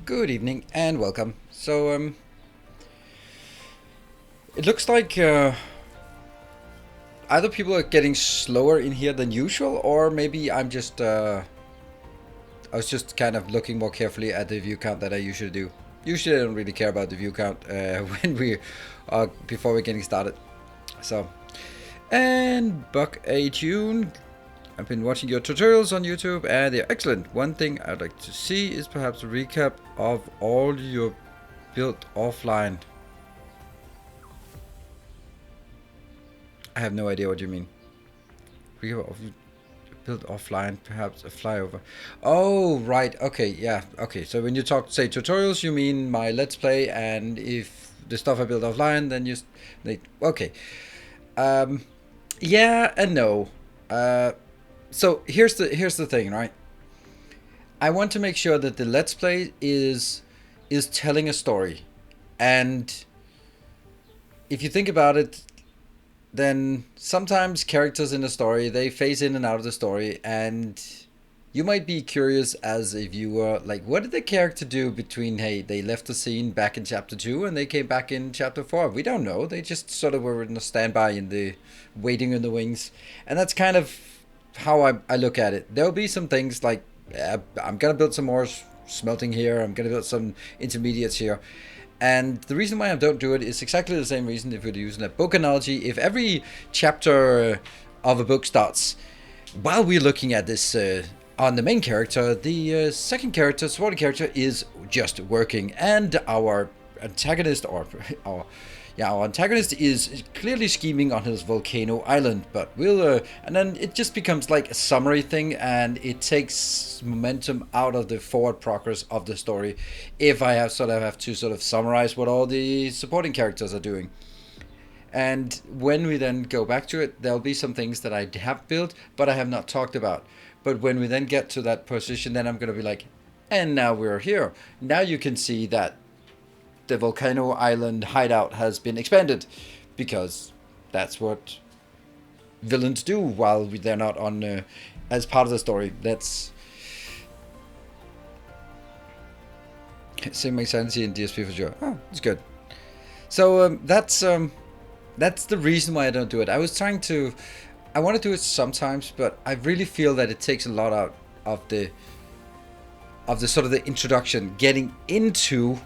Good evening and welcome. It looks like either people are getting slower in here than usual, or maybe I was just kind of looking more carefully at the view count that I usually do. Usually I don't really care about the view count when we before we're getting started. So, and Buck A Tune. I've been watching your tutorials on YouTube and they're excellent. One thing I'd like to see is perhaps a recap of all your built offline. I have no idea what you mean. Recap of built offline, perhaps a flyover. Oh, right. Okay, yeah. Okay, so when you say tutorials, you mean my Let's Play, and if the stuff I built offline, then okay. Yeah and no. So here's the thing, right? I want to make sure that the Let's Play is telling a story, and if you think about it, then sometimes characters in a story, they phase in and out of the story, and you might be curious as a viewer, like, what did the character do between, hey, they left the scene back in chapter 2 and they came back in chapter 4? We don't know. They just sort of were in a standby in the waiting in the wings. And that's kind of how I look at it. There'll be some things like, I'm going to build some more smelting here. I'm going to build some intermediates here. And the reason why I don't do it is exactly the same reason if we're using a book analogy. If every chapter of a book starts while we're looking at this on the main character, the second character, supporting character, is just working, and our antagonist, or our antagonist is clearly scheming on his volcano island. But and then it just becomes like a summary thing, and it takes momentum out of the forward progress of the story if I have to summarize what all the supporting characters are doing. And when we then go back to it, there'll be some things that I have built but I have not talked about. But when we then get to that position, then I'm going to be like, and now we're here. Now you can see that the volcano island hideout has been expanded, because that's what villains do while they're not on as part of the story. That's same sanity in DSP for sure. Oh, it's good. So that's the reason why I don't do it. I want to do it sometimes, but I really feel that it takes a lot out of the sort of the introduction, getting into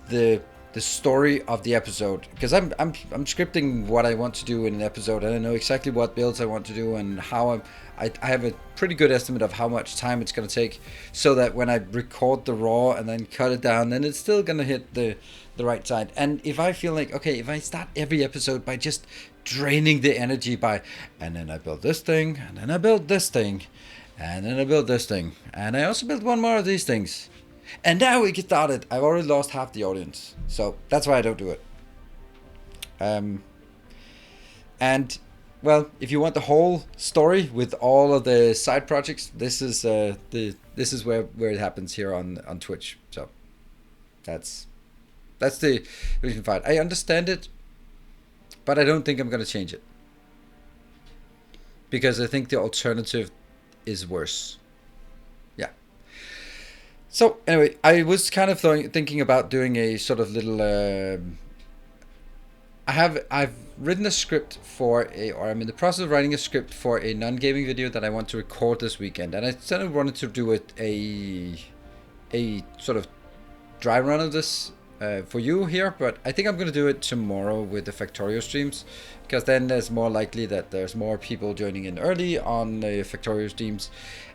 the story of the episode, because I'm scripting what I want to do in an episode, and I know exactly what builds I want to do and how I have a pretty good estimate of how much time it's going to take, so that when I record the raw and then cut it down, then it's still going to hit the right side. And if I feel like, okay, if I start every episode by just draining the energy by, and then I build this thing, and then I build this thing, and then I build this thing, and I also build one more of these things, and now we get started, I've already lost half the audience. So that's why I don't do it. And well, if you want the whole story with all of the side projects, this is where it happens here on Twitch. So that's the reason for it. I understand it, but I don't think I'm going to change it, because I think the alternative is worse. Yeah. So anyway, I was kind of thinking about doing a sort of little. I've written a script or I'm in the process of writing a script for a non-gaming video that I want to record this weekend, and I sort of wanted to do it a sort of dry run of this for you here, but I think I'm going to do it tomorrow with the Factorio streams, because then there's more likely that there's more people joining in early on the Factorio streams,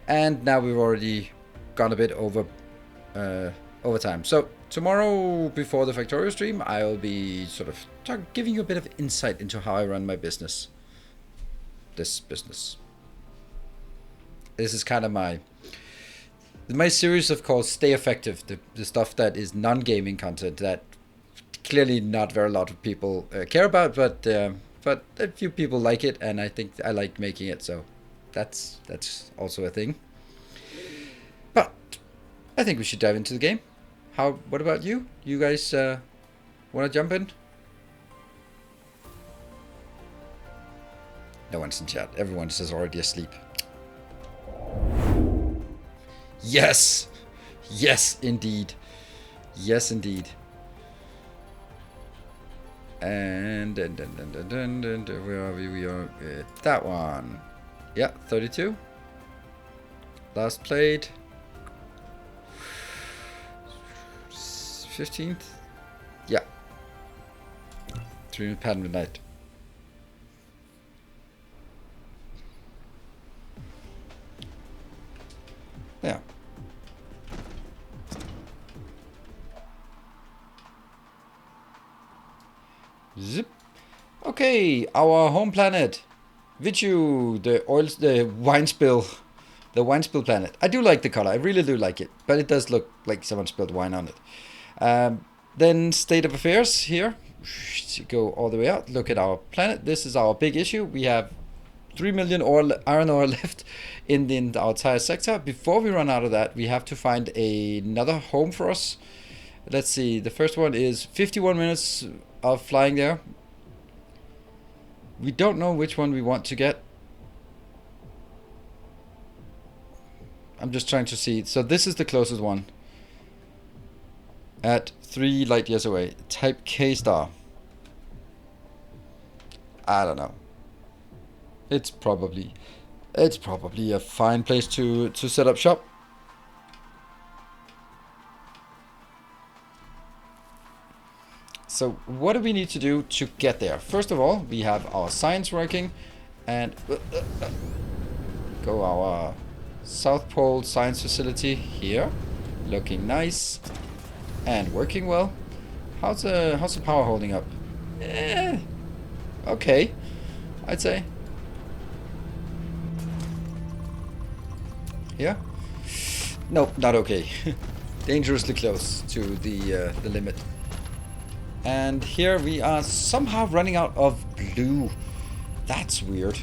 and now we've already gone a bit over time. So tomorrow, before the Factorio stream, I'll be sort of giving you a bit of insight into how I run my business. This is kind of my series of called Stay Effective, the stuff that is non-gaming content that clearly not very lot of people care about, but a few people like it, and I think I like making it, so that's also a thing. But I think we should dive into the game. What about you? You guys want to jump in? No one's in chat. Everyone's is already asleep. Yes! Yes, indeed. Yes, indeed. And where are we? We are at that one. Yeah, 32. Last played 15th. Yeah. 3 pattern midnight. Yeah. Zip. Okay, our home planet. Vichu, the wine spill. The wine spill planet. I do like the color. I really do like it. But it does look like someone spilled wine on it. Then state of affairs here. Go all the way out. Look at our planet. This is our big issue. We have 3 million iron ore left in our entire sector. Before we run out of that, we have to find another home for us. Let's see. The first one is 51 minutes of flying there. We don't know which one we want to get. I'm just trying to see. So this is the closest one. At 3 light years away. Type K star. I don't know. It's probably a fine place to set up shop. So what do we need to do to get there? First of all, we have our science working, and go our South Pole science facility here, looking nice and working well. How's the power holding up? Okay, I'd say. Yeah? Nope, not okay. Dangerously close to the limit. And here we are somehow running out of blue. That's weird.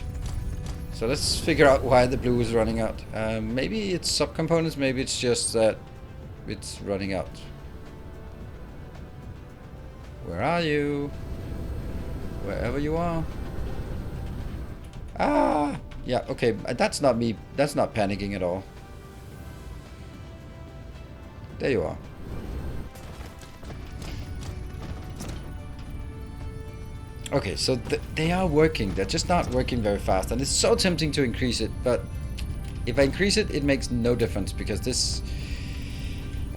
So let's figure out why the blue is running out. Maybe it's subcomponents, maybe it's just that it's running out. Where are you? Wherever you are. Ah! Yeah, okay, that's not me. That's not panicking at all. There you are. Okay, so they are working. They're just not working very fast. And it's so tempting to increase it. But if I increase it, it makes no difference. Because this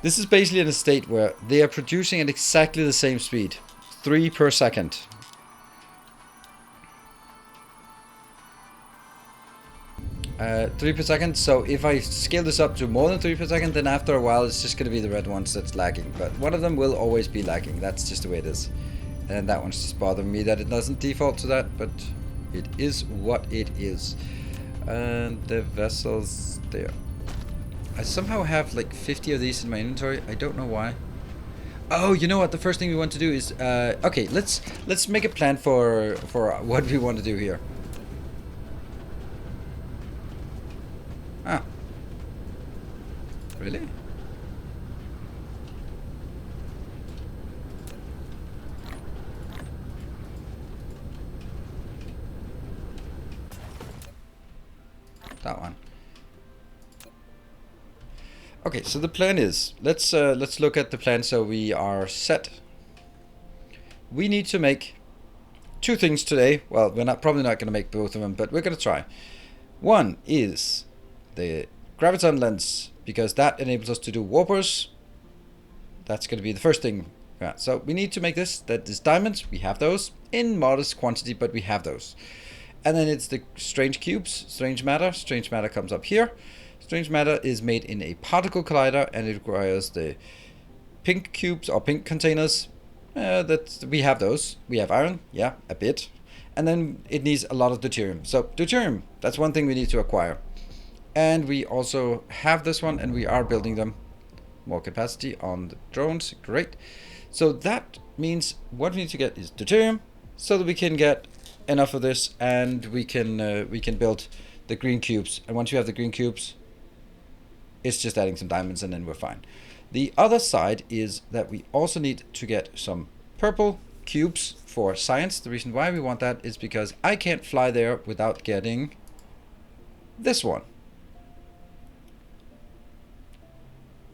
is basically in a state where they are producing at exactly the same speed. 3 per second. 3 per second. So if I scale this up to more than 3 per second, then after a while it's just going to be the red ones that's lagging. But one of them will always be lagging. That's just the way it is. And that one's just bothering me that it doesn't default to that, but it is what it is. And the vessels there. I somehow have like 50 of these in my inventory. I don't know why. Oh, you know what? The first thing we want to do is okay. Let's make a plan for what we want to do here. Ah, really? That one. Okay, so the plan is let's look at the plan so we are set. We need to make 2 things today. Well, we're probably not going to make both of them, but we're going to try. One is the graviton lens, because that enables us to do warpers. That's going to be the first thing. Yeah, so we need to make this. That is diamonds. We have those in modest quantity, but we have those. And then it's the strange cubes, strange matter. Strange matter comes up here. Strange matter is made in a particle collider, and it requires the pink cubes or pink containers. We have those. We have iron, yeah, a bit. And then it needs a lot of deuterium. So deuterium, that's one thing we need to acquire. And we also have this one, and we are building them. More capacity on the drones, great. So that means what we need to get is deuterium, so that we can get enough of this, and we can build the green cubes. And once you have the green cubes, it's just adding some diamonds, and then we're fine. The other side is that we also need to get some purple cubes for science. The reason why we want that is because I can't fly there without getting this one.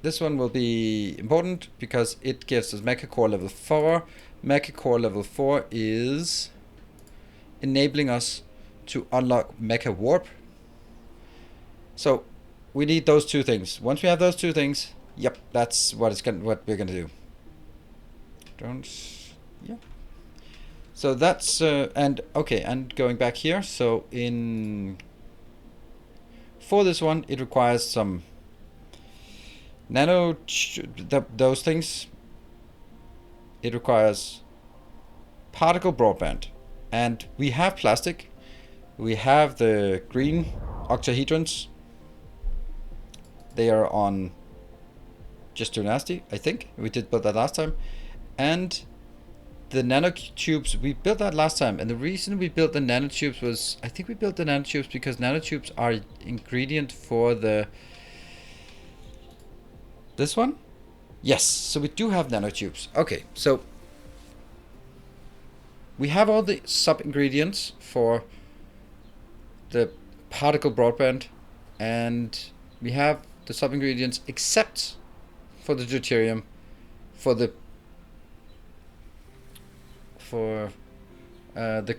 this one will be important because it gives us Mecha Core level 4. Mecha Core level 4 is enabling us to unlock Mecha Warp. So we need those two things. Once we have those two things, yep, that's what we're gonna do. Yeah. So that's and going back here. So for this one, it requires some those things. It requires particle broadband, and we have plastic. We have the green octahedrons. They are on just too nasty, I think. We did build that last time. And the nanotubes, we built that last time. And the reason we built the nanotubes was, I think we built the nanotubes because nanotubes are ingredient for this one? Yes, so we do have nanotubes. Okay, so we have all the sub-ingredients for the particle broadband, and we have the sub-ingredients except for the deuterium for the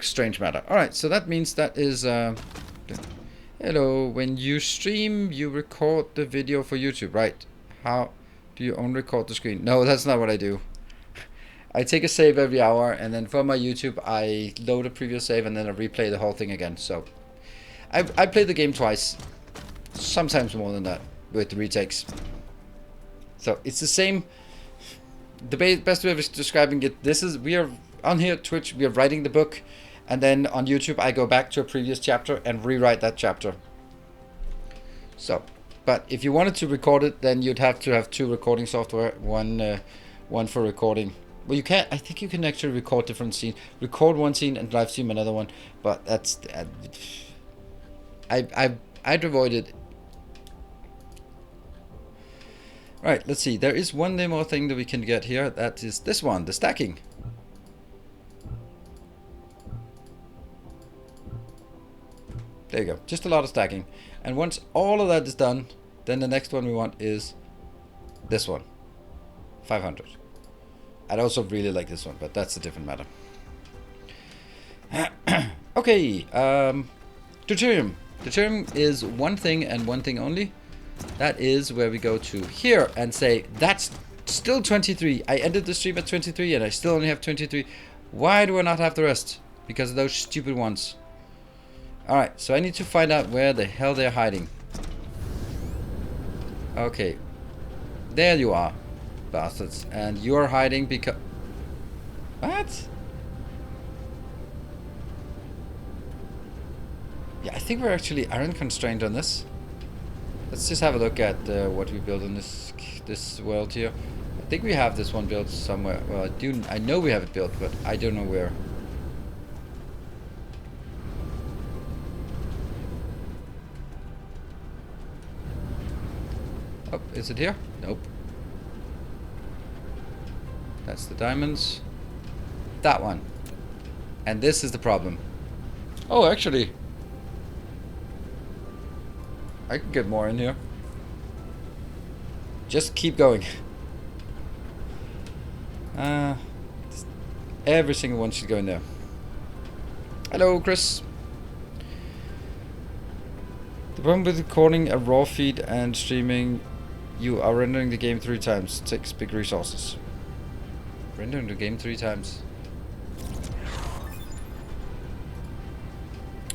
strange matter. Alright, so that means that is hello, when you stream you record the video for YouTube, right? How do you only record the screen? No, that's not what I do. I take a save every hour, and then for my YouTube I load a previous save and then I replay the whole thing again. So I play the game twice, sometimes more than that, with the retakes. So it's the same. The best way of describing it, we are on here at Twitch, we are writing the book, and then on YouTube I go back to a previous chapter and rewrite that chapter. So, but if you wanted to record it, then you'd have to have two recording software, one for recording. Well, you can't. I think you can actually record different scenes. Record one scene and live stream another one, but that's I'd avoid it. Right, let's see. There is one more thing that we can get here. That is this one, the stacking. There you go. Just a lot of stacking. And once all of that is done, then the next one we want is this one. 500. I'd also really like this one, but that's a different matter. Okay, deuterium. Deuterium is one thing and one thing only. That is where we go to here and say, that's still 23. I ended the stream at 23 and I still only have 23. Why do I not have the rest? Because of those stupid ones. Alright, so I need to find out where the hell they're hiding. Okay. There you are, bastards. And you're hiding because... What? Yeah, I think we're actually iron constrained on this. Let's just have a look at what we built in this world here. I think we have this one built somewhere. Well, I know we have it built, but I don't know where. Oh, is it here? Nope. That's the diamonds. That one. And this is the problem. Oh, actually, I can get more in here. Just keep going. Every single one should go in there. Hello, Chris. The problem with recording a raw feed and streaming, you are rendering the game 3 times. It takes big resources. Rendering the game 3 times.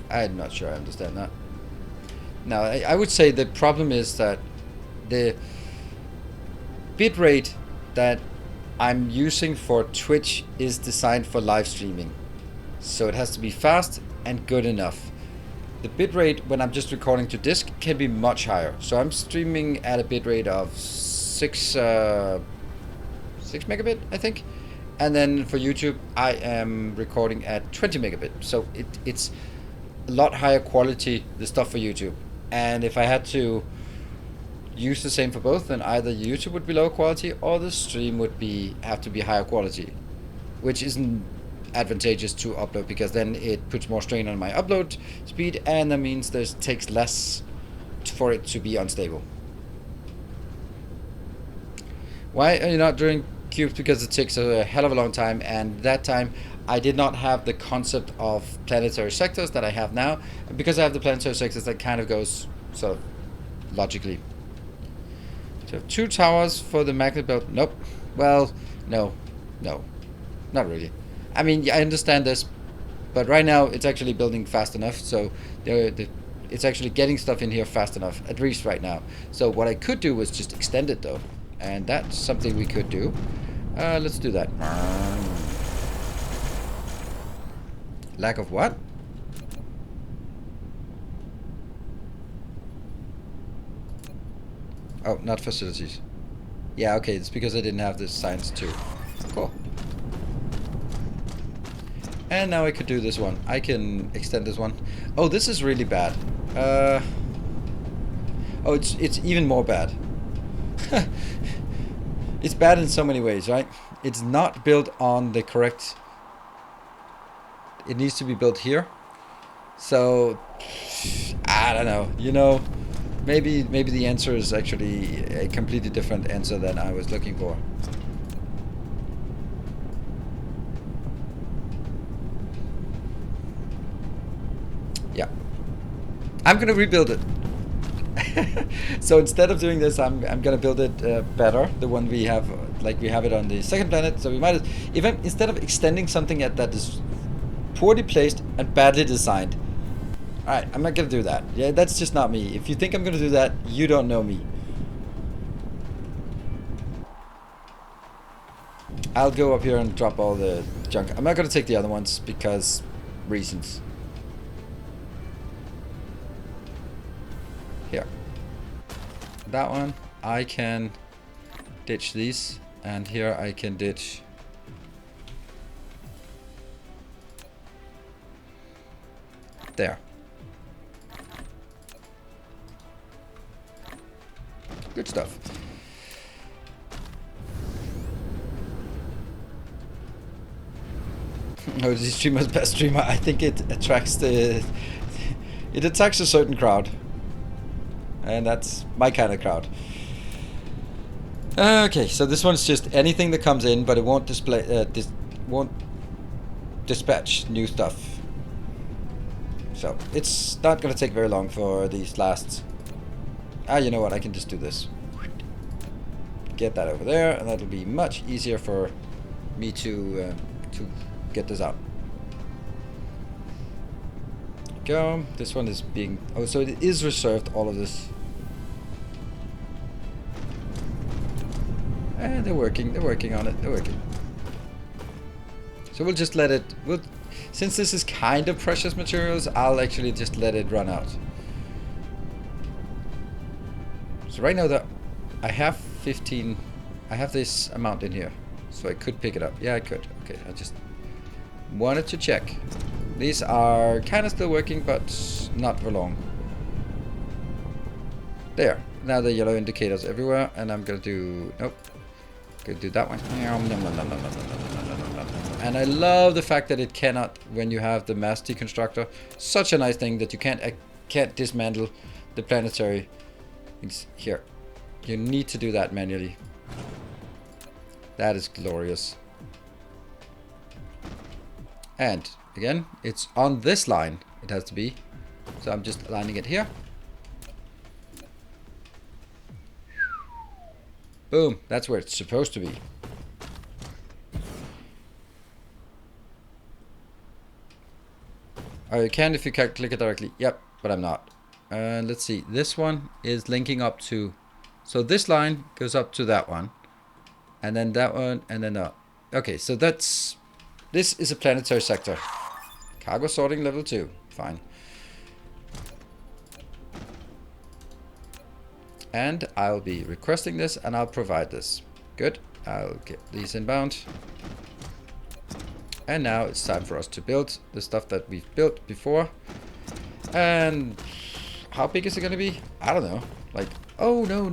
I'm not sure I understand that. Now, I would say the problem is that the bitrate that I'm using for Twitch is designed for live streaming. So it has to be fast and good enough. The bitrate when I'm just recording to disk can be much higher. So I'm streaming at a bitrate of 6 megabit, I think. And then for YouTube, I am recording at 20 megabit. So it's a lot higher quality, the stuff for YouTube. And if I had to use the same for both, then either YouTube would be lower quality or the stream would have to be higher quality, which isn't advantageous to upload because then it puts more strain on my upload speed, and that means it takes less for it to be unstable. Why are you not doing cubes? Because it takes a hell of a long time, and that time I did not have the concept of planetary sectors that I have now. And because I have the planetary sectors, that kind of goes sort of logically. So 2 towers for the magnet belt. Nope. Well, no, not really. I mean, I understand this, but right now it's actually building fast enough, so it's actually getting stuff in here fast enough, at least right now. So what I could do was just extend it though, and that's something we could do. Let's do that. Lack of what? Oh, not facilities. Yeah, okay, it's because I didn't have this science too. Cool. And now I could do this one. I can extend this one. Oh, this is really bad. Oh, it's even more bad. It's bad in so many ways, right? It's not built on the correct... It needs to be built here. So, I don't know. You know, maybe the answer is actually a completely different answer than I was looking for. Yeah. I'm gonna rebuild it. So instead of doing this, I'm gonna build it better, the one we have, like we have it on the second planet. So we might, if I'm, instead of extending something that is poorly placed and badly designed. Alright, I'm not gonna do that. Yeah, that's just not me. If you think I'm gonna do that, you don't know me. I'll go up here and drop all the junk. I'm not gonna take the other ones because reasons. Here. That one, I can ditch these, and here I can ditch there. Good stuff. Oh, the streamer's best streamer. I think it attracts the... It attracts a certain crowd. And that's my kind of crowd. Okay, so this one's just anything that comes in, but it won't display... won't dispatch new stuff. So, it's not going to take very long for these last... Ah, you know what, I can just do this. Get that over there, and that'll be much easier for me to get this out. Go. This one is being... Oh, so it is reserved, all of this. And they're working on it, they're working. So we'll just let it... Since this is kind of precious materials, I'll actually just let it run out. So right now that I have 15... I have this amount in here. So I could pick it up. Yeah, I could. Okay, I just wanted to check. These are kind of still working, but not for long. There. Now the yellow indicators everywhere, and I'm gonna do... Nope. Gonna do that one. And I love the fact that it cannot, when you have the mass deconstructor, such a nice thing that you can't dismantle the planetary things here. You need to do that manually. That is glorious. And again, it's on this line. It has to be. So I'm just aligning it here. Boom. That's where it's supposed to be. Oh, you can if you can click it directly. Yep, but I'm not. Let's see. This one is linking up to... So this line goes up to that one. And then that one, and then that. Okay, so that's... This is a planetary sector. Cargo sorting level 2. Fine. And I'll be requesting this, and I'll provide this. Good. I'll get these inbound. And now it's time for us to build the stuff that we've built before. And how big is it going to be? I don't know. Like, oh, no.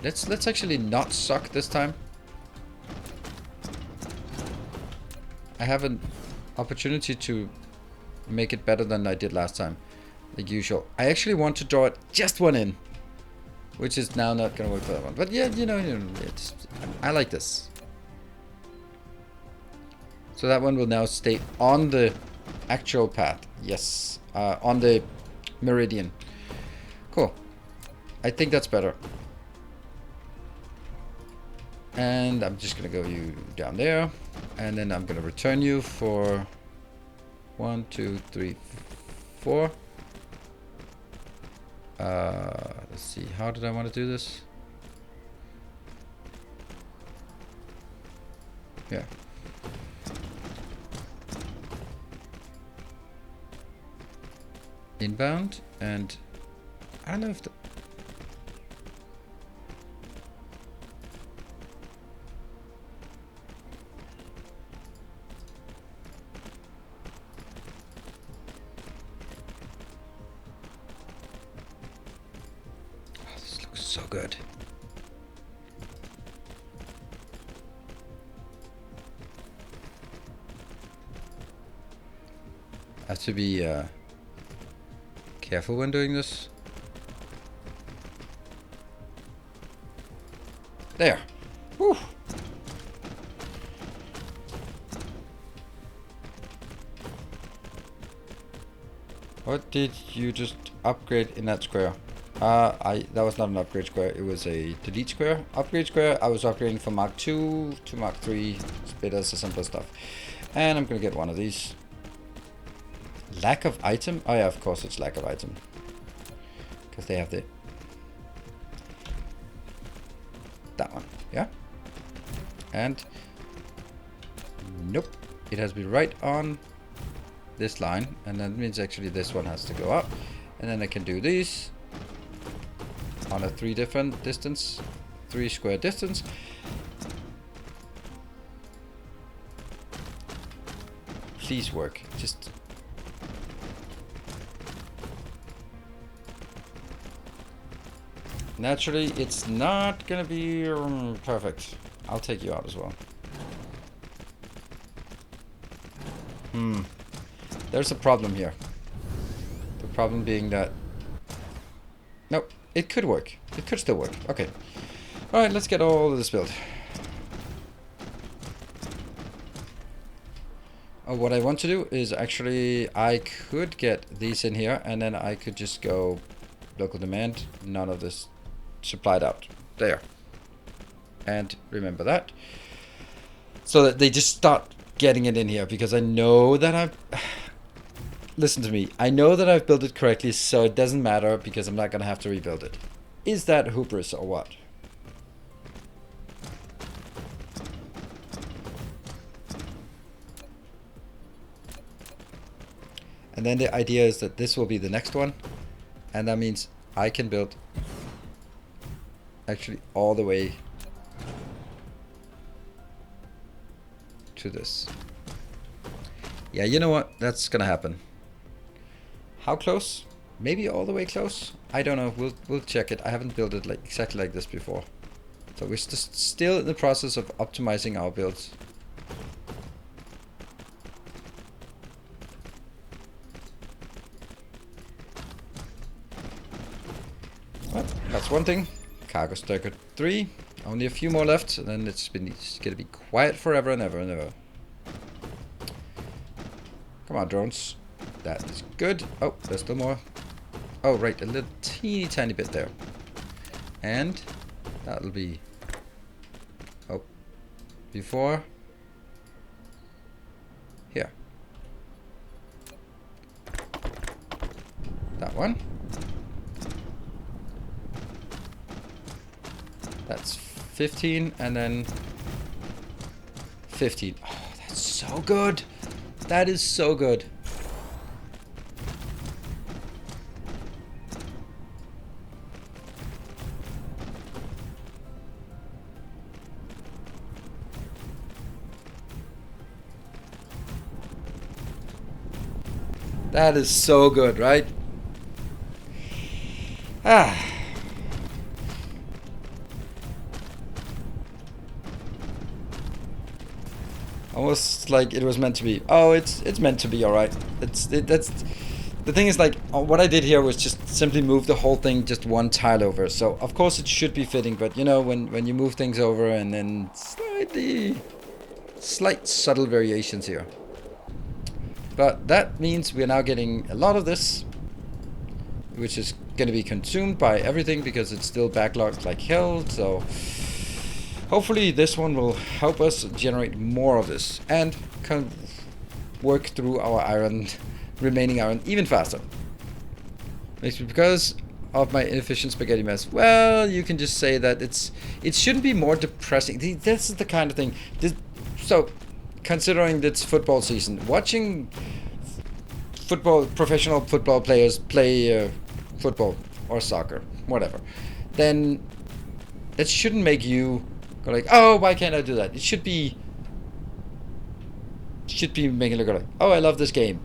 Let's actually not suck this time. I have an opportunity to make it better than I did last time, like usual. I actually want to draw it just one in. which is now not gonna work for that one. But yeah, you know, it's, I like this. So that one will now stay on the actual path. Yes, on the meridian. Cool. I think that's better. And I'm just gonna go you down there, and then I'm gonna return you for 1, 2, 3, 4. Let's see, how did I want to do this? Yeah. Inbound, and I don't know if the... Oh, this looks so good. I have to be careful when doing this. There. Whew. What did you just upgrade in that square? That was not an upgrade square, it was a delete square. Upgrade square, I was upgrading from Mark 2 to Mark 3 splitters, assembler stuff. And I'm gonna get one of these. Lack of item? Oh yeah, of course it's lack of item. Because they have that one, yeah? And nope, it has to be right on this line, and that means actually this one has to go up, and then I can do these on a 3 square distance. Please work, just naturally it's not gonna be perfect. I'll take you out as well. There's a problem here. The problem being that... Nope, it could work. It could still work. Okay. Alright, let's get all of this built. Oh, what I want to do is actually... I could get these in here, and then I could just go local demand. None of this supplied out. There. And remember that. So that they just start getting it in here, because I know that I've... Listen to me. I know that I've built it correctly, so it doesn't matter, because I'm not going to have to rebuild it. Is that hubris or what? And then the idea is that this will be the next one. And that means I can build actually all the way to this. Yeah, you know what? That's gonna happen. How close? Maybe all the way close? I don't know. We'll check it. I haven't built it like exactly like this before. So we're just still in the process of optimizing our builds. Well, that's one thing. Cargo circuit 3. Only a few more left, and then it's gonna be quiet forever and ever and ever. Come on, drones. That is good. Oh, there's still more. Oh, right, a little teeny tiny bit there. And that'll be... Oh, before... Here. That one. That's 15, and then 15. Oh, that's so good. That is so good. That is so good, right? Ah. Almost like it was meant to be. Oh, it's meant to be, all right. That's The thing is, like, what I did here was just simply move the whole thing just one tile over. So of course it should be fitting, but you know, when you move things over and then slight subtle variations here. But that means we're now getting a lot of this, which is going to be consumed by everything because it's still backlogged like hell. So hopefully this one will help us generate more of this and can work through our remaining iron even faster. Makes me, because of my inefficient spaghetti mess. Well, you can just say that it shouldn't be more depressing. This is the kind of thing. So, considering it's football season, watching professional football players play football or soccer, whatever, then that shouldn't make you go like, oh, why can't I do that? It should be making it go like, oh, I love this game.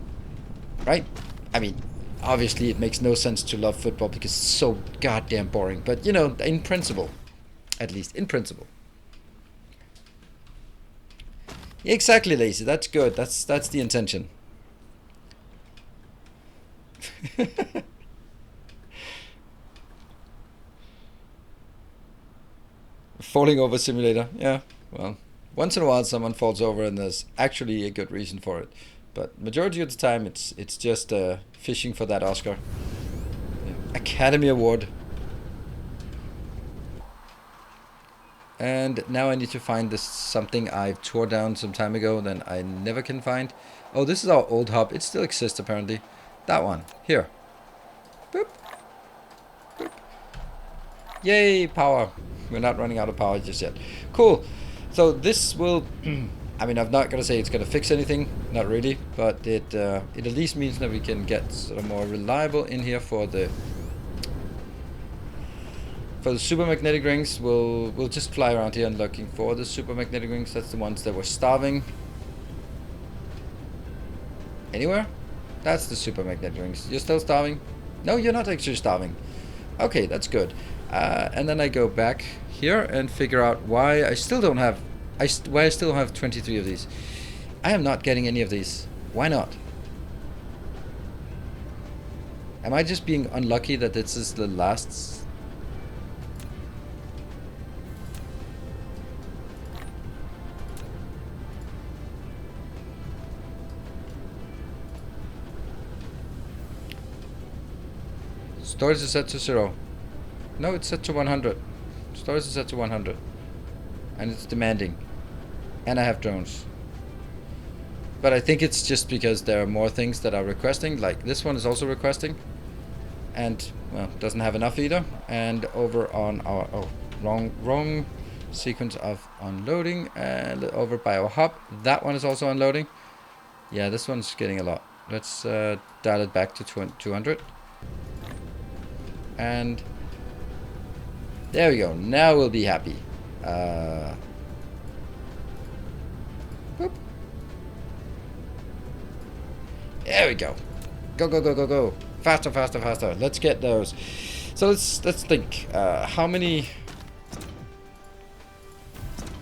Right? I mean, obviously it makes no sense to love football because it's so goddamn boring. But, you know, in principle, at least, in principle. Exactly, Lazy. That's good. That's the intention. Falling over simulator. Yeah, well, once in a while someone falls over and there's actually a good reason for it. But majority of the time, it's just fishing for that Oscar. Yeah. Academy Award. And now I need to find this something I tore down some time ago, then I never can find. Oh, this is our old hub. It still exists, apparently. That one. Here. Boop. Boop. Yay, power. We're not running out of power just yet. Cool. So this will... I mean, I'm not going to say it's going to fix anything, not really, but it at least means that we can get sort of more reliable in here for the super magnetic rings. We'll just fly around here and looking for the super magnetic rings. That's the ones that were starving. Anywhere? That's the super magnetic rings. You're still starving? No, you're not actually starving. Okay, that's good. And then I go back here and figure out why I still don't have... why I still have 23 of these. I am not getting any of these. Why not? Am I just being unlucky that this is the last... Storage is set to 0. No, it's set to 100. Storage is set to 100. And it's demanding. And I have drones. But I think it's just because there are more things that are requesting. Like this one is also requesting. And, well, doesn't have enough either. And over on our... Oh, wrong sequence of unloading. And over by our hub. That one is also unloading. Yeah, this one's getting a lot. Let's dial it back to 200. And... there we go. Now we'll be happy. Whoop. There we go. Go, go, go, go, go. Faster, faster, faster. Let's get those. So let's think. How many...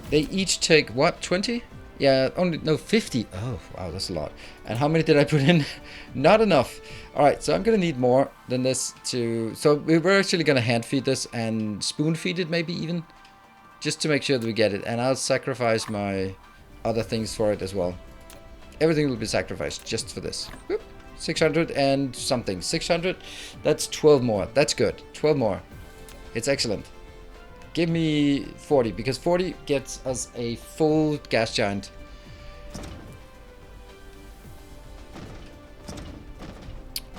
they each take, what, 20? Yeah, only, no, 50. Oh, wow, that's a lot. And how many did I put in? Not enough. Alright, so I'm going to need more than this to... so we're actually going to hand feed this and spoon feed it maybe even. Just to make sure that we get it. And I'll sacrifice my other things for it as well. Everything will be sacrificed just for this. Whoop. 600 and something. 600. That's 12 more. That's good. 12 more. It's excellent. Give me 40. Because 40 gets us a full gas giant.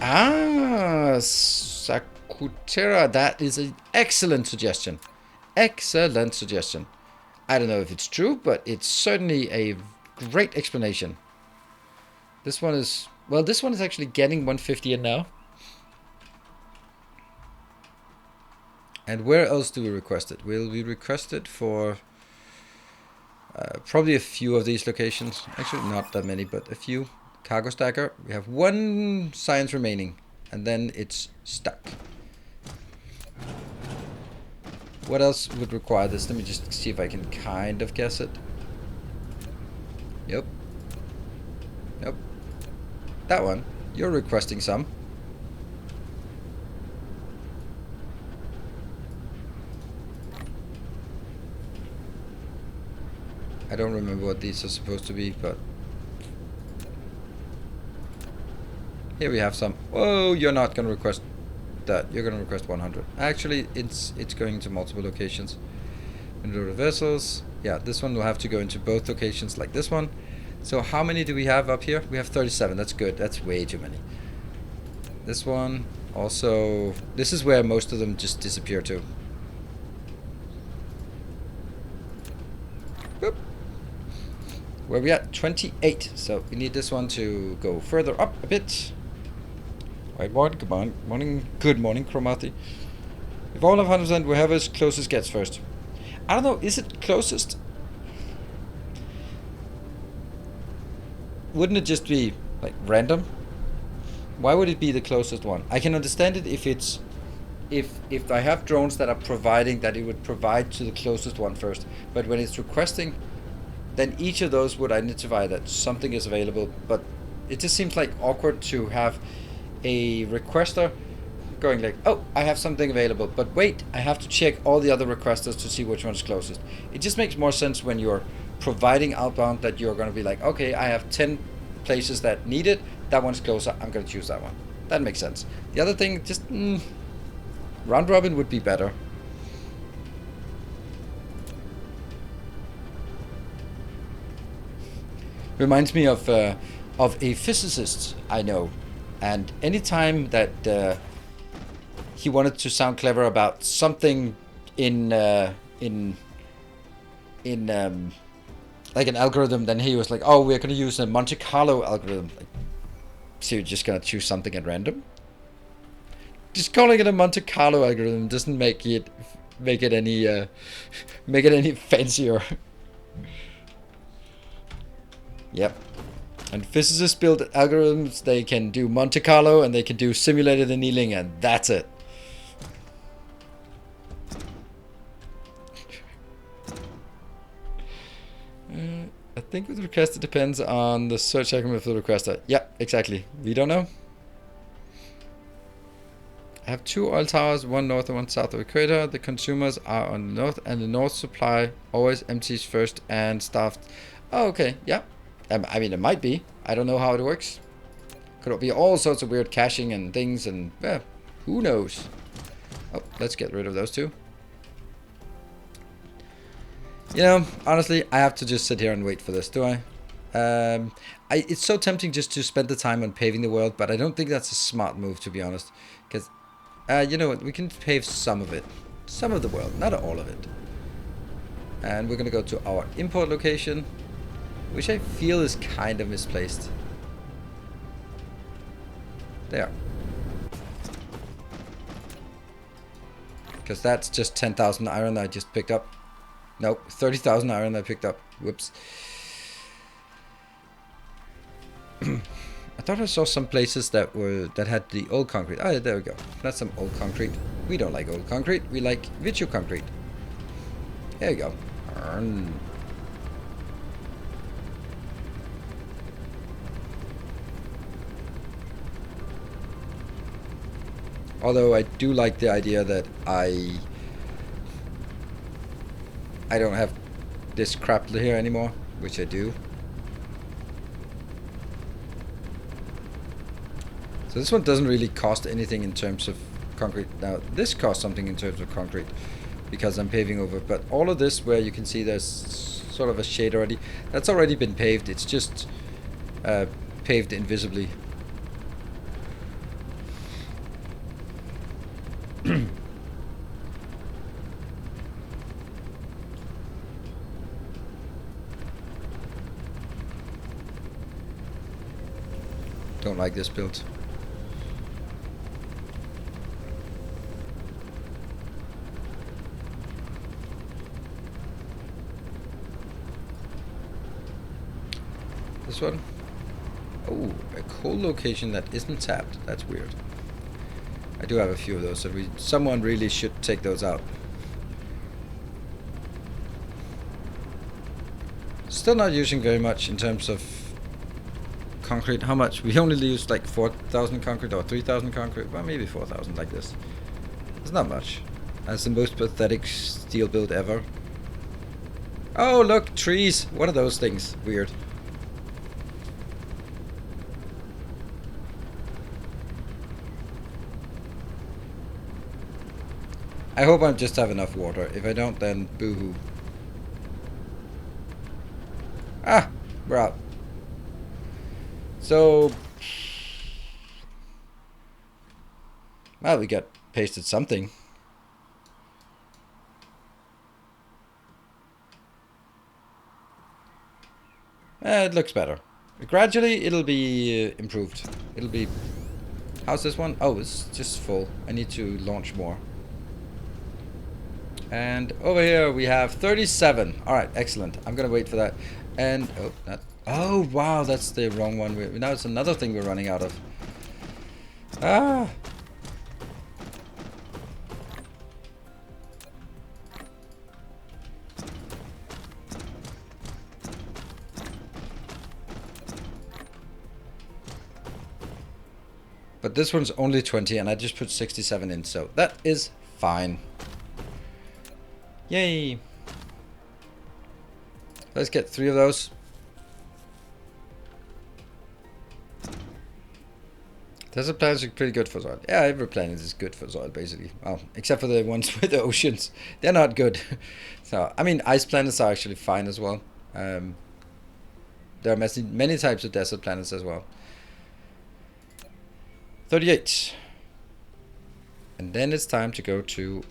Ah, Sakutera. That is an excellent suggestion. Excellent suggestion. I don't know if it's true, but it's certainly a great explanation. This one is... well, this one is actually getting 150 in now. And where else do we request it? Will we request it for... probably a few of these locations. Actually, not that many, but a few. Cargo stacker. We have one science remaining. And then it's stuck. What else would require this? Let me just see if I can kind of guess it. Yep. Yep. That one. You're requesting some. I don't remember what these are supposed to be, but here we have some. Oh, you're not gonna request that. You're gonna request 100. Actually, it's going to multiple locations. Unloaded vessels. Yeah, this one will have to go into both locations like this one. So how many do we have up here? We have 37. That's good. That's way too many. This one also. This is where most of them just disappear to. Boop. Where we at? 28. So we need this one to go further up a bit. Right, good morning, good morning, Cromarty. If all of 100%, whoever's closest gets first. I don't know, is it closest? Wouldn't it just be like random? Why would it be the closest one? I can understand it if it's if I have drones that are providing that it would provide to the closest one first. But when it's requesting, then each of those would identify that something is available. But it just seems like awkward to have a requester going like, oh, I have something available, but wait, I have to check all the other requesters to see which one's closest. It just makes more sense when you're providing outbound that you're going to be like, okay, I have 10 places that need it, that one's closer, I'm going to choose that one. That makes sense. The other thing, just round robin would be better. Reminds me of a physicist I know, and anytime that he wanted to sound clever about something in like an algorithm, then he was like, oh, we're going to use a Monte Carlo algorithm. Like, so you're just going to choose something at random? Just calling it a Monte Carlo algorithm doesn't make it any fancier. Yep. And physicists build algorithms, they can do Monte Carlo and they can do simulated annealing, and that's it. I think with the request it depends on the search algorithm of the requester. Yeah, exactly. We don't know. I have 2 oil towers, one north and one south of the equator. The consumers are on the north, and the north supply always empties first and staffed. Oh, okay. Yeah. I mean, it might be. I don't know how it works. Could be all sorts of weird caching and things, and who knows? Oh, let's get rid of those 2. You know, honestly, I have to just sit here and wait for this, do I? It's so tempting just to spend the time on paving the world, but I don't think that's a smart move, to be honest. Because, you know what, we can pave some of it. Some of the world, not all of it. And we're going to go to our import location, which I feel is kind of misplaced. There. Because that's just 10,000 iron I just picked up. Nope, 30,000 iron I picked up. Whoops. I thought I saw some places that had the old concrete. Oh, there we go. That's some old concrete. We don't like old concrete. We like virtue concrete. There you go. Although I do like the idea that I don't have this crap here anymore, which I do. So this one doesn't really cost anything in terms of concrete. Now this costs something in terms of concrete because I'm paving over, but all of this where you can see there's sort of a shade already, that's already been paved. It's just paved invisibly. Don't like this build. This one? Oh, a coal location that isn't tapped. That's weird. I do have a few of those, so someone really should take those out. Still not using very much in terms of concrete. How much? We only use like 4,000 concrete or 3,000 concrete. Well, maybe 4,000 like this. It's not much. That's the most pathetic steel build ever. Oh, look, trees. What are those things? Weird. I hope I just have enough water. If I don't, then boo-hoo. Ah, we're out. So, well, we got pasted something. It looks better. Gradually, it'll be improved. It'll be... How's this one? Oh, it's just full. I need to launch more. And over here we have 37. Alright, excellent. I'm gonna wait for that. And, oh, that... Oh, wow, that's the wrong one. Now it's another thing we're running out of. Ah! But this one's only 20 and I just put 67 in, so that is fine. Yay! Let's get 3 of those. Desert planets are pretty good for soil. Yeah, every planet is good for soil, basically. Well, except for the ones with the oceans. They're not good. So, I mean, ice planets are actually fine as well. There are many types of desert planets as well. 38. And then it's time to go to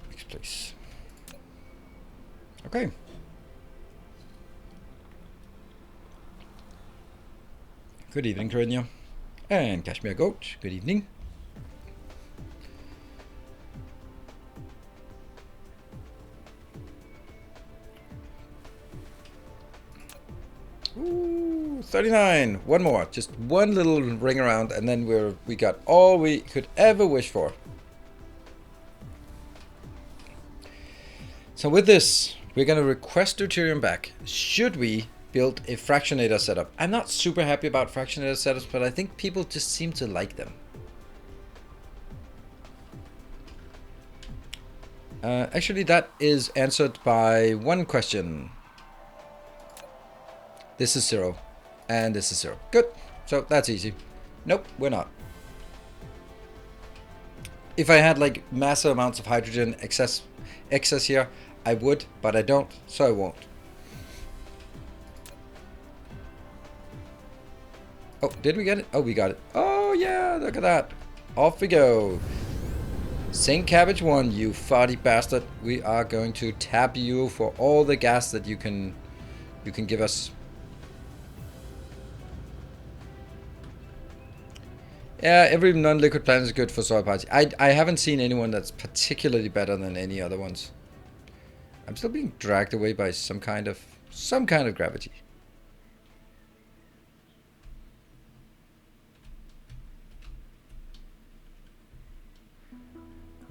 next place. Okay. Good evening, Corinne. And Kashmir Goat. Good evening. Ooh, 39. One more. Just one little ring around, and then we got all we could ever wish for. So with this, we're gonna request deuterium back. Should we build a fractionator setup? I'm not super happy about fractionator setups, but I think people just seem to like them. Actually, that is answered by one question. This is 0. And this is 0. Good. So that's easy. Nope, we're not. If I had like massive amounts of hydrogen excess here, I would, but I don't, so I won't. Oh, did we get it? Oh, we got it. Oh yeah, look at that. Off we go. St. Cabbage 1, you farty bastard. We are going to tap you for all the gas that you can give us. Yeah, every non-liquid planet is good for soil party. I haven't seen anyone that's particularly better than any other ones. I'm still being dragged away by some kind of gravity.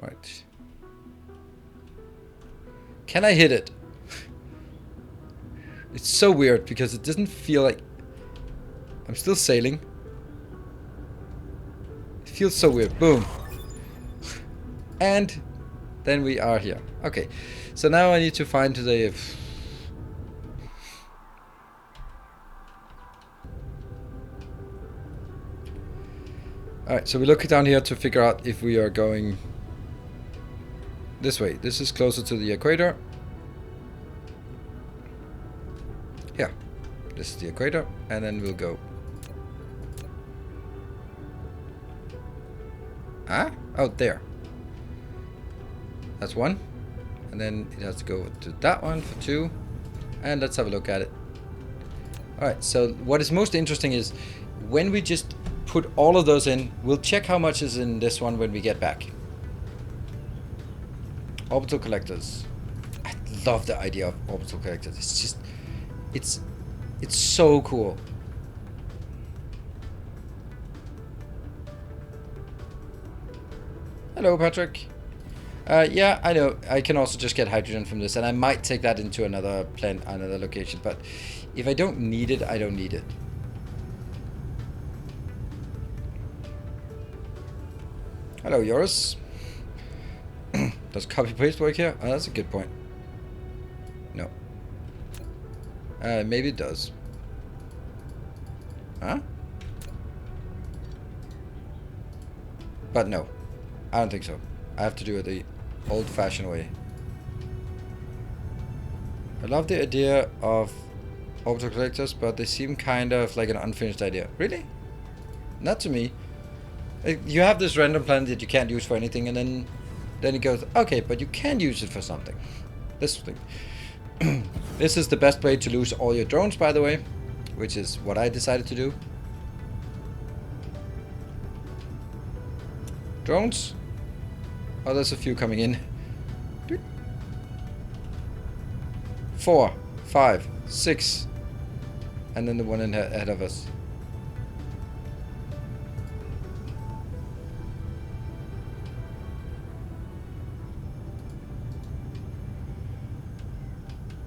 Right. Can I hit it? It's so weird because it doesn't feel like I'm still sailing. It feels so weird. Boom. And then we are here. Okay. So now I need to find the... Alright, so we look down here to figure out if we are going this way. This is closer to the equator. Yeah. This is the equator. And then we'll go... Ah? Oh, there. That's 1. And then it has to go to that one for 2. And let's have a look at it. Alright, so what is most interesting is when we just put all of those in, we'll check how much is in this one when we get back. Orbital collectors. I love the idea of orbital collectors. It's just, it's so cool. Hello, Patrick. Yeah, I know. I can also just get hydrogen from this, and I might take that into another location. But if I don't need it, I don't need it. Hello, Yoris. Don't Does copy paste work here? Oh, that's a good point. No. Maybe it does. Huh? But no, I don't think so. I have to do it the old-fashioned way. I love the idea of orbital collectors, but they seem kind of like an unfinished idea. Really? Not to me. You have this random planet that you can't use for anything, and then it goes, okay, but you can use it for something. This thing. This is the best way to lose all your drones, by the way, which is what I decided to do. Drones? Oh, there's a few coming in. 4, 5, 6, and then the one ahead of us.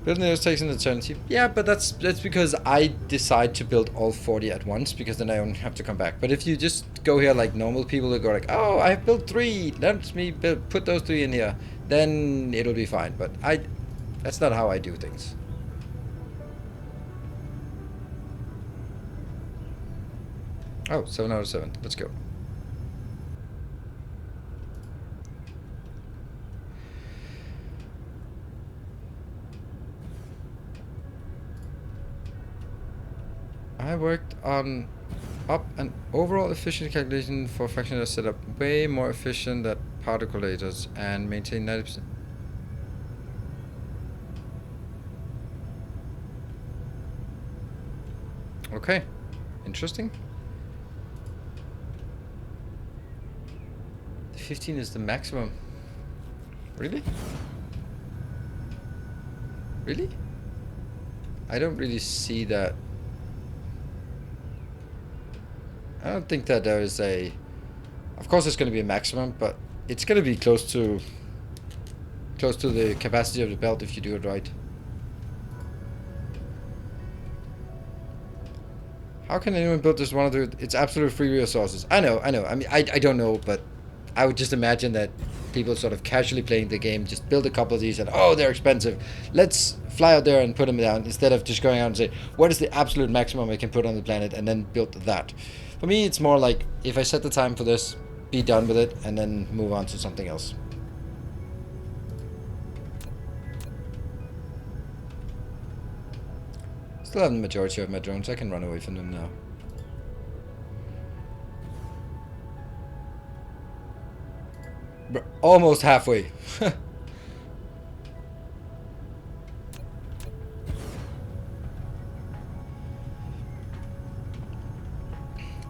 Building those takes an eternity. Yeah, but that's because I decide to build all 40 at once, because then I don't have to come back. But if you just go here like normal people that go like, oh, I've built 3, let me put those 3 in here, then it'll be fine. But that's not how I do things. Oh, 7 out of 7. Let's go. I worked on up an overall efficient calculation for fractional setup, way more efficient than particles and maintain 90%. Okay, interesting. The 15 is the maximum. Really? Really? I don't really see that. I don't think that there is a... Of course it's going to be a maximum, but it's going to be close to the capacity of the belt if you do it right. How can anyone build this one of the... It's absolute free resources. I know. I mean, I don't know, but I would just imagine that people sort of casually playing the game just build a couple of these and, oh, they're expensive. Let's fly out there and put them down, instead of just going out and say, what is the absolute maximum I can put on the planet, and then build that. For me, it's more like, if I set the time for this, be done with it, and then move on to something else. Still have the majority of my drones. I can run away from them now. Almost halfway.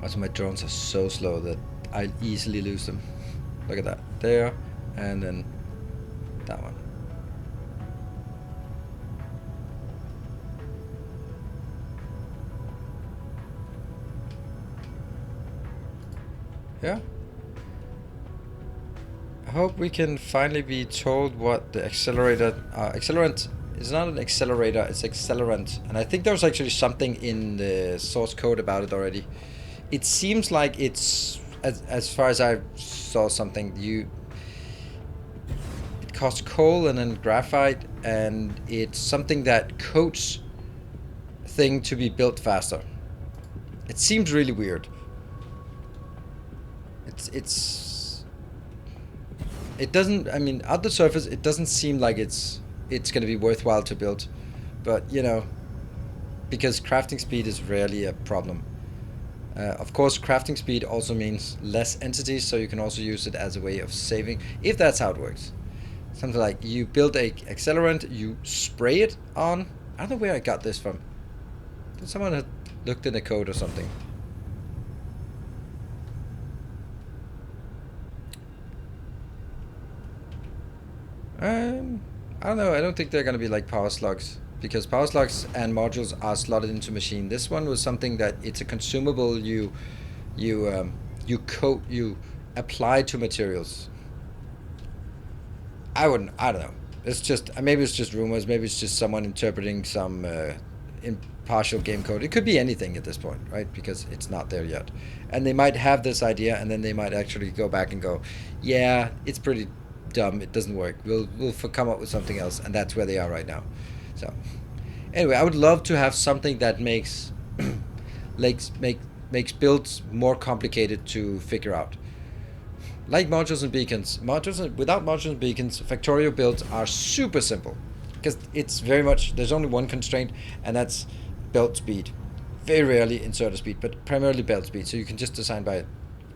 Also, my drones are so slow that I easily lose them. Look at that. There, and then that one. Yeah. I hope we can finally be told what the accelerant is. Not an accelerator, it's accelerant. And I think there was actually something in the source code about it already. It seems like it's, as far as I saw something, it costs coal and then graphite, and it's something that coats thing to be built faster. It seems really weird. It doesn't, I mean, at the surface, it doesn't seem like it's going to be worthwhile to build. But, you know, because crafting speed is rarely a problem. Of course, crafting speed also means less entities, so you can also use it as a way of saving, if that's how it works. Something like you build a accelerant, you spray it on. I don't know where I got this from. Did someone have looked in the code or something? I don't know. I don't think they're going to be like power slugs, because power slugs and modules are slotted into machine. This one was something that it's a consumable you apply to materials. I don't know. It's just, maybe it's just rumors. Maybe it's just someone interpreting some impartial game code. It could be anything at this point, right? Because it's not there yet. And they might have this idea, and then they might actually go back and go, yeah, it's pretty dumb. It doesn't work. We'll come up with something else, and that's where they are right now. So anyway, I would love to have something that makes makes builds more complicated to figure out. Like modules and beacons. Without modules and beacons, Factorio builds are super simple. Because it's very much, there's only one constraint, and that's belt speed. Very rarely inserter speed, but primarily belt speed, so you can just design by it.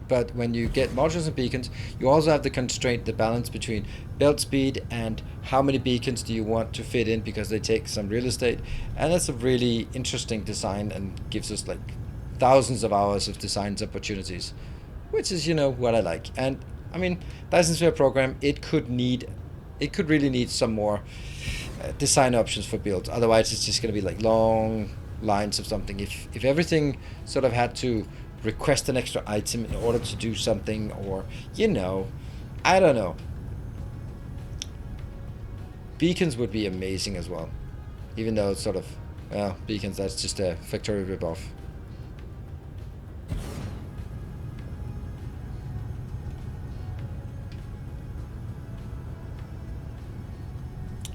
But when you get modules and beacons, you also have the constraint, the balance between belt speed and how many beacons do you want to fit in, because they take some real estate. And that's a really interesting design and gives us like thousands of hours of design opportunities, which is, what I like. And I mean, Dyson Sphere program, it could really need some more design options for builds. Otherwise, it's just going to be like long lines of something. If everything sort of had to request an extra item in order to do something, or I don't know. Beacons would be amazing as well, even though it's sort of, well, beacons, that's just a Factorio ripoff.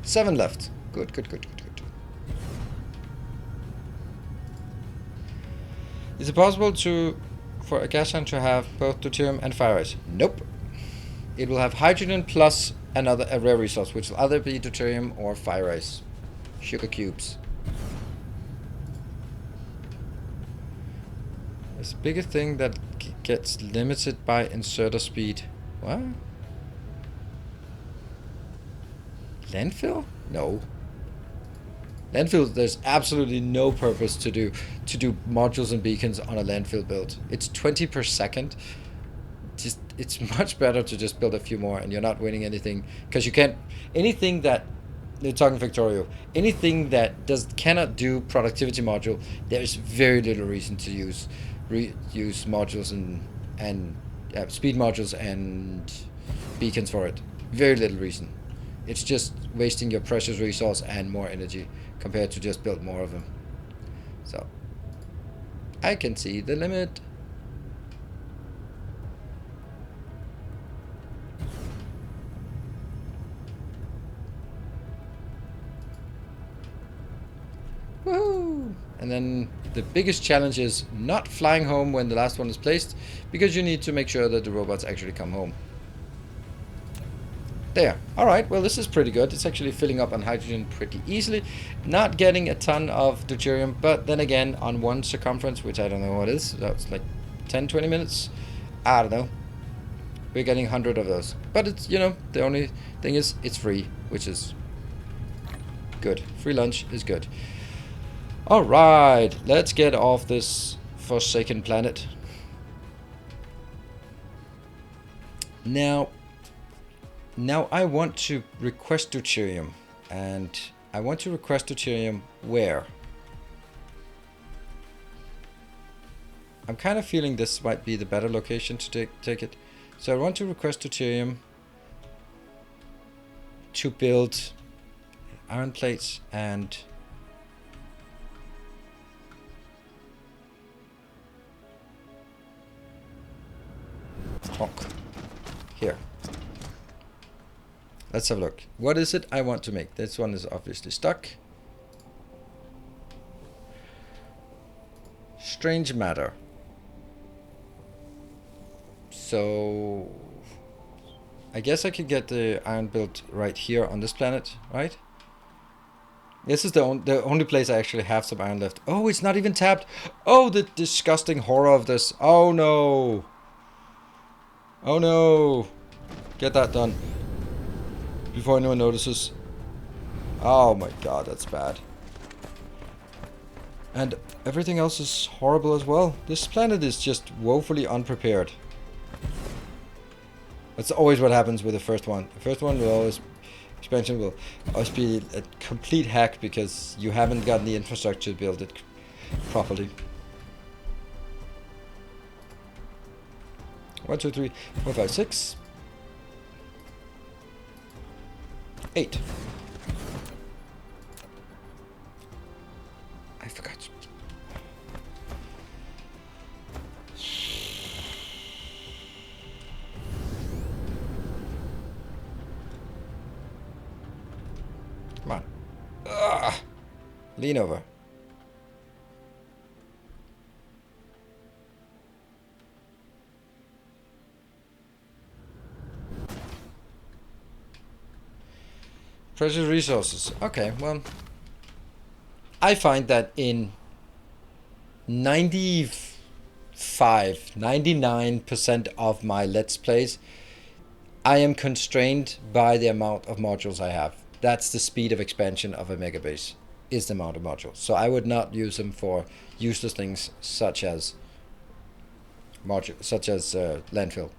Seven left. Good. Is it possible for a gas line to have both deuterium and fire ice? Nope. It will have hydrogen plus a rare resource, which will either be deuterium or fire ice. Sugar cubes. There's a bigger thing that gets limited by inserter speed. What? Landfill? No. Landfill, there's absolutely no purpose to do modules and beacons on a landfill build. It's 20 per second. It's much better to just build a few more, and you're not winning anything, because you can't, anything that, they're talking Factorio, anything that cannot do productivity module, there's very little reason to use modules and speed modules and beacons for it. Very little reason. It's just wasting your precious resource and more energy compared to just build more of them. So I can see the limit. Woohoo! And then the biggest challenge is not flying home when the last one is placed, because you need to make sure that the robots actually come home. There. Alright, well, this is pretty good. It's actually filling up on hydrogen pretty easily. Not getting a ton of deuterium, but then again, on one circumference, which I don't know what is, that's like 10-20 minutes. I don't know. We're getting 100 of those. But it's, the only thing is, it's free, which is good. Free lunch is good. Alright, let's get off this forsaken planet. Now I want to request deuterium, and I want to request deuterium where? I'm kind of feeling this might be the better location to take it. So I want to request deuterium to build iron plates and honk. Here. Let's have a look. What is it I want to make? This one is obviously stuck. Strange matter. So I guess I could get the iron built right here on this planet, right? This is the only place I actually have some iron left. Oh, it's not even tapped. Oh, the disgusting horror of this. Oh no. Oh no. Get that done before anyone notices. Oh my god, that's bad. And everything else is horrible as well. This planet is just woefully unprepared. That's always what happens with the first one. The first one will always, expansion will always be a complete hack because you haven't gotten the infrastructure to build it properly. 1, 2, 3, 4, 5, 6, 8. I forgot. Lean over. Precious resources. Okay, well, I find that in 99% of my Let's Plays, I am constrained by the amount of modules I have. That's the speed of expansion of a megabase, is the amount of modules. So I would not use them for useless things such as landfill.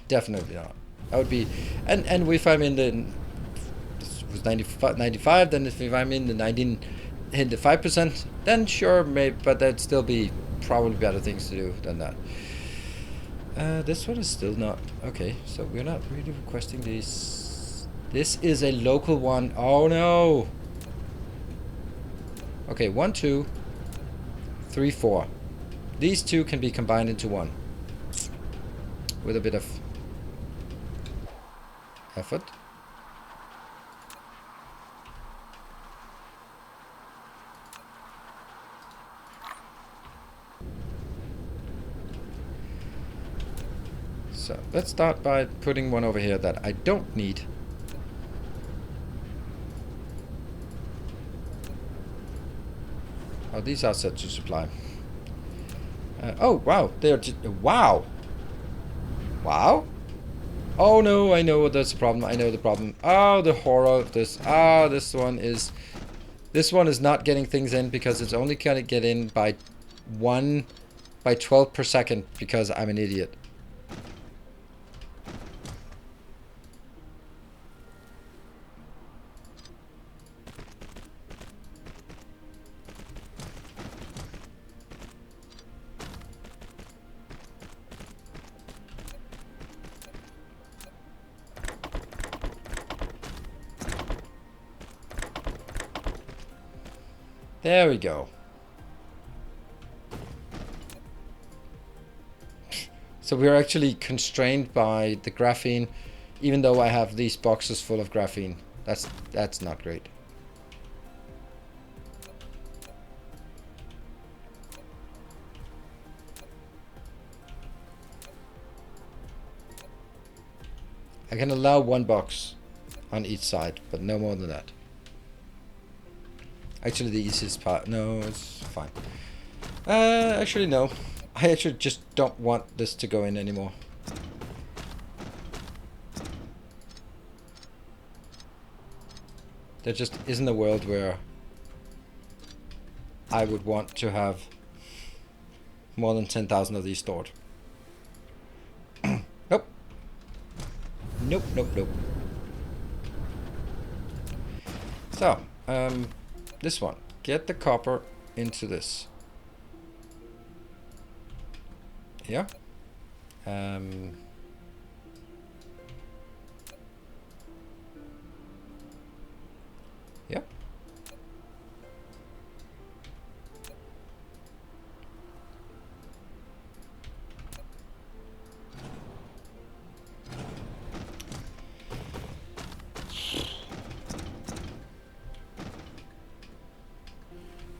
Definitely not. That would be, and if I'm in the, this was 95, then if I'm in the 5%, then sure, maybe, but that'd still be probably better things to do than that. This one is still not okay, so we're not really requesting these. This is a local one. Oh no. Okay, 1, 2, 3, 4. These two can be combined into one with a bit of effort. So let's start by putting one over here that I don't need. Oh, these are set to supply. Oh, wow. They're just... Wow. Wow. Oh, no. I know that's the problem. I know the problem. Oh, the horror of this. Ah, this one is... This one is not getting things in because it's only going to get in by 12 per second because I'm an idiot. There we go. So we're actually constrained by the graphene, even though I have these boxes full of graphene. That's not great. I can allow one box on each side, but no more than that. Actually, the easiest part... No, it's fine. Actually, no. I actually just don't want this to go in anymore. There just isn't a world where I would want to have more than 10,000 of these stored. Nope. Nope, nope, nope. So, this one. Get the copper into this. Yeah. Yeah.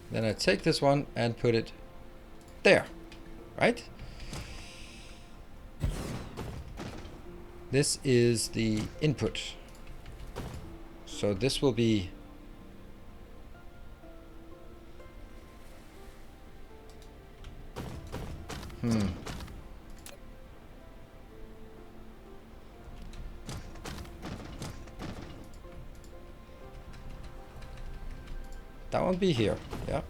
Then I take this one and put it there, right? This is the input. So this will be that won't be here, yeah.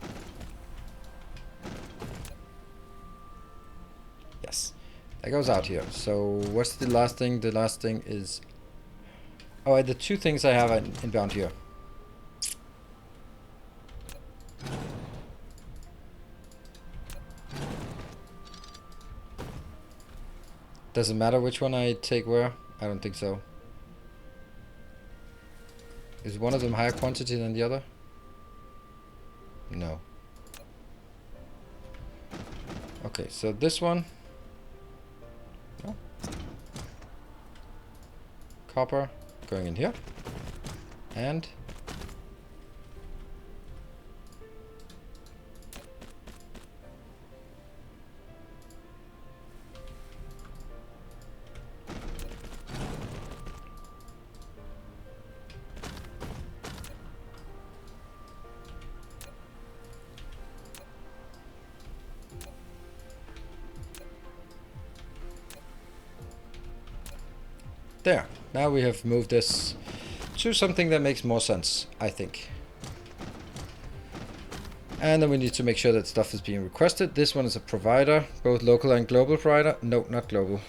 Yes, that goes out here. So what's the last thing? The last thing is, oh, the two things I have inbound here. Does it matter which one I take where? I don't think so. Is one of them higher quantity than the other? No. Okay, so this one. No. Copper going in here. And There. Now we have moved this to something that makes more sense, I think. And then we need to make sure that stuff is being requested. This one is a provider, both local and global provider. No, not global.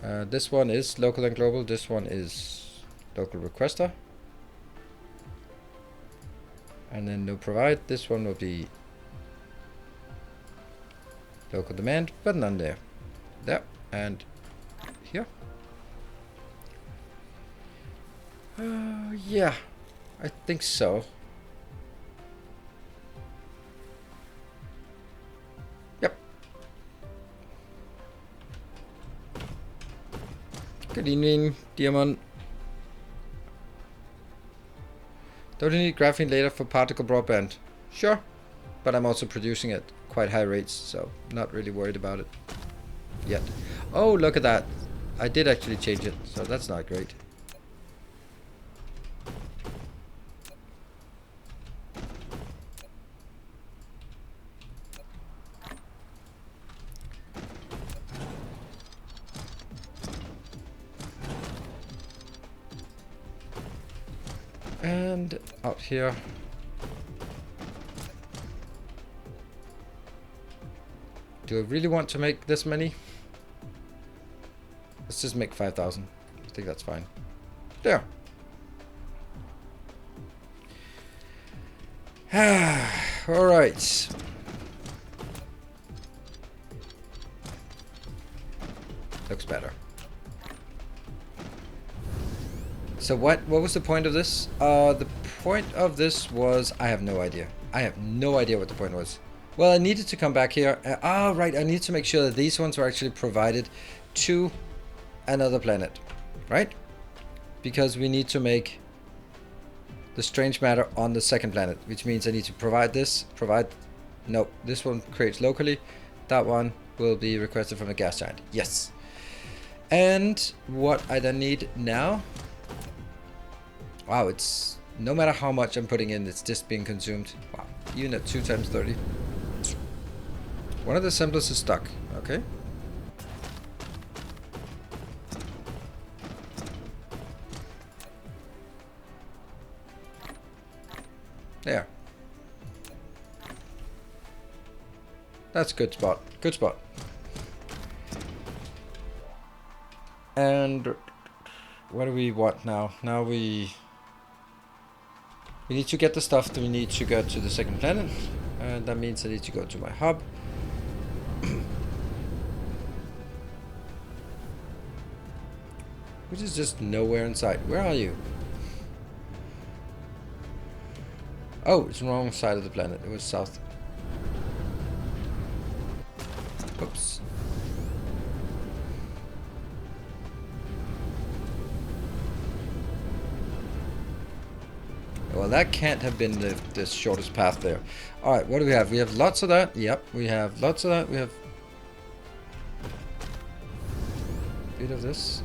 This one is local and global. This one is local requester. And then no provide. This one will be local demand, but none there. There and here. Yeah, I think so. Yep. Good evening, Diamond. Don't you need graphene later for particle broadband? Sure, but I'm also producing at quite high rates, so not really worried about it yet. Oh, look at that. I did actually change it, so that's not great. And out here. Do I really want to make this many? Let's just make 5,000. I think that's fine. There. All right. Looks better. So what was the point of this? The point of this was, I have no idea. I have no idea what the point was. Well, I needed to come back here. Right, I need to make sure that these ones are actually provided to another planet, right? Because we need to make the strange matter on the second planet, which means I need to provide this, no, this one creates locally. That one will be requested from a gas giant. Yes. And what I then need now, wow, it's no matter how much I'm putting in, it's just being consumed. Wow, even at 2 times 30. One of the assemblers is stuck. Okay. There. That's a good spot. Good spot. And what do we want now? Now we need to get the stuff that we need to go to the second planet. And that means I need to go to my hub. Which is just nowhere in sight. Where are you? Oh, it's the wrong side of the planet. It was south. Oops. Well, that can't have been the shortest path there. Alright, what do we have? We have lots of that. Yep, we have lots of that. We have a bit of this.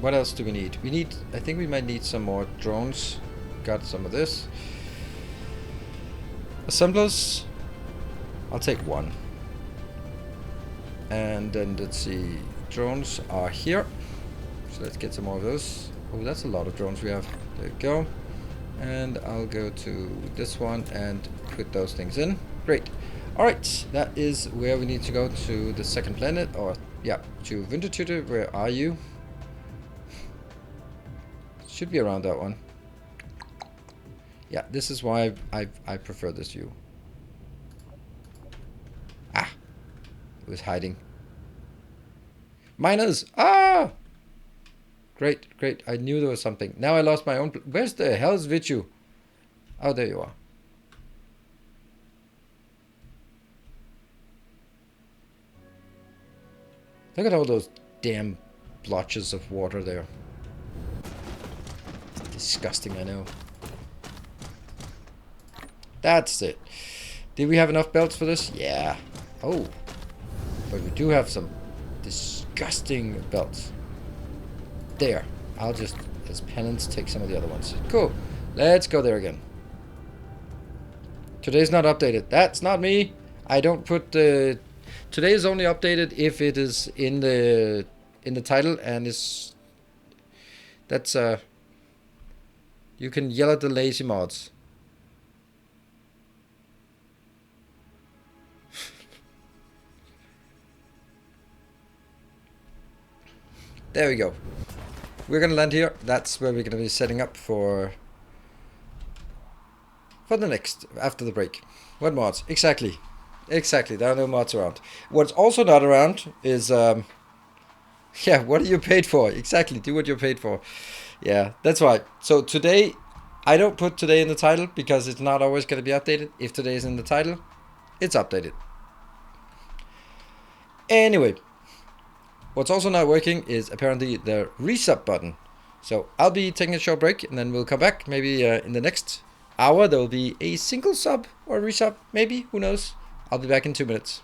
What else do we need? We need, I think we might need some more drones. Got some of this. Assemblers. I'll take one. And then let's see. Drones are here. So let's get some more of those. Oh, that's a lot of drones we have. There we go. And I'll go to this one and put those things in. Great. Alright, that is where we need to go to the second planet. Or, yeah, to Wintertutor. Where are you? Should be around that one. Yeah, this is why I prefer this view. Ah! It was hiding. Miners! Ah! Great, great. I knew there was something. Now I lost my own... Where's the hell's Vichu? Oh, there you are. Look at all those damn blotches of water there. Disgusting, I know. That's it. Did we have enough belts for this? Yeah. Oh. But we do have some disgusting belts. There. I'll just, as penance, take some of the other ones. Cool. Let's go there again. Today's not updated. That's not me. I don't put the... Today is only updated if it is in the title and is... That's you can yell at the lazy mods. There we go. We're gonna land here. That's where we're gonna be setting up for the next, after the break. What mods? Exactly. There are no mods around. What's also not around is, yeah, what are you paid for? Exactly, do what you're paid for. Yeah, that's right. So today, I don't put today in the title because it's not always going to be updated. If today is in the title, it's updated. Anyway, what's also not working is apparently the resub button. So I'll be taking a short break and then we'll come back. Maybe in the next hour there will be a single sub or a resub. Maybe, who knows? I'll be back in 2 minutes.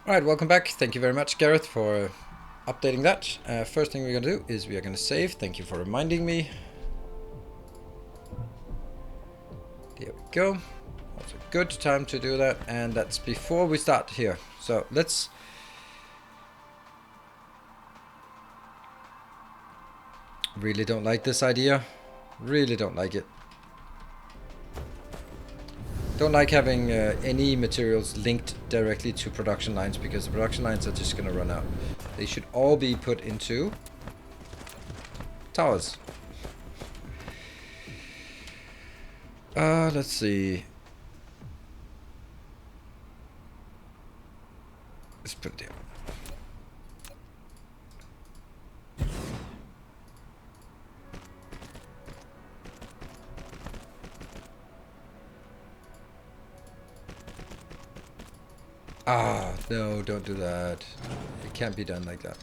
Alright, welcome back. Thank you very much, Gareth, for updating that. First thing we're going to do is we are going to save. Thank you for reminding me. There we go. That's a good time to do that, and that's before we start here. So let's... Really don't like this idea. Really don't like it. Don't like having any materials linked directly to production lines because the production lines are just going to run out. They should all be put into towers. Let's see. Let's put it there. Ah, no, don't do that. It can't be done like that.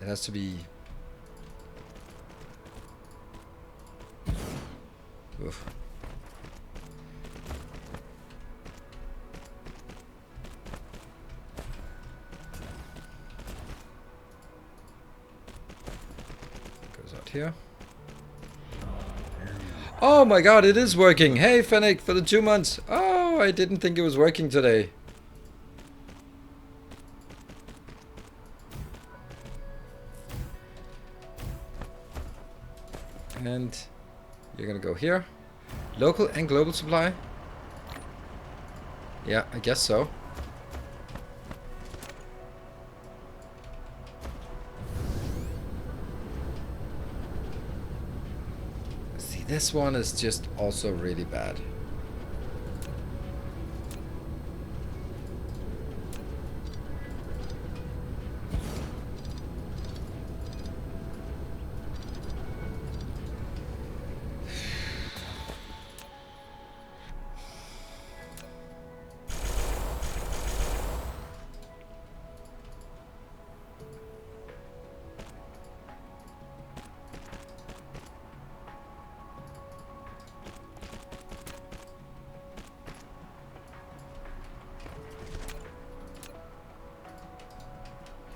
It has to be... Oof. Goes out here. Oh my god, it is working! Hey Fennec, for the 2 months! Oh, I didn't think it was working today. And you're gonna go here. Local and global supply. Yeah, I guess so. This one is just also really bad.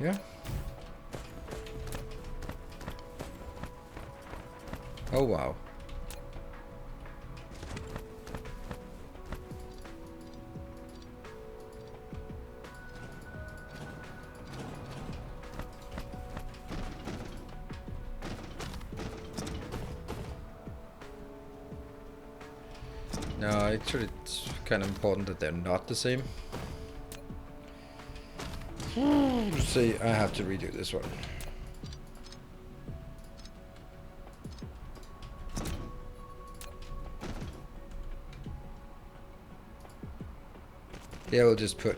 here. Oh wow. No, actually it's kind of important that they're not the same. See, I have to redo this one. Yeah, we'll just put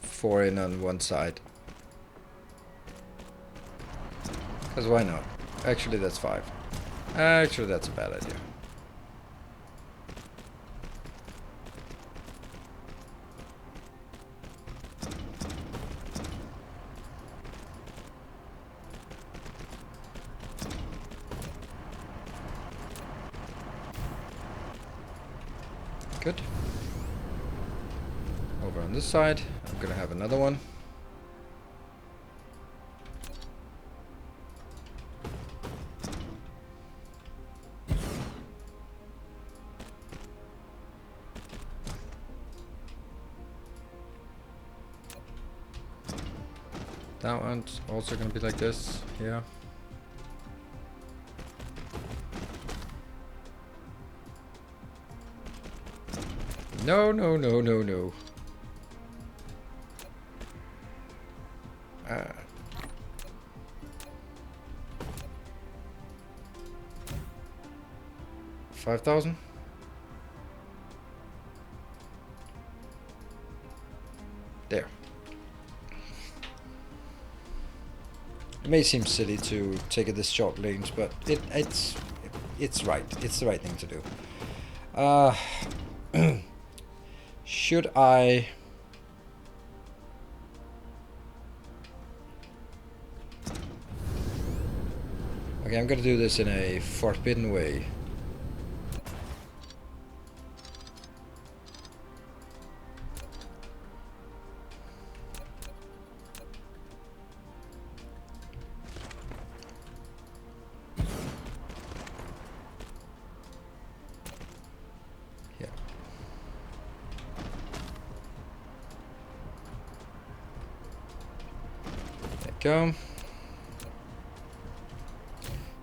4 in on one side. Because why not? Actually, that's 5. Actually, that's a bad idea. Good. Over on this side, I'm gonna have another one. That one's also gonna be like this, yeah. No, no, no, no, no. 5,000? There. It may seem silly to take it this short range, but it's right. It's the right thing to do. Should I... Okay, I'm gonna do this in a forbidden way. Yeah. There you go.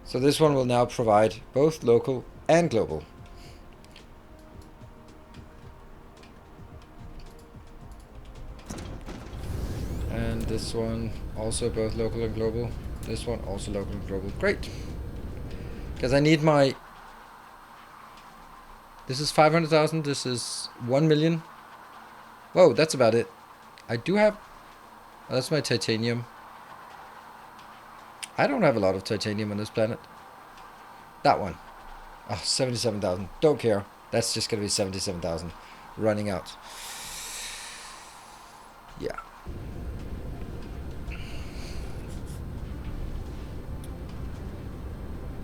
So this one will now provide both local and global. And this one also both local and global. This one also local and global. Great. Because I need my... This is 500,000. This is 1 million. Whoa, that's about it. I do have... Oh, that's my titanium. I don't have a lot of titanium on this planet. That one. Oh, 77,000. Don't care. That's just going to be 77,000. Running out. Yeah.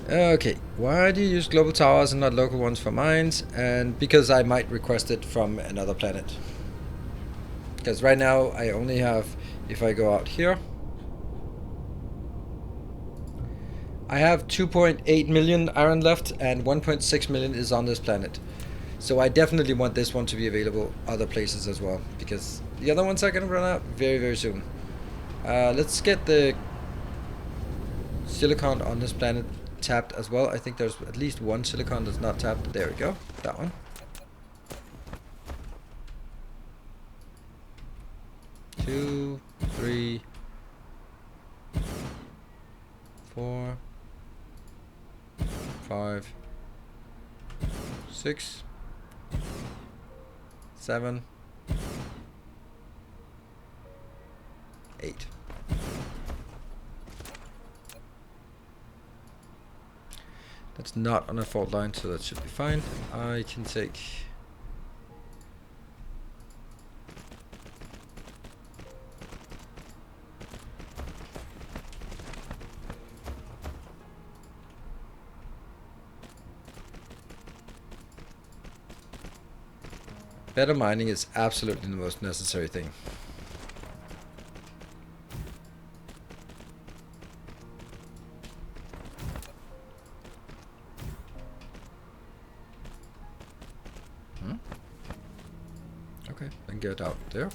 Okay. Why do you use global towers and not local ones for mines? And because I might request it from another planet. Because right now I only have... If I go out here... I have 2.8 million iron left and 1.6 million is on this planet. So I definitely want this one to be available other places as well, because the other ones are going to run out very, very soon. Let's get the silicon on this planet tapped as well. I think there's at least one silicon that's not tapped. There we go. That one. 2, 3, 4, 5, 6, 7, 8. That's not on a fault line, so that should be fine. I can take... Better mining is absolutely the most necessary thing. Okay, then get out there.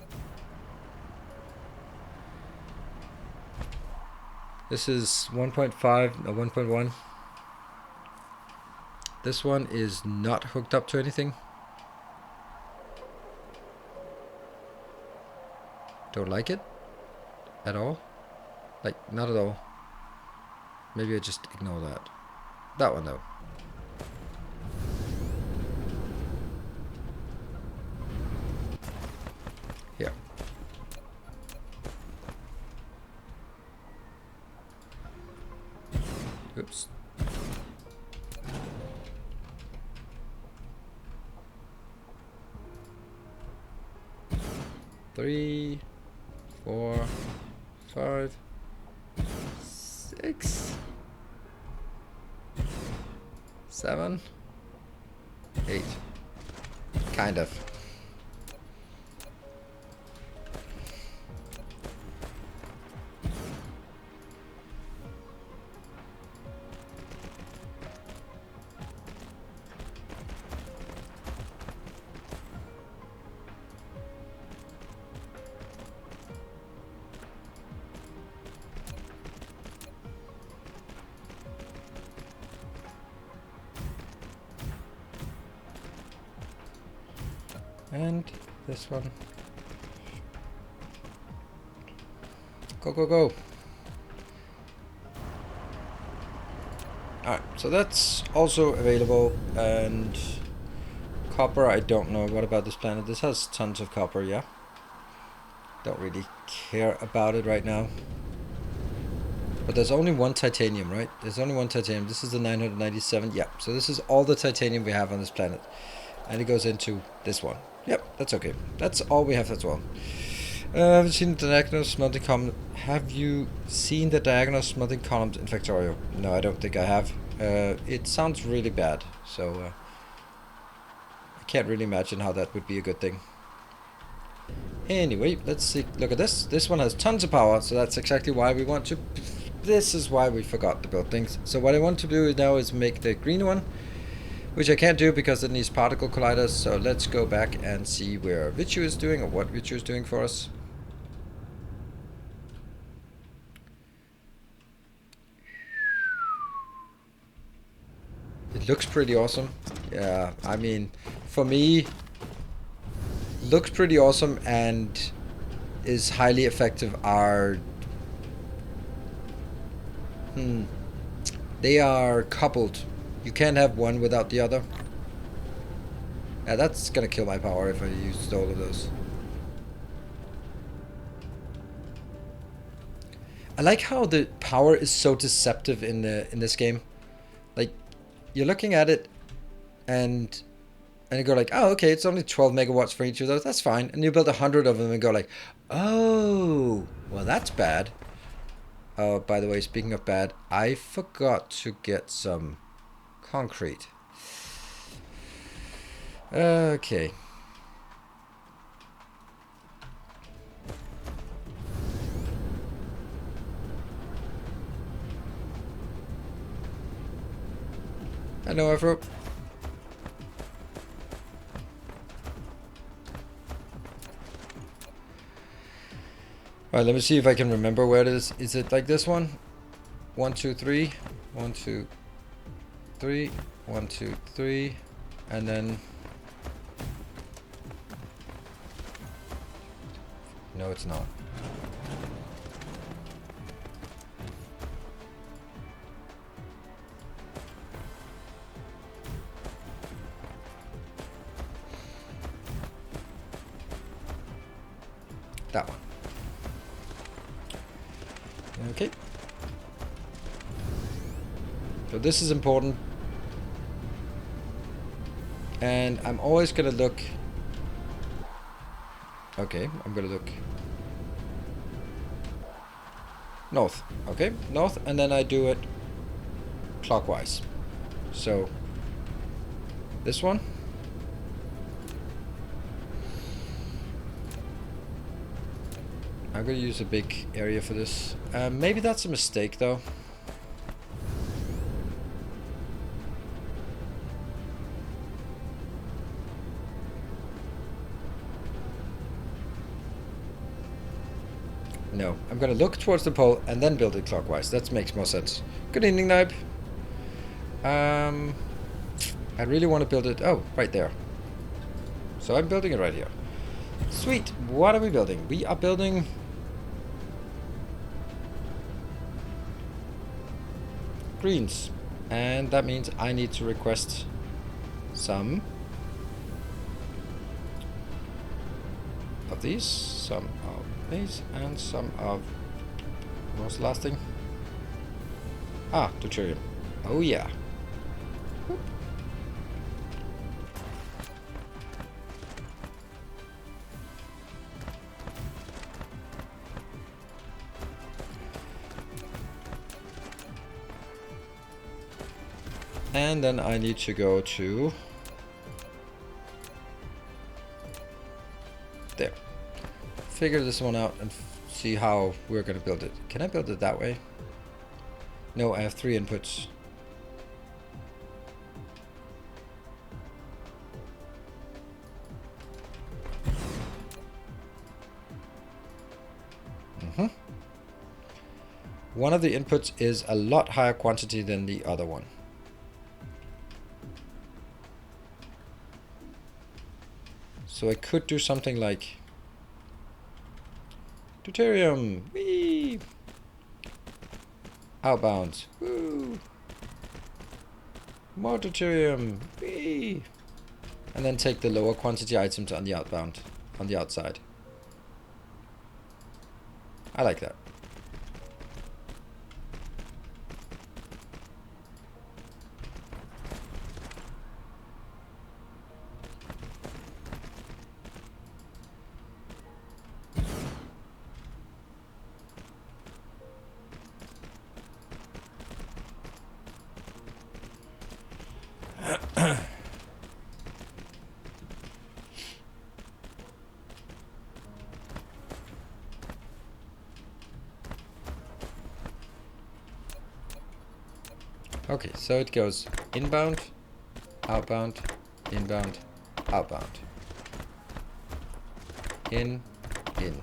This is 1.5 or 1.1. This one is not hooked up to anything. Don't like it at all. Like, not at all. Maybe I just ignore that. That one though. Here. Oops. Three, 4, 5, 6, 7, 8. Kind of. And this one. Go, go, go. Alright, so that's also available. And copper, I don't know. What about this planet? This has tons of copper, yeah. Don't really care about it right now. But there's only one titanium, right? There's only one titanium. This is the 997. Yeah, so this is all the titanium we have on this planet. And it goes into this one. Yep, that's okay. That's all we have as well. Have you seen the diagonal smelting column? Have you seen the diagonal smelting columns in Factorio? No, I don't think I have. It sounds really bad, so I can't really imagine how that would be a good thing. Anyway, let's see. Look at this. This one has tons of power, so that's exactly why we want to. This is why we forgot to build things. So what I want to do now is make the green one, which I can't do because it needs particle colliders. So let's go back and see where Vichu is doing, or what Vichu is doing for us. It looks pretty awesome. Yeah, I mean, for me, looks pretty awesome and is highly effective are... They are coupled. You can't have one without the other. Yeah, that's gonna kill my power if I used all of those. I like how the power is so deceptive in this game. Like, you're looking at it and you go like, oh, okay, it's only 12 megawatts for each of those. That's fine. And you build 100 of them and go like, oh, well, that's bad. Oh, by the way, speaking of bad, I forgot to get some concrete. Okay. Hello, Afro. Alright, let me see if I can remember where it is. Is it like this one? 1, 2, 3. 1, 2, 3. 1, 2, 3. And then... No, it's not. That one. Okay. So this is important. And I'm always gonna look... Okay, I'm gonna look... north. Okay, north, and then I do it clockwise. So, this one. I'm gonna use a big area for this. Maybe that's a mistake though. No, I'm gonna look towards the pole and then build it clockwise. That makes more sense. Good evening, Nibe. I really want to build it. Oh, right there. So I'm building it right here. Sweet. What are we building? We are building greens. And that means I need to request some of these, some of these, and some of... what was the last thing? Ah, deuterium. Oh yeah. Whoop. And then I need to go to there. Figure this one out and see how we're gonna build it. Can I build it that way? No, I have 3 inputs. One of the inputs is a lot higher quantity than the other one. So I could do something like deuterium, whee! Outbound, woo! More deuterium, whee! And then take the lower quantity items on the outbound, on the outside. I like that. Okay, so it goes inbound, outbound, inbound, outbound. In. In.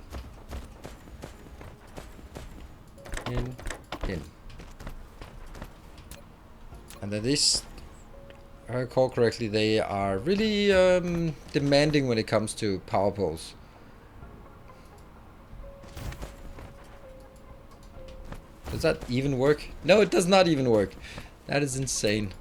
And then this, if I recall correctly, they are really demanding when it comes to power poles. Does that even work? No, it does not even work. That is insane.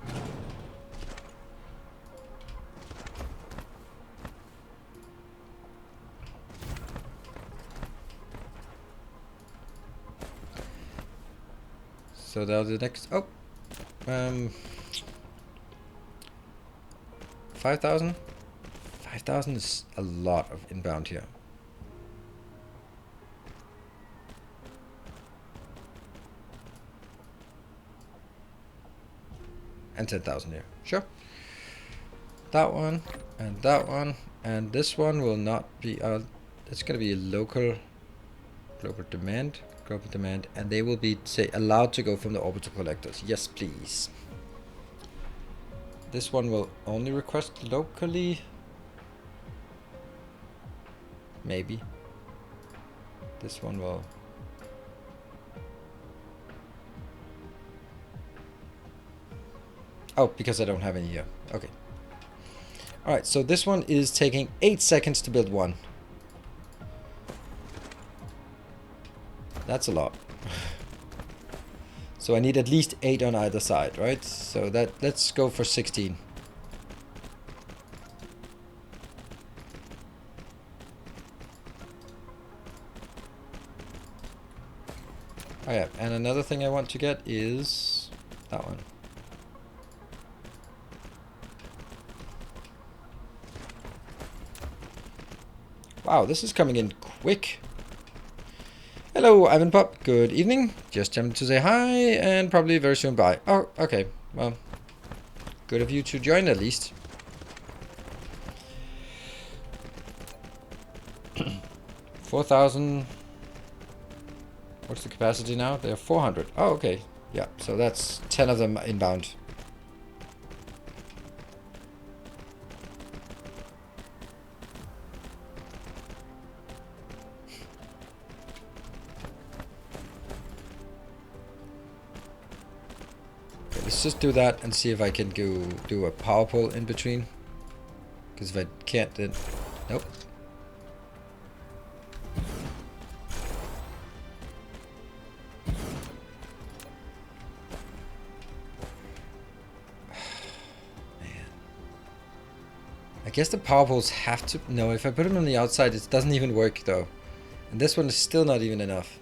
So now the next... oh! 5,000? 5,000 is a lot of inbound here. And 10,000 here. Sure. That one, and that one, and this one will not be... it's going to be a global demand, and they will be, say, allowed to go from the orbital collectors. Yes, please. This one will only request locally. Maybe. This one will... oh, because I don't have any here. Okay. Alright, so this one is taking 8 seconds to build one. That's a lot. So I need at least 8 on either side, right? So let's go for 16. Oh yeah, and another thing I want to get is that one. Wow, this is coming in quick. Hello, Ivan Pop. Good evening. Just jumped to say hi and probably very soon bye. Oh, okay. Well, good of you to join at least. 4,000. What's the capacity now? They're 400. Oh, okay. Yeah, so that's 10 of them inbound. Let's just do that and see if I can do a power pull in between. Because if I can't, then... Nope. Man. I guess the power pulls have to... No, if I put them on the outside, it doesn't even work though. And this one is still not even enough.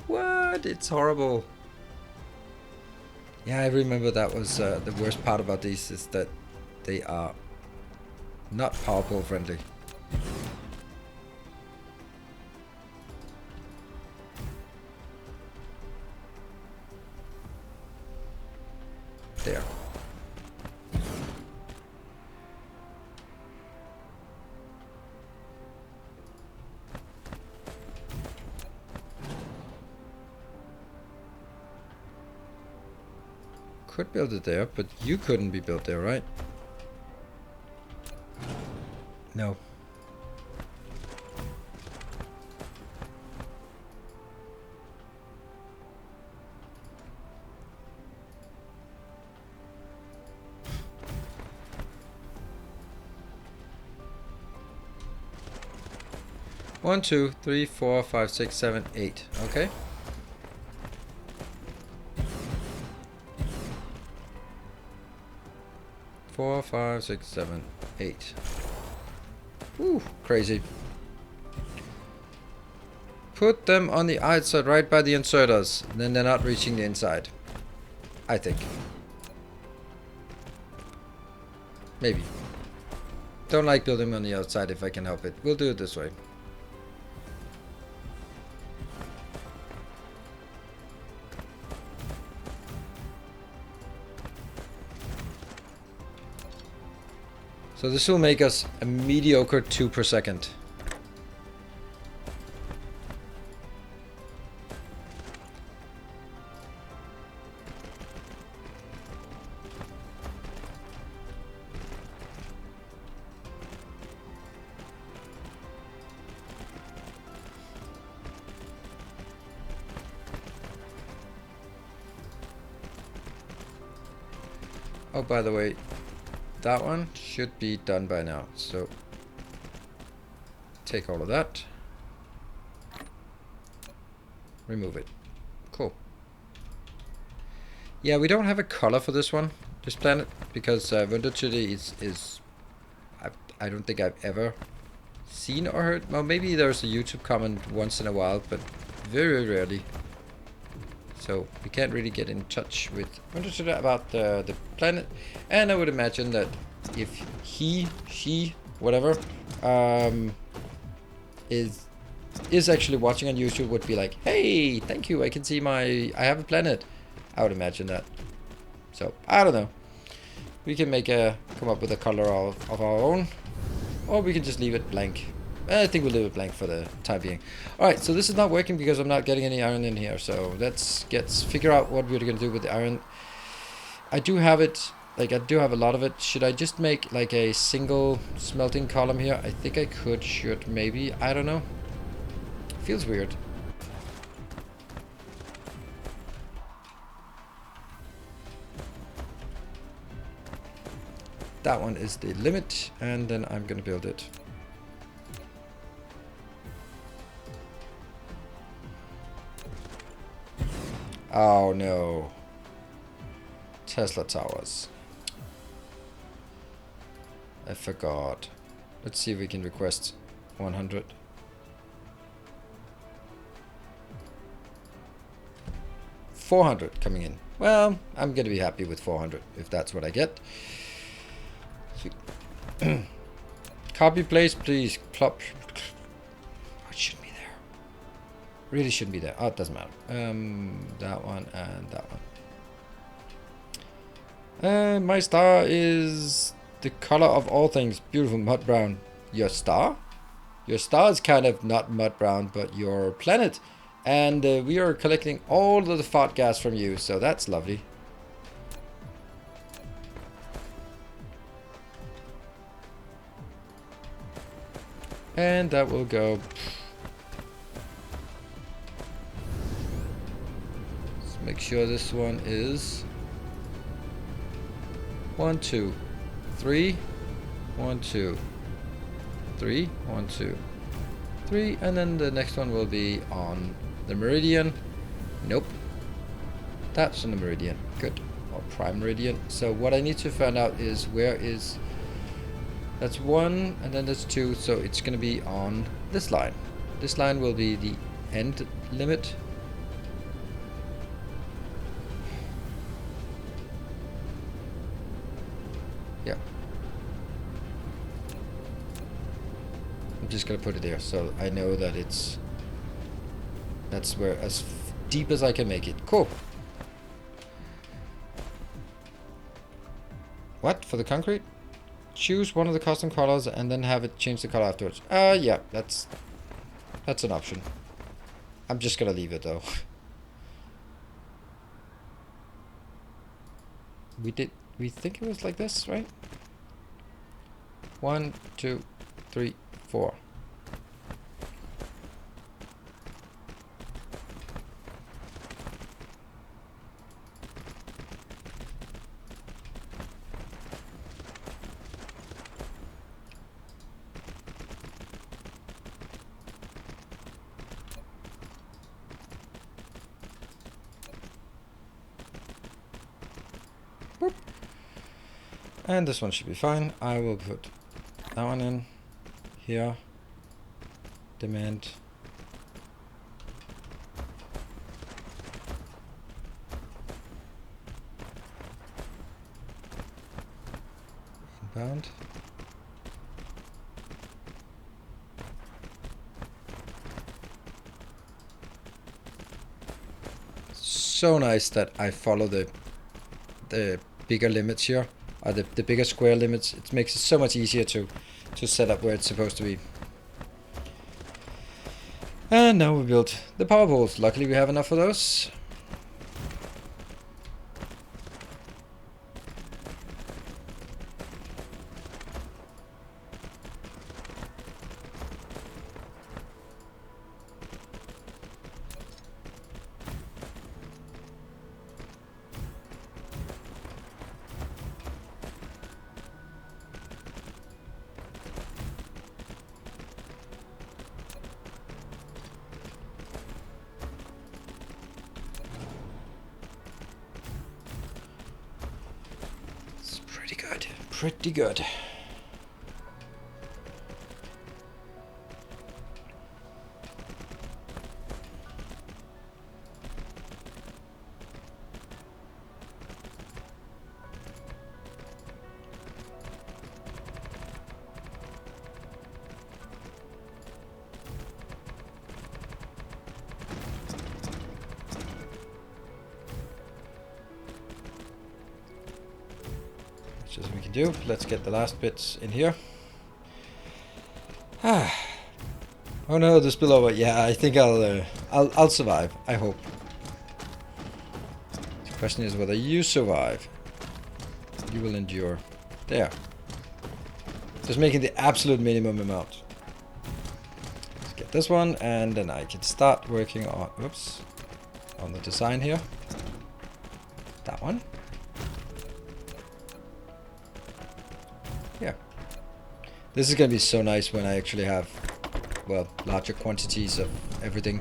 What? It's horrible. Yeah, I remember that was the worst part about these is that they are not power pull friendly. There. Could build it there, but you couldn't be built there, right? No. One, two, three, four, five, six, seven, eight. Okay. Four, five, six, seven, eight. Ooh, crazy. Put them on the outside right by the inserters. Then they're not reaching the inside. I think. Maybe. Don't like building on the outside if I can help it. We'll do it this way. So this will make us a mediocre 2 per second. Oh, by the way, that one should be done by now, so take all of that, remove it. Cool. Yeah, we don't have a color for this one, this planet, because Wundertüte is I don't think I've ever seen or heard. Well, maybe there's a YouTube comment once in a while, but very rarely. So we can't really get in touch with Wundertüte about the planet, and I would imagine that if he, she, whatever, is actually watching on YouTube, would be like, hey, thank you, I can see I have a planet. I would imagine that. So I don't know. We can come up with a color of our own, or we can just leave it blank. I think we'll leave it blank for the time being. Alright, so this is not working because I'm not getting any iron in here. So let's figure out what we're going to do with the iron. I do have it, like I do have a lot of it. Should I just make like a single smelting column here? I think I should, maybe. I don't know. Feels weird. That one is the limit, and then I'm going to build it. Oh no. Tesla towers. I forgot. Let's see if we can request 100. $400 coming in. Well, I'm gonna be happy with 400 if that's what I get. Copy place, please. Plop. It shouldn't be there. Really shouldn't be there. Oh, it doesn't matter. That one and that one. My star is the color of all things. Beautiful mud brown. Your star? Your star is kind of not mud brown, but your planet. And we are collecting all of the fart gas from you, so that's lovely. And that will go. Let's make sure this one is 1, 2, 3, 1, 2, 3, 1, 2, 3, and then the next one will be on the meridian. Nope. That's on the meridian. Good. Or prime meridian. So what I need to find out is where is... That's 1, and then that's 2, so it's going to be on this line. This line will be the end limit. Yeah. I'm just going to put it there, so I know that it's... That's where, as deep as I can make it. Cool. What? For the concrete? Choose one of the custom colors and then have it change the color afterwards. Yeah, that's an option. I'm just gonna leave it though. We think it was like this, right? 1, 2, 3, 4. Boop. And this one should be fine. I will put that one in here. Demand. Inbound. So nice that I follow the bigger limits here, or the bigger square limits. It makes it so much easier to set up where it's supposed to be. And now we built the power poles. Luckily we have enough of those. Pretty good. As we can do. Let's get the last bits in here. Oh no, the spillover. Yeah, I think I'll survive. I hope. The question is whether you survive. You will endure. There. Just making the absolute minimum amount. Let's get this one, and then I can start working on. Oops, on the design here. That one. Yeah. This is going to be so nice when I actually have, well, larger quantities of everything.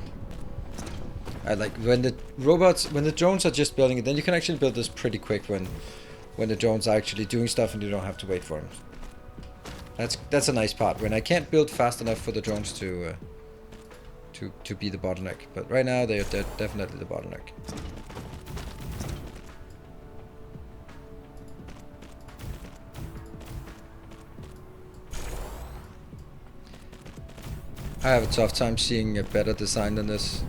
I like when the robots, when the drones are just building it, then you can actually build this pretty quick when the drones are actually doing stuff and you don't have to wait for them. That's a nice part, when I can't build fast enough for the drones to be the bottleneck. But right now they're definitely the bottleneck. I have a tough time seeing a better design than this.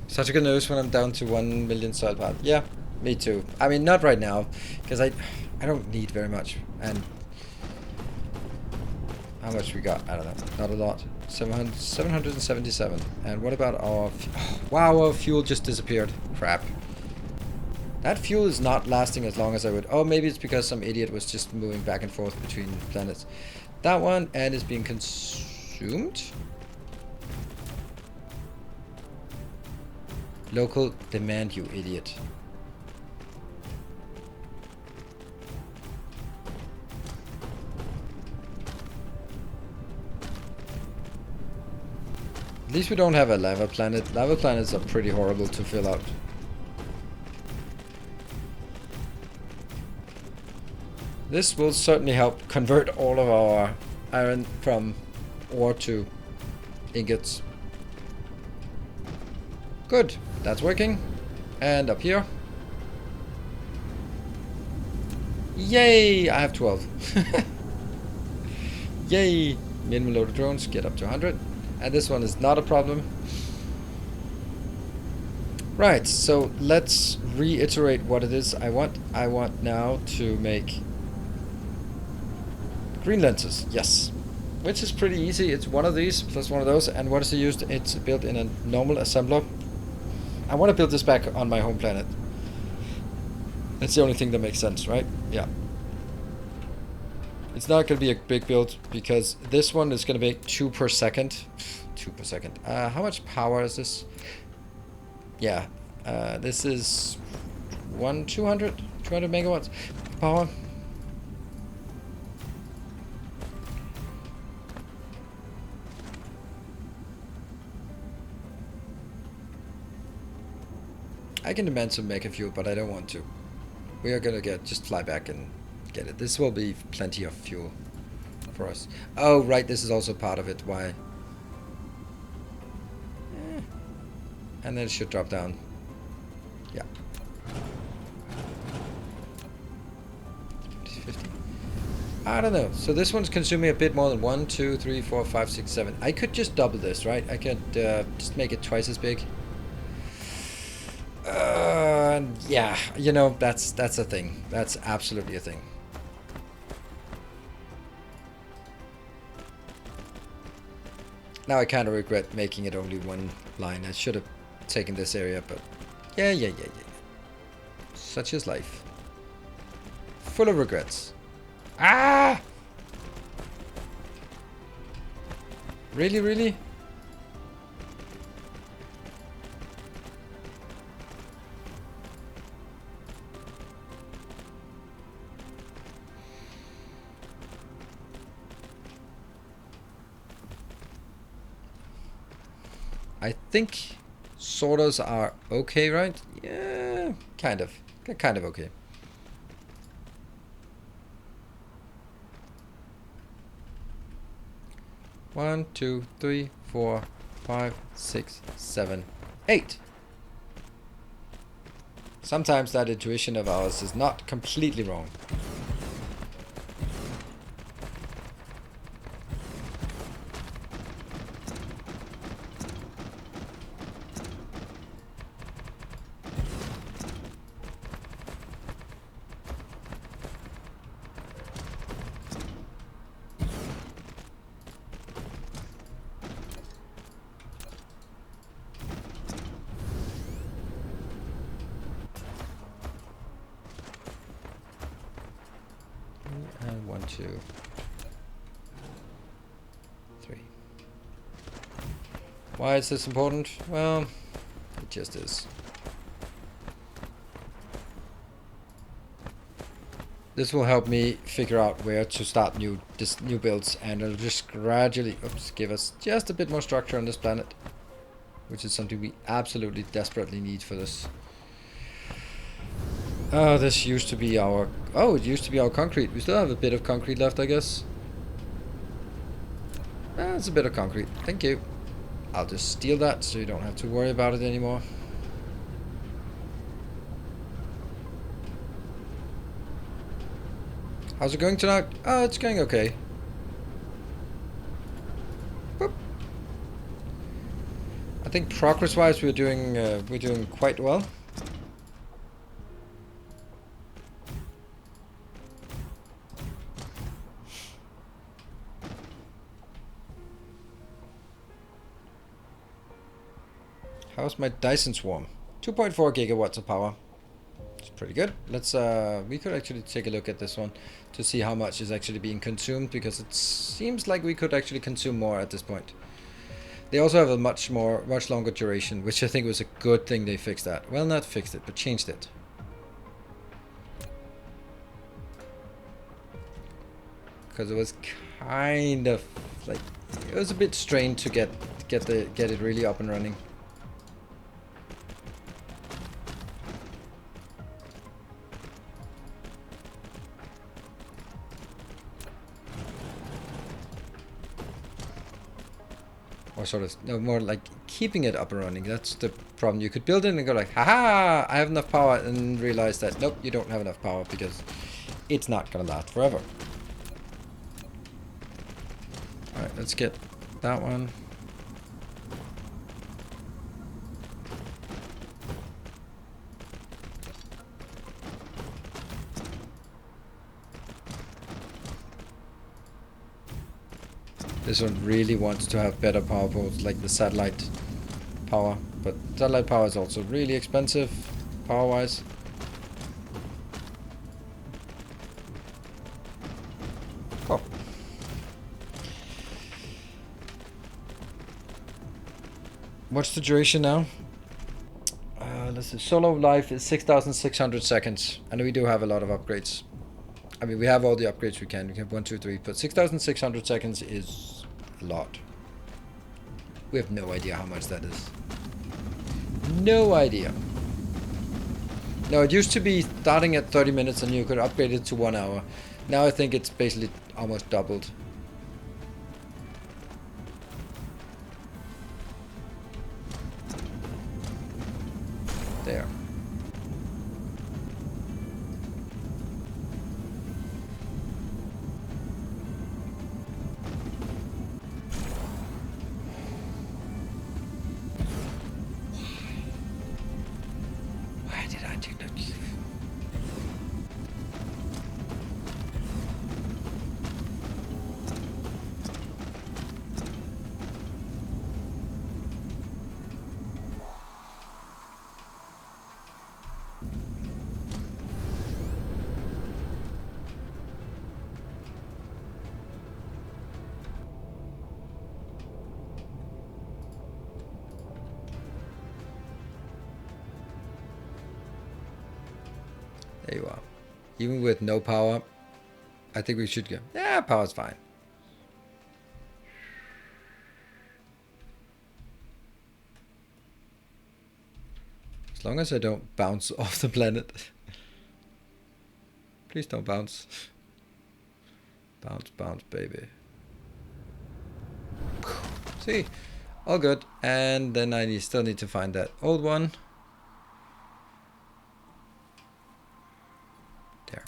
Such a good news when I'm down to 1 million soil part. Yeah, me too. I mean, not right now, because I don't need very much. And how much we got? I don't know. Not a lot. 777. And what about our... wow, our fuel just disappeared. Crap. That fuel is not lasting as long as I would... Oh, maybe it's because some idiot was just moving back and forth between planets. that one, and it's being consumed. Local demand, you idiot. At least we don't have a lava planet. Lava planets are pretty horrible to fill out. This will certainly help convert all of our iron from ore to ingots. Good, that's working. And up here. Yay, I have 12. Yay, minimum load of drones, get up to 100. And this one is not a problem. Right, so let's reiterate what it is I want. I want now to make green lenses, yes. Which is pretty easy. It's one of these plus one of those. And what is it used? It's built in a normal assembler. I want to build this back on my home planet. That's the only thing that makes sense, right? Yeah. It's not going to be a big build because this one is going to make 2 per second. 2 per second. How much power is this? Yeah. This is 200 megawatts power. I can demand some mecha fuel, but I don't want to. We are gonna just fly back and get it. This will be plenty of fuel for us. Oh, right, this is also part of it. Why? And then it should drop down. Yeah. 50. I don't know. So this one's consuming a bit more than 1, 2, 3, 4, 5, 6, 7. I could just double this, right? I could just make it twice as big. Yeah, you know, that's a thing. That's absolutely a thing. Now I kind of regret making it only one line. I should have taken this area, but yeah. Such is life. Full of regrets. Ah! Really? I think sorters are okay, right? Yeah, kind of. They're kind of okay. One, 2, 3, 4, 5, 6, 7, 8. Sometimes that intuition of ours is not completely wrong. And 1, 2, 3. Why is this important? Well, it just is. This will help me figure out where to start new builds, and it'll just gradually give us just a bit more structure on this planet, which is something we absolutely desperately need for this. Oh, this used to be our... Oh, it used to be our concrete. We still have a bit of concrete left, I guess. It's a bit of concrete. Thank you. I'll just steal that so you don't have to worry about it anymore. How's it going tonight? Oh, it's going okay. Boop. I think progress-wise we're doing quite well. How's my Dyson swarm? 2.4 gigawatts of power. It's Pretty good. Let's we could actually take a look at this one to see how much is actually being consumed, because it seems like we could actually consume more at this point. They also have a much longer duration, which I think was a good thing they fixed that. Well, not fixed it, but changed it. Because it was kind of like, it was a bit strained to get it really up and running. Or sort of, no, more like keeping it up and running. That's the problem. You could build it and go like, haha, I have enough power, and realize that, nope, you don't have enough power because it's not gonna last forever. Alright, let's get that one. This one really wants to have better power poles, like the satellite power. But satellite power is also really expensive, power-wise. Oh. What's the duration now? Let's see. Solo life is 6,600 seconds. And we do have a lot of upgrades. I mean, we have all the upgrades we can. We have 1, 2, 3. But 6,600 seconds is a lot. We have no idea how much that is. No idea. No, it used to be starting at 30 minutes and you could upgrade it to 1 hour. Now I think it's basically almost doubled. There. Why did I do that? There you are. Even with no power, I think we should go. Yeah, power's fine. As long as I don't bounce off the planet. Please don't bounce. Bounce, bounce, baby. See? All good. And then I still need to find that old one. There.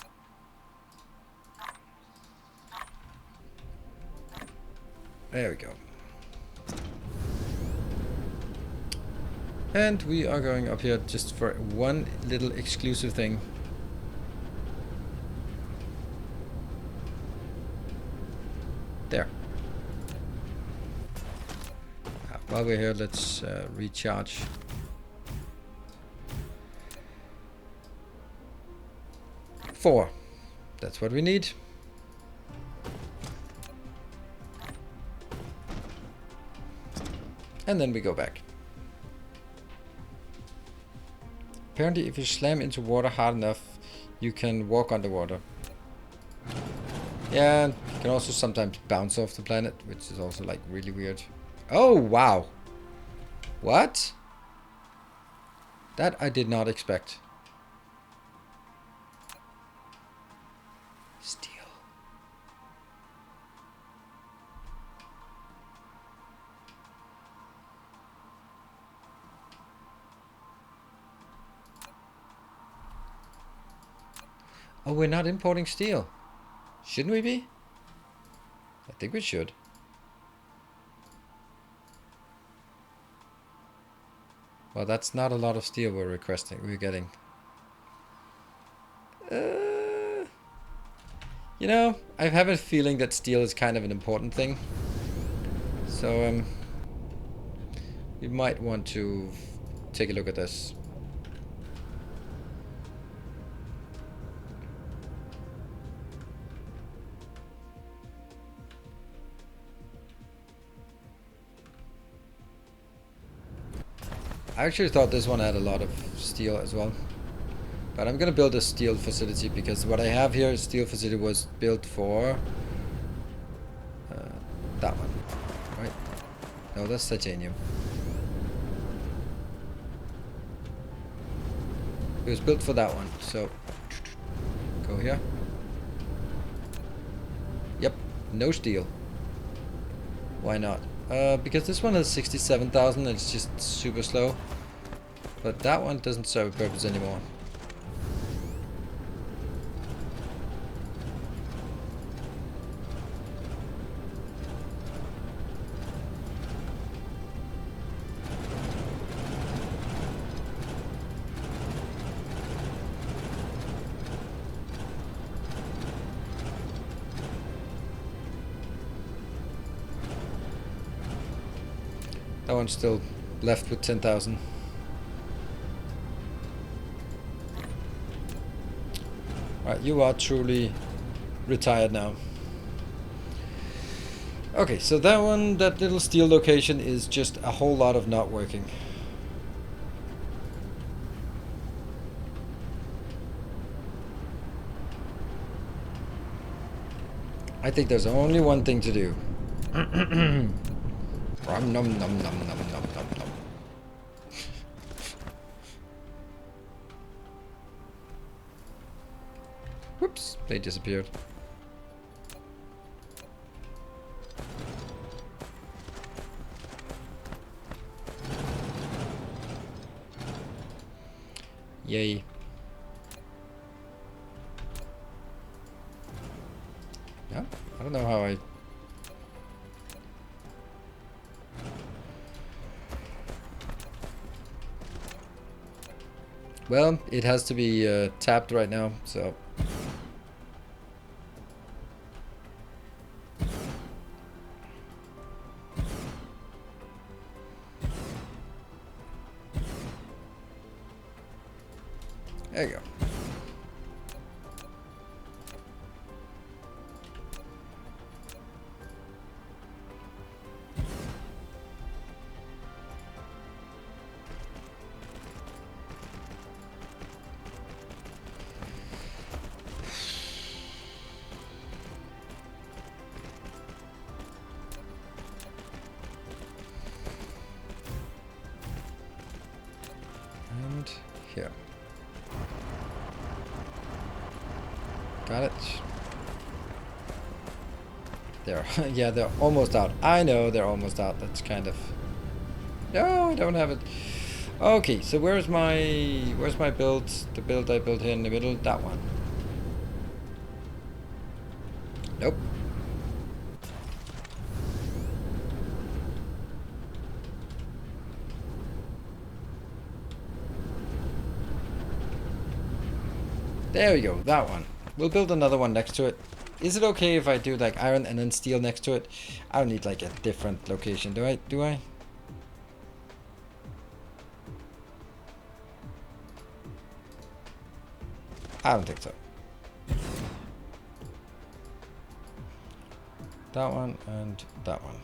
There we go. And we are going up here just for one little exclusive thing. There. While we're here, let's recharge. Four. That's what we need. And then we go back. Apparently, if you slam into water hard enough, you can walk underwater. Yeah, you can also sometimes bounce off the planet, which is also like really weird. Oh, wow. What? That I did not expect. Steel. Oh, we're not importing steel. Shouldn't we be? I think we should. Well, that's not a lot of steel we're getting. You know, I have a feeling that steel is kind of an important thing. So, we might want to take a look at this. I actually thought this one had a lot of steel as well. But I'm gonna build a steel facility because what I have here, steel facility, was built for that one, right? No, that's titanium. It was built for that one, so go here. Yep, no steel. Why not? Because this one has 67,000 and it's just super slow. But that one doesn't serve a purpose anymore. That one's still left with 10,000. Right, you are truly retired now. Okay, so that one, that little steel location is just a whole lot of not working. I think there's only one thing to do. Nom nom nom nom nom nom nom nom. Whoops, they disappeared. Yay. Yeah, I don't know how I... Well, it has to be tapped right now, so... There you go. And here. Got it. There. Yeah, they're almost out. I know they're almost out. That's kind of... No, I don't have it. Okay, so where's my build? The build I built here in the middle? That one. Nope. There we go, that one. We'll build another one next to it. Is it okay if I do like iron and then steel next to it? I don't need like a different location, do I? I don't think so. That one and that one.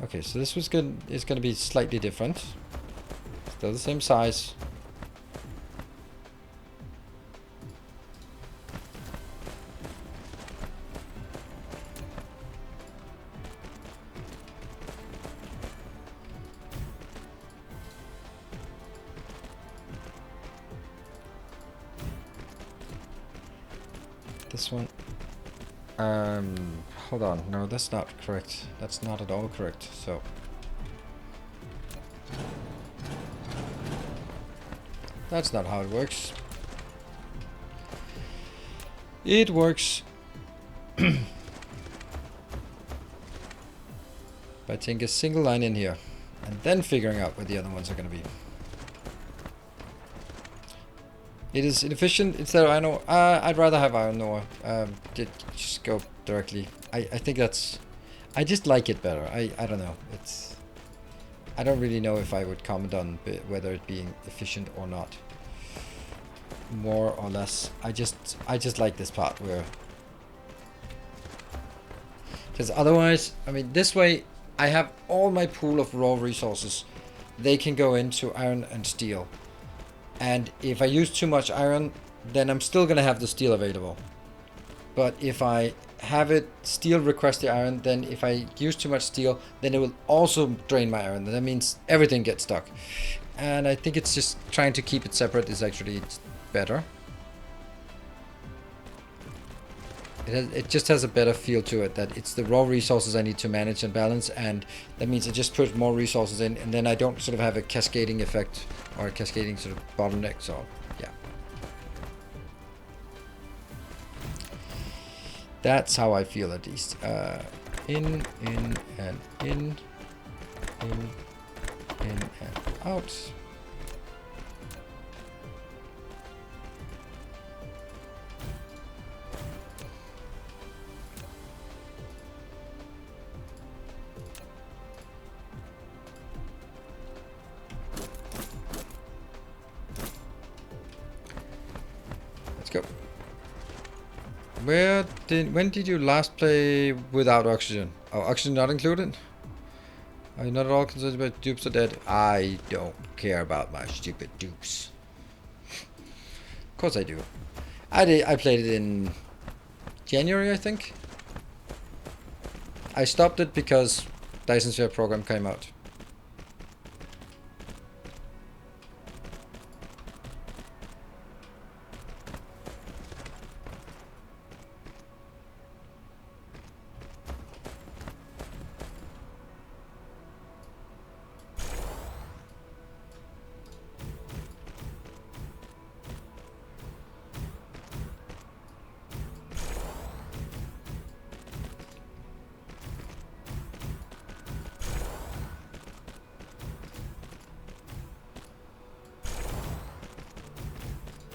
Okay, so this was good. It's going to be slightly different. Still the same size. This one. Hold on. No, that's not correct. That's not at all correct. So. That's not how it works. It works by taking a single line in here and then figuring out where the other ones are going to be. It is inefficient. Instead of iron ore, I'd rather have iron ore. Just go directly. I think that's... I just like it better. I don't know. It's... I don't really know if I would comment on whether it being efficient or not. more or less. I just like this part where, because otherwise, I mean, this way I have all my pool of raw resources. They can go into iron and steel. And if I use too much iron, then I'm still gonna have the steel available. But if I have it steel request the iron, then if I use too much steel, then it will also drain my iron. That means everything gets stuck. And I think it's just trying to keep it separate is actually better. It just has a better feel to it, that it's the raw resources I need to manage and balance, and that means I just put more resources in, and then I don't sort of have a cascading effect or a cascading sort of bottleneck. So yeah, that's how I feel at least. In and in and out. Let's go. When did you last play without oxygen? Oh, oxygen not included? Are you not at all concerned about dupes are dead? I don't care about my stupid dupes. Of course I do. I played it in January, I think. I stopped it because Dyson Sphere program came out.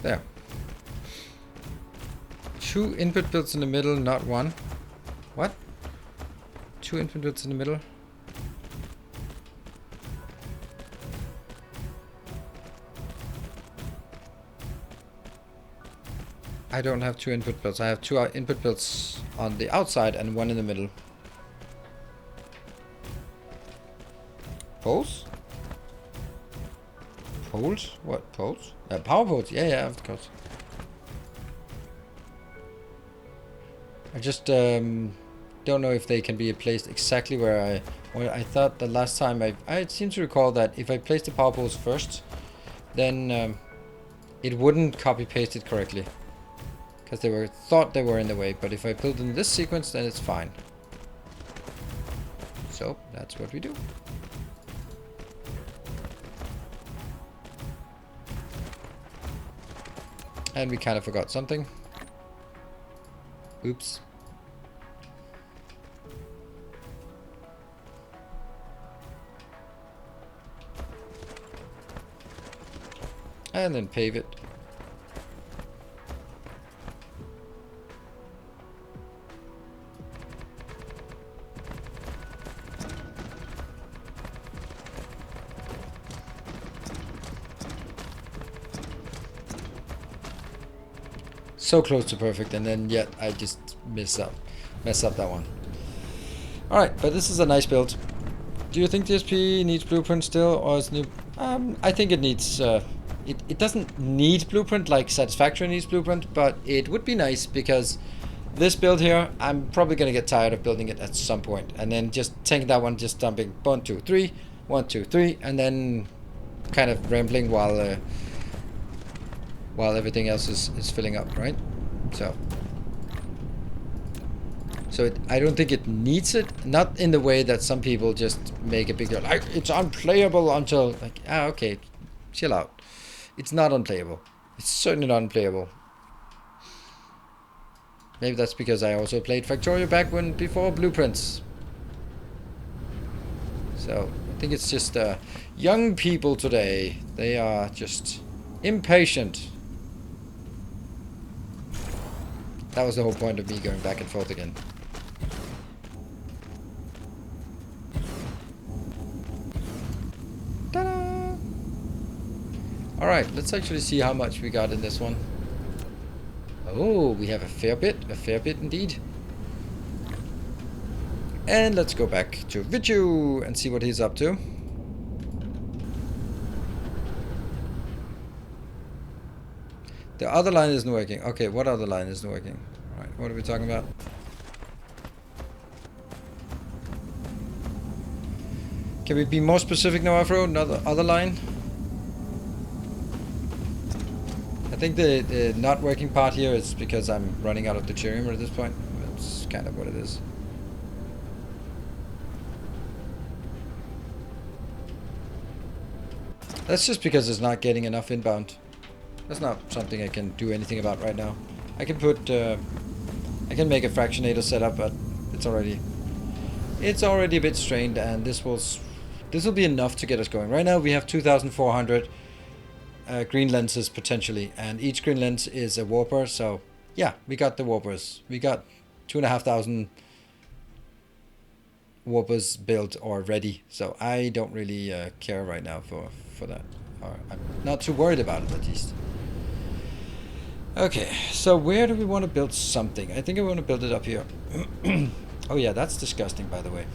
There. 2 input builds in the middle, not 1. What? 2 input builds in the middle? I don't have 2 input builds. I have 2 input builds on the outside and 1 in the middle. Poles? Poles? What? Poles? Power poles? Yeah, of course. I just don't know if they can be placed exactly where I thought the last time I seem to recall that if I placed the power poles first, then it wouldn't copy paste it correctly, because they thought they were in the way. But if I build in this sequence, then it's fine. So that's what we do. And we kind of forgot something. Oops. And then pave it. So close to perfect, and then yet I just mess up that one. Alright, but this is a nice build. Do you think DSP needs blueprint still, or is new? I think it needs it doesn't need blueprint like Satisfactory needs blueprint, but it would be nice, because this build here, I'm probably gonna get tired of building it at some point, and then just taking that one, just dumping 1, 2, 3, 1, 2, 3, and then kind of rambling while everything else is filling up, right? So I don't think it needs it, not in the way that some people just make a big deal, like it's unplayable until, like, okay, chill out. It's not unplayable. It's certainly not unplayable. Maybe that's because I also played Factorio back before blueprints. So I think it's just young people today. They are just impatient. That was the whole point of me going back and forth again. Ta-da! Alright, let's actually see how much we got in this one. Oh, we have a fair bit indeed. And let's go back to Vichu and see what he's up to. The other line isn't working. Okay, what other line isn't working? Alright, what are we talking about? Can we be more specific now, Afro? Another other line? I think the not working part here is because I'm running out of deuterium at this point. That's kind of what it is. That's just because it's not getting enough inbound. That's not something I can do anything about right now. I can put, I can make a fractionator setup, but it's already a bit strained, and this will be enough to get us going. Right now we have 2,400 green lenses potentially, and each green lens is a warper. So yeah, we got the warpers. We got 2,500 warpers built or ready. So I don't really care right now for that. Or I'm not too worried about it, at least. Okay, so where do we want to build something? I think I want to build it up here. Oh yeah, that's disgusting, by the way.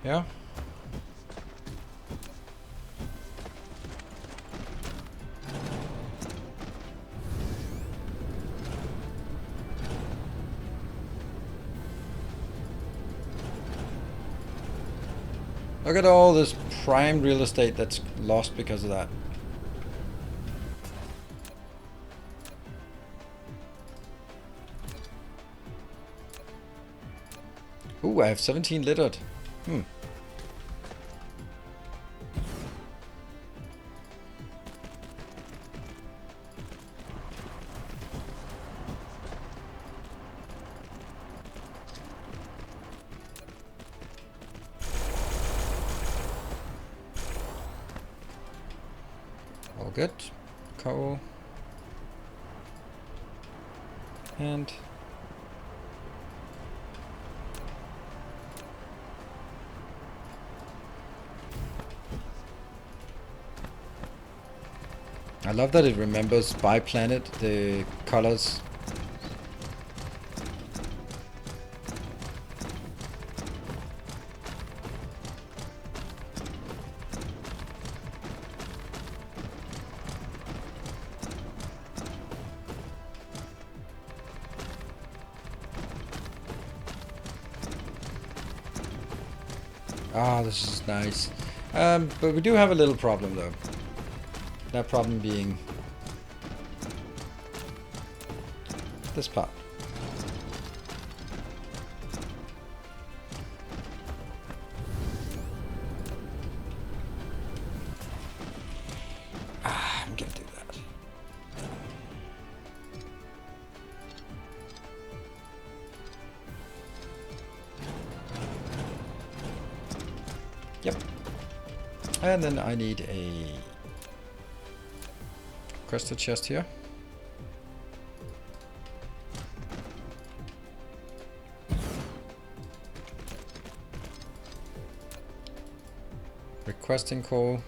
Yeah. Look at all this prime real estate that's lost because of that. Ooh, I have 17 littered. All good. Coal. And I love that it remembers by planet the colors. Ah, this is nice. But we do have a little problem though. That problem being this part. I'm gonna do that. Yep. And then I need a crystal chest here. Requesting coal.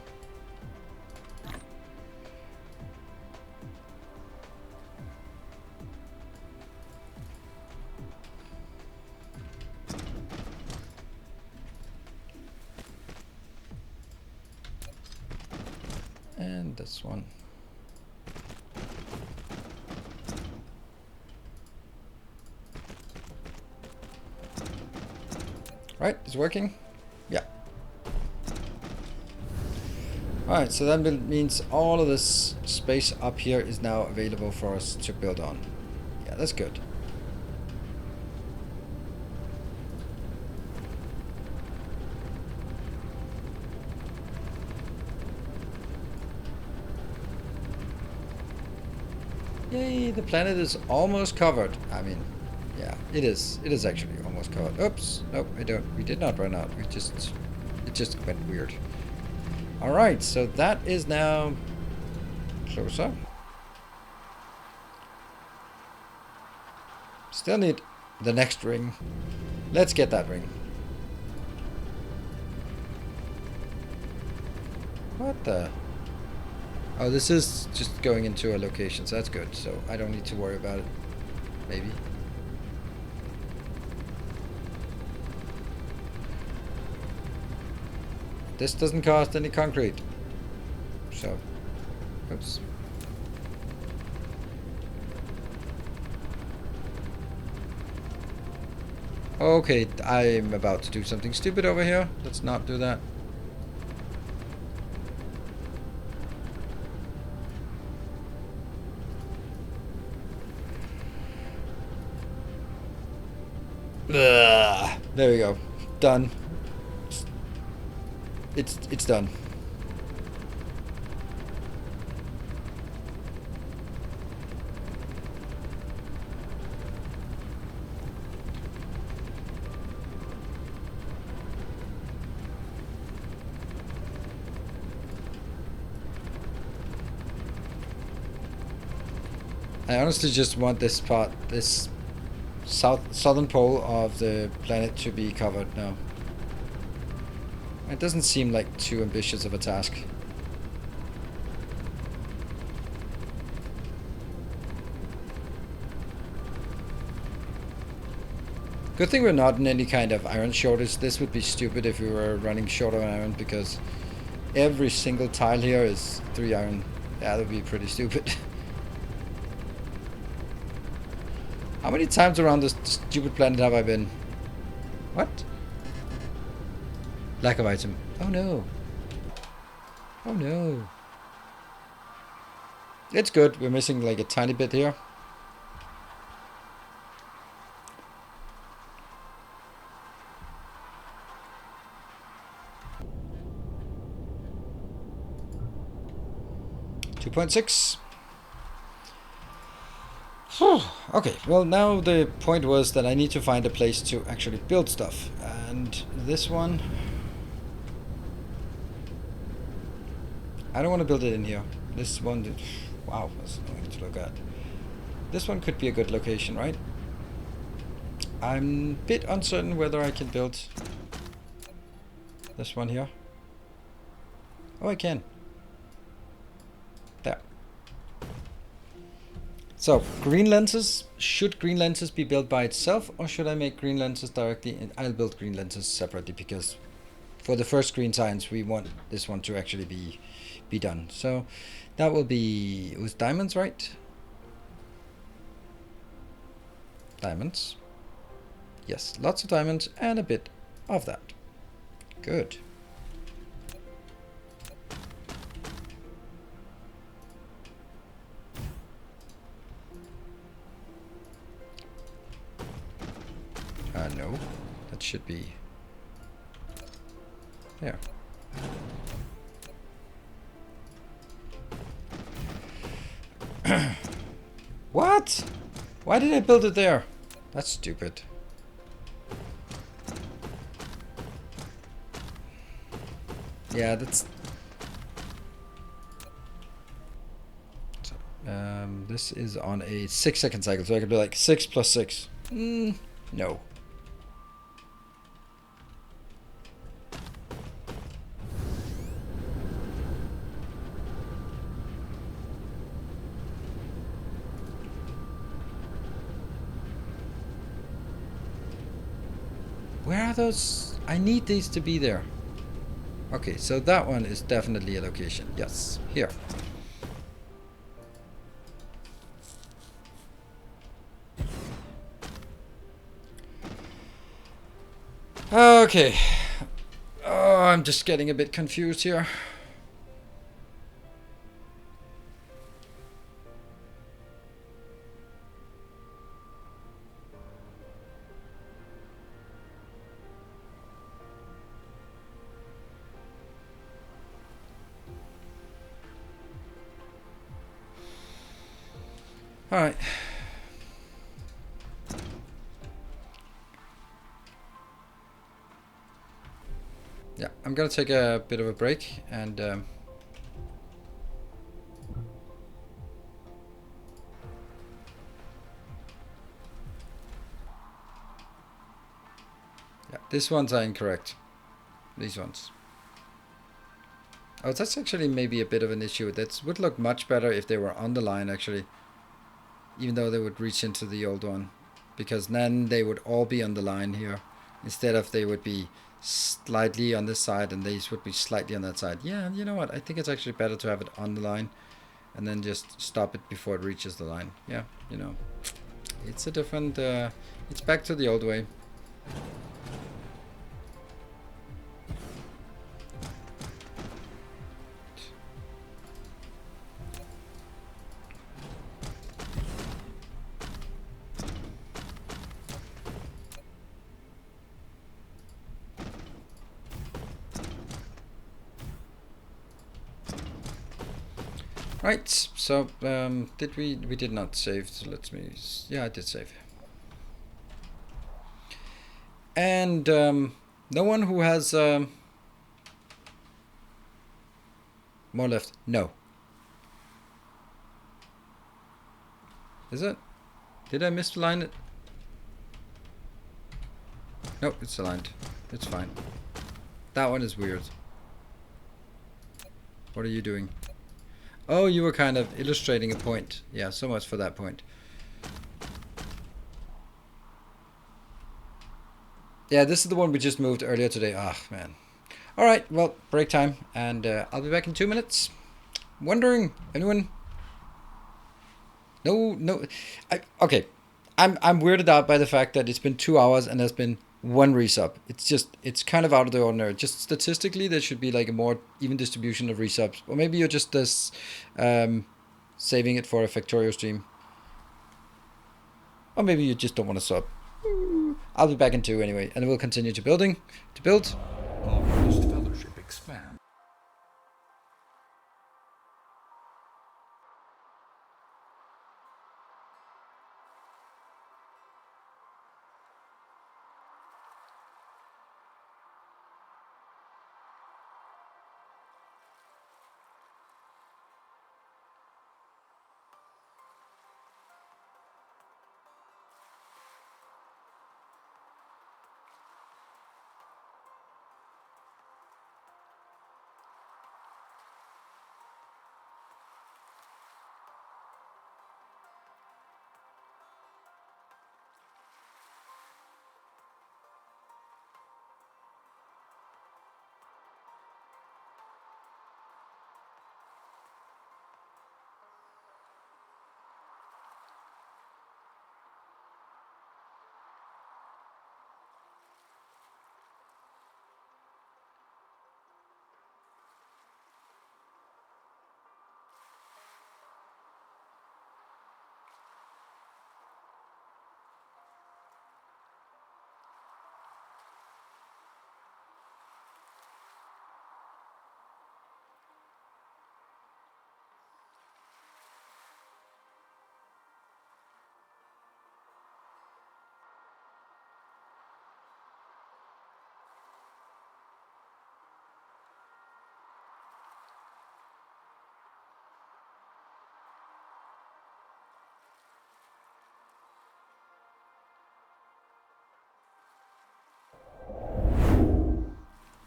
And this one. Right, it's working. Yeah. Alright, so that means all of this space up here is now available for us to build on. Yeah, that's good. Yay, the planet is almost covered. I mean, yeah, it is. It is actually almost covered. Oops. Nope, I don't. We did not run out. It just went weird. Alright, so that is now closer. Still need the next ring. Let's get that ring. What the? Oh, this is just going into a location, so that's good. So I don't need to worry about it. Maybe. This doesn't cost any concrete. So, oops. Okay, I'm about to do something stupid over here. Let's not do that. Ugh. There we go. Done. It's done. I honestly just want this part, this southern pole of the planet to be covered now. It doesn't seem like too ambitious of a task. Good thing we're not in any kind of iron shortage. This would be stupid if we were running short on iron, because every single tile here is 3 iron. Yeah, that would be pretty stupid. How many times around this stupid planet have I been? What? Lack of item. Oh no. Oh no. It's good. We're missing like a tiny bit here. .6. Okay, well now the point was that I need to find a place to actually build stuff. And this one... I don't want to build it in here. This one... Wow, that's annoying to look at. This one could be a good location, right? I'm a bit uncertain whether I can build this one here. Oh, I can. There. So, green lenses. Should green lenses be built by itself, or should I make green lenses directly? And I'll build green lenses separately, because for the first green science, we want this one to actually be done. So, that will be... It was diamonds, right? Diamonds. Yes, lots of diamonds and a bit of that. Good. No, that should be there. What? Why did I build it there? That's stupid. Yeah, that's... So, this is on a 6-second cycle, so I could be like 6 plus 6. No. Where are those? I need these to be there. Okay, so that one is definitely a location. Yes, here. Okay. Oh, I'm just getting a bit confused here. All right. Yeah, I'm gonna take a bit of a break and yeah, these ones are incorrect. These ones. Oh, that's actually maybe a bit of an issue. That would look much better if they were on the line actually, even though they would reach into the old one, because then they would all be on the line here, instead of they would be slightly on this side and these would be slightly on that side. Yeah, you know what? I think it's actually better to have it on the line and then just stop it before it reaches the line. Yeah, you know, it's a different, it's back to the old way. Right, so did we did not save, so let me, yeah, I did save. And no one who has more left. No. Is it? Did I misalign it? No, it's aligned. It's fine. That one is weird. What are you doing? Oh, you were kind of illustrating a point. Yeah, so much for that point. Yeah, this is the one we just moved earlier today. Ah, man. All right, well, break time, and I'll be back in 2 minutes. Wondering, anyone? No. Okay, I'm weirded out by the fact that it's been 2 hours and there's been one resub. It's kind of out of the ordinary. Just statistically, there should be like a more even distribution of resubs. Or maybe you're just this saving it for a Factorio stream. Or maybe you just don't want to sub. I'll be back in 2 anyway, and we'll continue to build. Our Buddhist fellowship expands.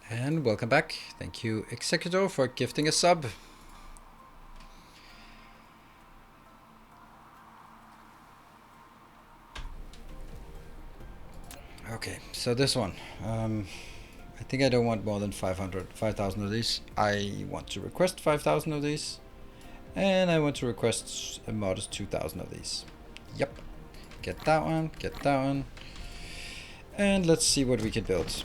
And welcome back. Thank you, Executor, for gifting a sub. Okay, so this one. I think I don't want more than 5,000 of these. I want to request 5,000 of these. And I want to request a modest 2,000 of these. Yep. Get that one, get that one. And let's see what we can build.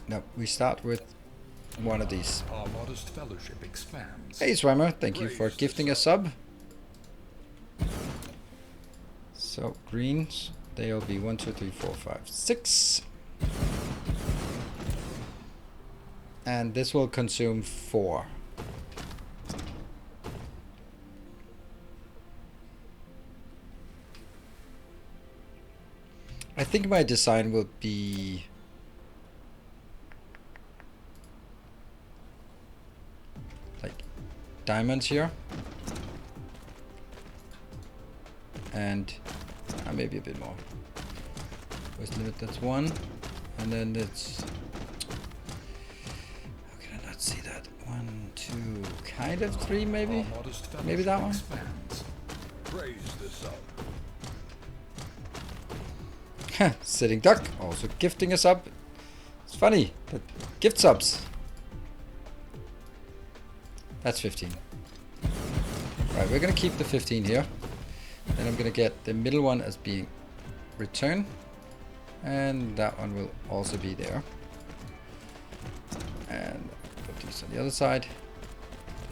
No, we start with one of these. Our modest fellowship expands. Hey Swimmer, thank you for gifting a sub. So greens, they'll be 1, 2, 3, 4, 5, 6. And this will consume 4. I think my design will be like diamonds here, and maybe a bit more. Where's the limit? That's 1, and then it's. How can I not see that? 1, 2, kind of 3, maybe. Maybe that one. Praise the sun. Sitting duck also gifting a sub. It's funny, but gift subs. That's 15. Right, we're gonna keep the 15 here. Then I'm gonna get the middle one as being return, and that one will also be there. And put these on the other side.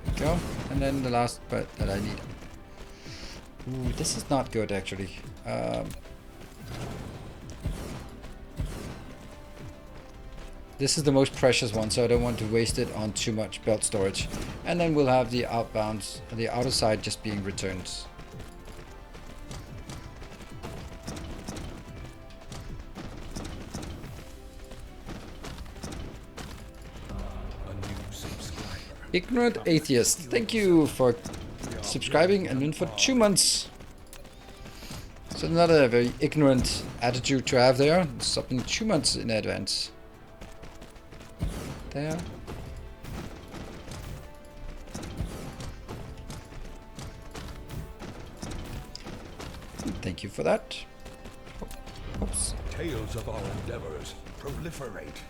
There we go. And then the last part that I need. Ooh, this is not good actually. This is the most precious one, so I don't want to waste it on too much belt storage. And then we'll have the outbounds, the outer side just being returns. Ignorant Atheist, thank you for subscribing and then for 2 months. So not a very ignorant attitude to have there. Something 2 months in advance. There. Thank you for that. Oops. Tales of our endeavors proliferate.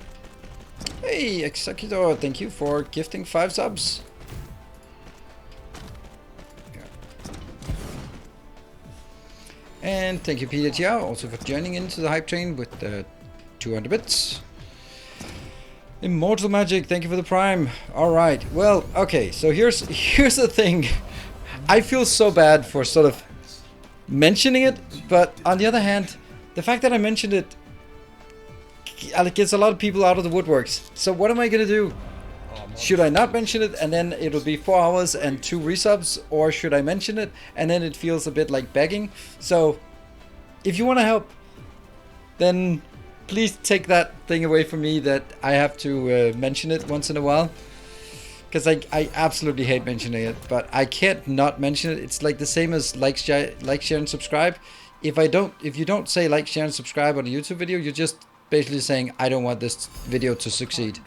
Hey, Executor, thank you for gifting 5 subs. Yeah. And thank you, Peter Tiao, also for joining into the hype train with 200 bits. Immortal Magic, thank you for the prime. All right, well, okay, so here's the thing. I feel so bad for sort of mentioning it, but on the other hand, the fact that I mentioned it gets a lot of people out of the woodworks. So what am I gonna do? Should I not mention it and then it'll be 4 hours and 2 resubs, or should I mention it and then it feels a bit like begging? So if you want to help, then please take that thing away from me that I have to mention it once in a while, because I absolutely hate mentioning it, but I can't not mention it. It's like the same as like, share, and subscribe. If you don't say like, share, and subscribe on a YouTube video, you're just basically saying I don't want this video to succeed.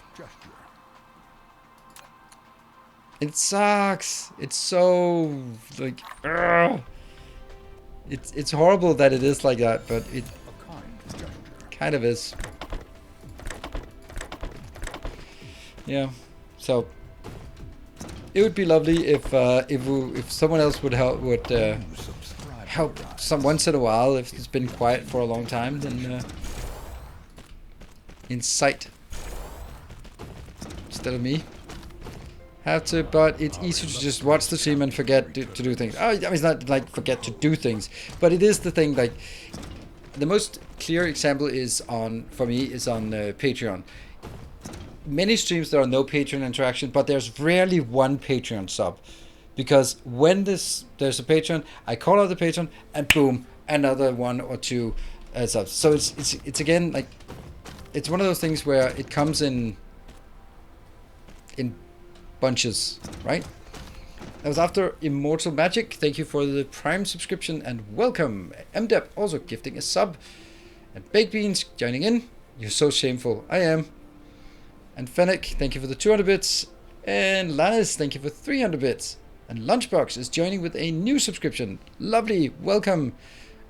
It sucks. It's so like, it's horrible that it is like that, but it kind of is. Yeah. So it would be lovely if someone else would help some once in a while. If it's been quiet for a long time, then incite instead of me. Have to, but it's easy to just watch the stream and forget to do things. Oh, I mean, it's not like forget to do things, but it is the thing. Like the most clear example is on Patreon. Many streams there are no Patreon interaction, but there's rarely one Patreon sub, because when there's a Patreon, I call out the Patreon and boom, another 1 or 2 subs. So it's again like it's one of those things where it comes in bunches, right? That was after Immortal Magic. Thank you for the Prime subscription and welcome. MDEP also gifting a sub. And Baked Beans joining in. You're so shameful. I am. And Fennec, thank you for the 200 bits. And Lannis, thank you for 300 bits. And Lunchbox is joining with a new subscription. Lovely. Welcome.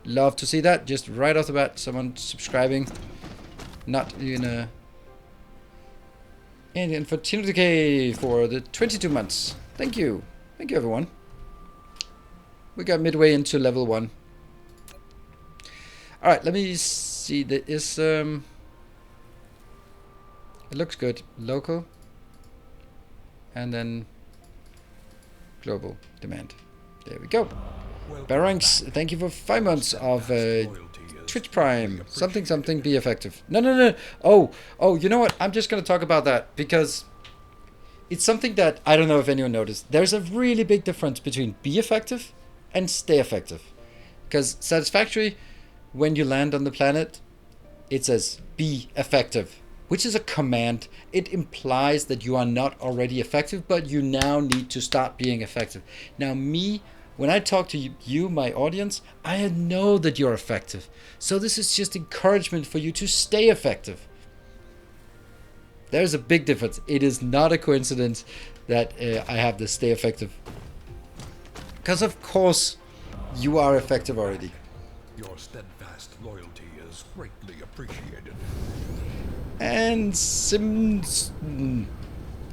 Love to see that. Just right off the bat, someone subscribing. Not in a... And for Tino Decay for the 22 months. Thank you. Thank you, everyone. We got midway into level 1. Alright, let me see. There is... it looks good. Local. And then... global demand. There we go. Baranx, thank you for 5 months of... Twitch Prime, something be effective. No. Oh, you know what? I'm just going to talk about that because it's something that I don't know if anyone noticed. There's a really big difference between be effective and stay effective. Because satisfactory, when you land on the planet, it says be effective, which is a command. It implies that you are not already effective, but you now need to start being effective. Now me, when I talk to you, my audience, I know that you're effective. So this is just encouragement for you to stay effective. There's a big difference. It is not a coincidence that I have this stay effective. Because of course you are effective already. Your steadfast loyalty is greatly appreciated. And Sims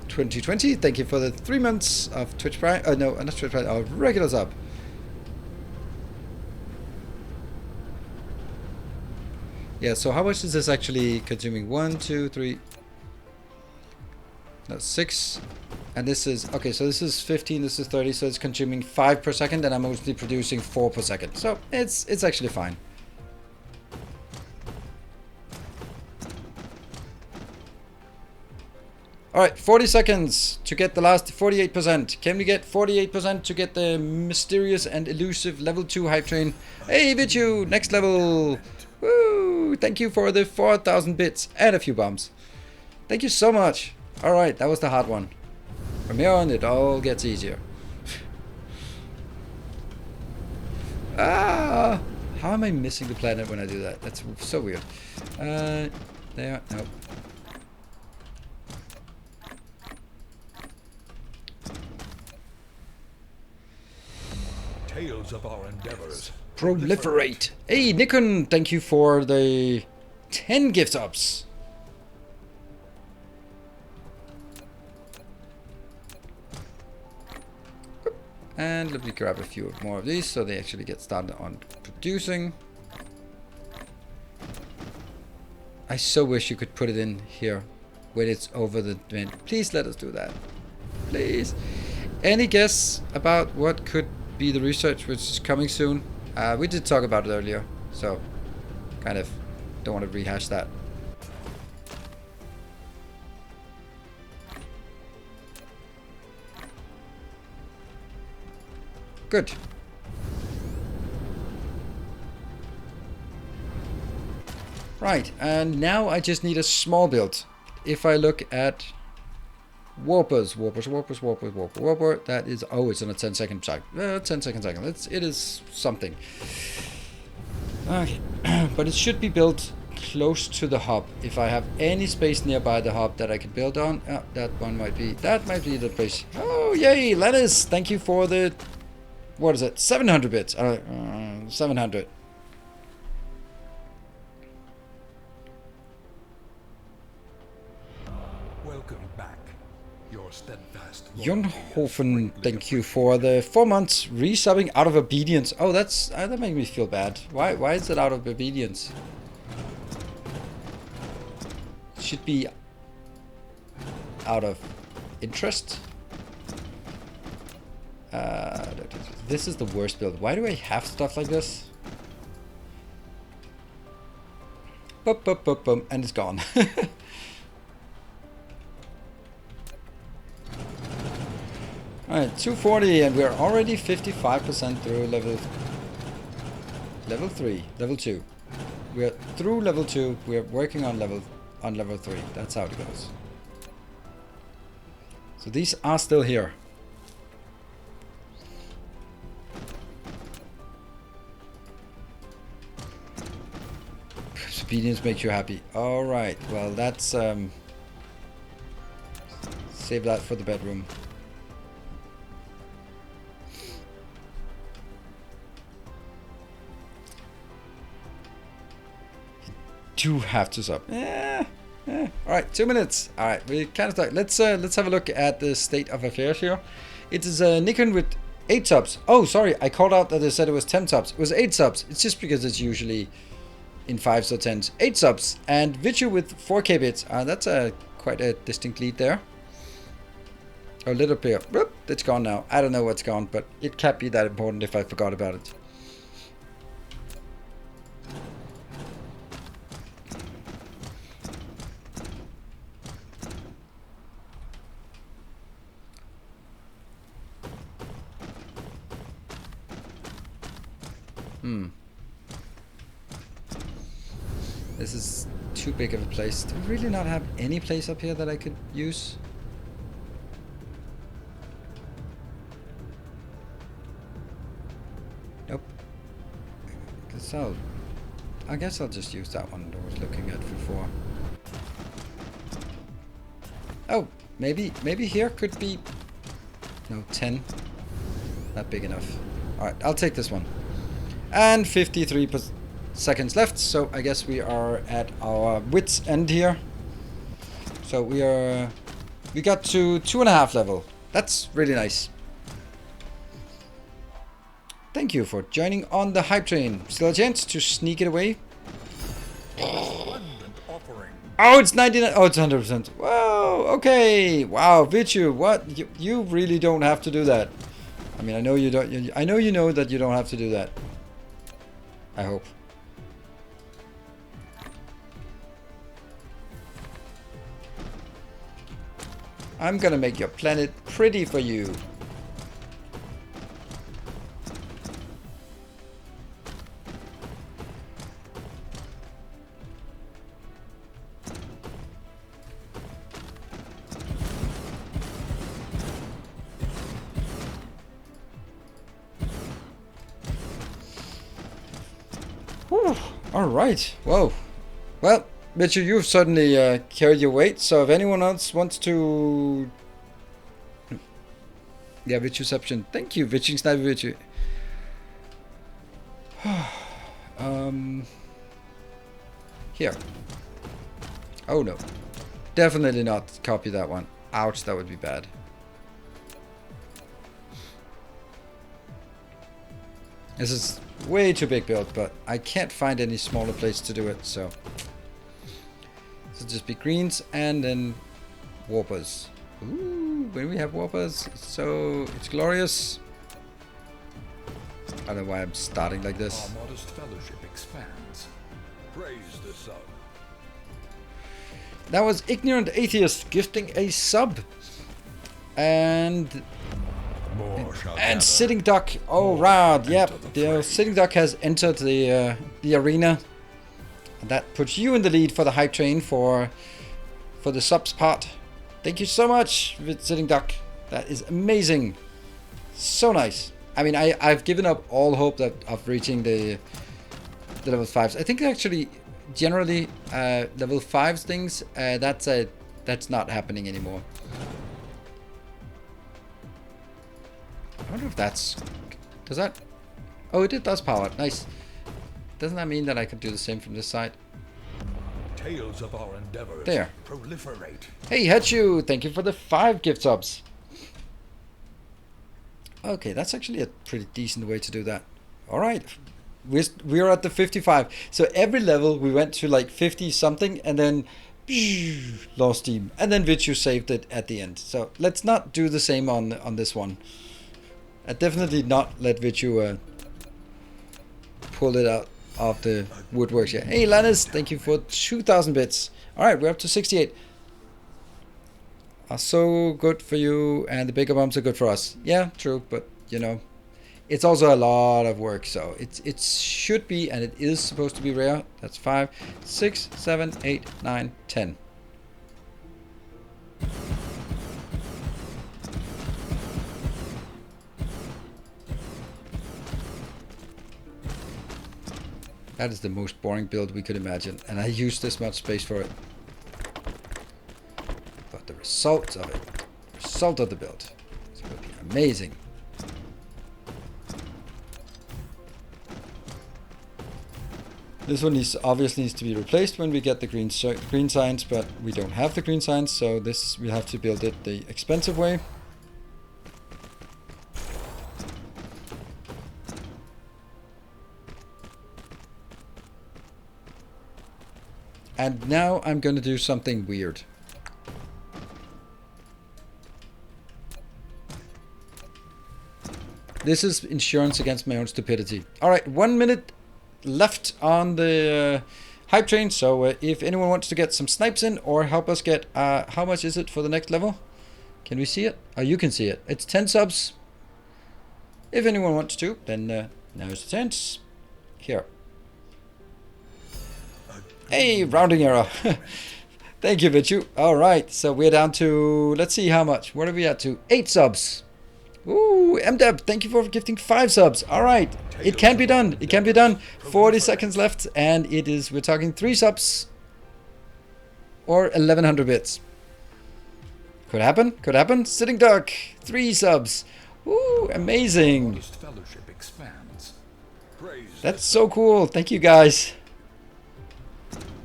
2020, thank you for the 3 months of Twitch Prime. Oh no, not Twitch Prime, of regular sub. Yeah, so how much is this actually consuming? 1, 2, 3. No, 6. And this is, okay, so this is 15, this is 30, so it's consuming 5 per second, and I'm mostly producing 4 per second. So it's actually fine. Alright, 40 seconds to get the last 48%. Can we get 48% to get the mysterious and elusive level 2 hype train? Hey, Vichu, next level! Woo! Thank you for the 4,000 bits and a few bombs. Thank you so much. Alright, that was the hard one. From here on, it all gets easier. Ah! How am I missing the planet when I do that? That's so weird. There, nope. Tales of our endeavors Proliferate. Hey, Nikon, thank you for the 10 gift subs. And let me grab a few more of these so they actually get started on producing. I so wish you could put it in here when it's over the vent. Please let us do that. Please. Any guess about what could be the research which is coming soon? We did talk about it earlier, so kind of don't want to rehash that. Good. Right, and now I just need a small build. If I look at warper, that is, oh, it's on a 10-second cycle. 10-second cycle. It is something. Okay, but it should be built close to the hub. If I have any space nearby the hub that I can build on, that might be the place. Oh, yay, Lennis! Thank you for the, what is it? 700 bits. 700. Welcome back. Your steadfast Jonhofen, thank you for the 4 months resubbing out of obedience. Oh, that makes me feel bad. Why is it out of obedience? It should be out of interest. This is the worst build. Why do I have stuff like this? Boom, boom, boom, boom, and it's gone. Alright, 240, and we're already 55% through level 2. We're through level 2. We're working on level 3. That's how it goes. So these are still here. Obedience makes you happy. Alright, well that's save that for the bedroom. You have to sub. Alright, 2 minutes. Alright, we kind of start. Let's have a look at the state of affairs here. It is Nikon with 8 subs. Oh, sorry, I called out that they said it was 10 subs. It was 8 subs. It's just because it's usually in 5s or 10s. 8 subs. And Vichu with 4K bits. That's quite a distinct lead there. A little bit. Whoop, it's gone now. I don't know what's gone, but it can't be that important if I forgot about it. This is too big of a place. Do we really not have any place up here that I could use? Nope. I guess I'll just use that one that I was looking at before. Oh, maybe here could be... No, 10. Not big enough. Alright, I'll take this one. And 53 seconds left, so I guess we are at our wit's end here. So we got to 2.5 level. That's really nice. Thank you for joining on the hype train. Still a chance to sneak it away. Oh, it's 99. Oh, it's 100%. Whoa, okay. Wow, Vichu, what? You really don't have to do that. I mean, I know you don't. I know you know that you don't have to do that. I hope. I'm gonna make your planet pretty for you. Whew. All right. Whoa. Well, Mitchell, you've certainly carried your weight. So if anyone else wants to, yeah, Vitchuception. Thank you, Vitching Sniper Vitchu. Here. Oh no. Definitely not copy that one. Ouch, that would be bad. This is way too big build, but I can't find any smaller place to do it, so. So just be greens and then warpers. Ooh, when we have warpers, it's glorious. I don't know why I'm starting like this. Our modest fellowship expands. Praise the sun. That was Ignorant Atheist gifting a sub. And Sitting Duck. Oh, right. Yep. The Sitting Duck has entered the arena. And that puts you in the lead for the hype train for the subs part. Thank you so much, Sitting Duck. That is amazing. So nice. I mean, I've given up all hope of reaching the level 5s. I think actually, generally, level 5s things, that's not happening anymore. I wonder if does that, oh, it does power, nice. Doesn't that mean that I could do the same from this side? Tales of our endeavors there. Proliferate. Hey, Hachu, thank you for the 5 gift subs. Okay, that's actually a pretty decent way to do that. All right, we're at the 55. So every level we went to like 50 something, and then lost steam, and then Vichu saved it at the end. So let's not do the same on this one. I definitely not let Vichu pull it out of the woodworks here. Hey, Lannis, thank you for 2,000 bits. All right, we're up to 68. Are so good for you, and the bigger bombs are good for us. Yeah, true, but you know, it's also a lot of work, so it should be, and it is supposed to be rare. That's 5, 6, 7, 8, 9, 10. That is the most boring build we could imagine, and I use this much space for it. But the result of it, the result of the build, is going to be amazing. This one obviously needs to be replaced when we get the green signs, but we don't have the green signs, so this we'll have to build it the expensive way. And now I'm going to do something weird. This is insurance against my own stupidity. Alright, 1 minute left on the hype train. So if anyone wants to get some snipes in or help us get... how much is it for the next level? Can we see it? Oh, you can see it. It's 10 subs. If anyone wants to, then now's the chance. Here. Hey, rounding error. Thank you, Vichu. All right, so we're down to, let's see how much. What are we at to? 8 subs. Ooh, MDeb, thank you for gifting 5 subs. All right, it can be done. It can be done. 40 seconds left, and it is, we're talking 3 subs or 1100 bits. Could happen, could happen. Sitting Duck, 3 subs. Ooh, amazing. That's so cool. Thank you, guys.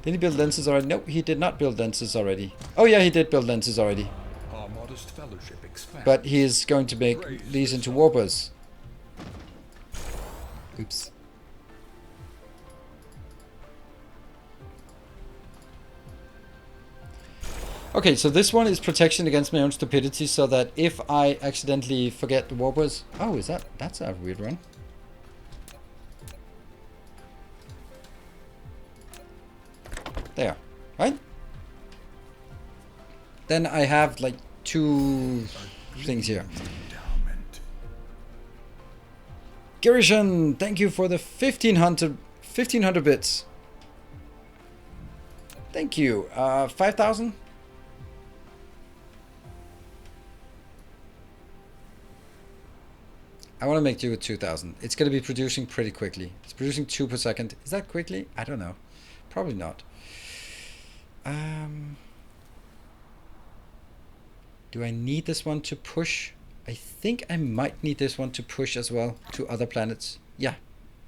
Did he build lenses already? No, he did not build lenses already. Oh yeah, he did build lenses already. But he is going to make these into warpers. Oops. Okay, so this one is protection against my own stupidity, so that if I accidentally forget the warpers... Oh, is that... That's a weird one. There, right? Then I have like 2 things here. Girishan, thank you for the 1500 bits. Thank you. 5,000? I want to make do with 2,000. It's going to be producing pretty quickly. It's producing 2 per second. Is that quickly? I don't know. Probably not. Do I need this one to push? I think I might need this one to push as well to other planets. Yeah,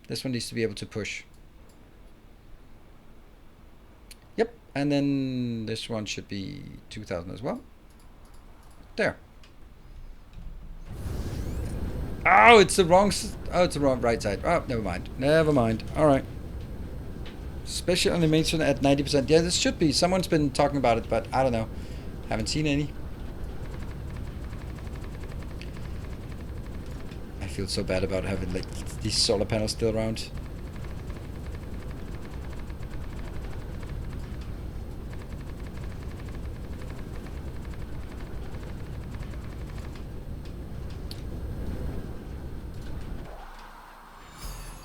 this one needs to be able to push. Yep, and then this one should be 2,000 as well. There. Oh, it's the wrong... Oh, it's the wrong right side. Oh, never mind. Never mind. All right. Special animation at 90%. Yeah, this should be. Someone's been talking about it, but I don't know. Haven't seen any. I feel so bad about having like these solar panels still around.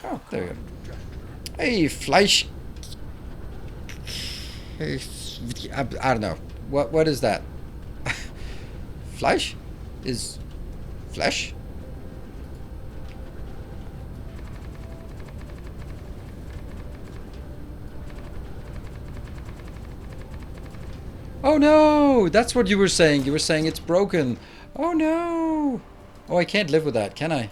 Oh, there we go. Hey, Fleisch. I don't know. What is that? Fleisch? Is flesh? Oh no! That's what you were saying. You were saying it's broken. Oh no! Oh, I can't live with that, can I?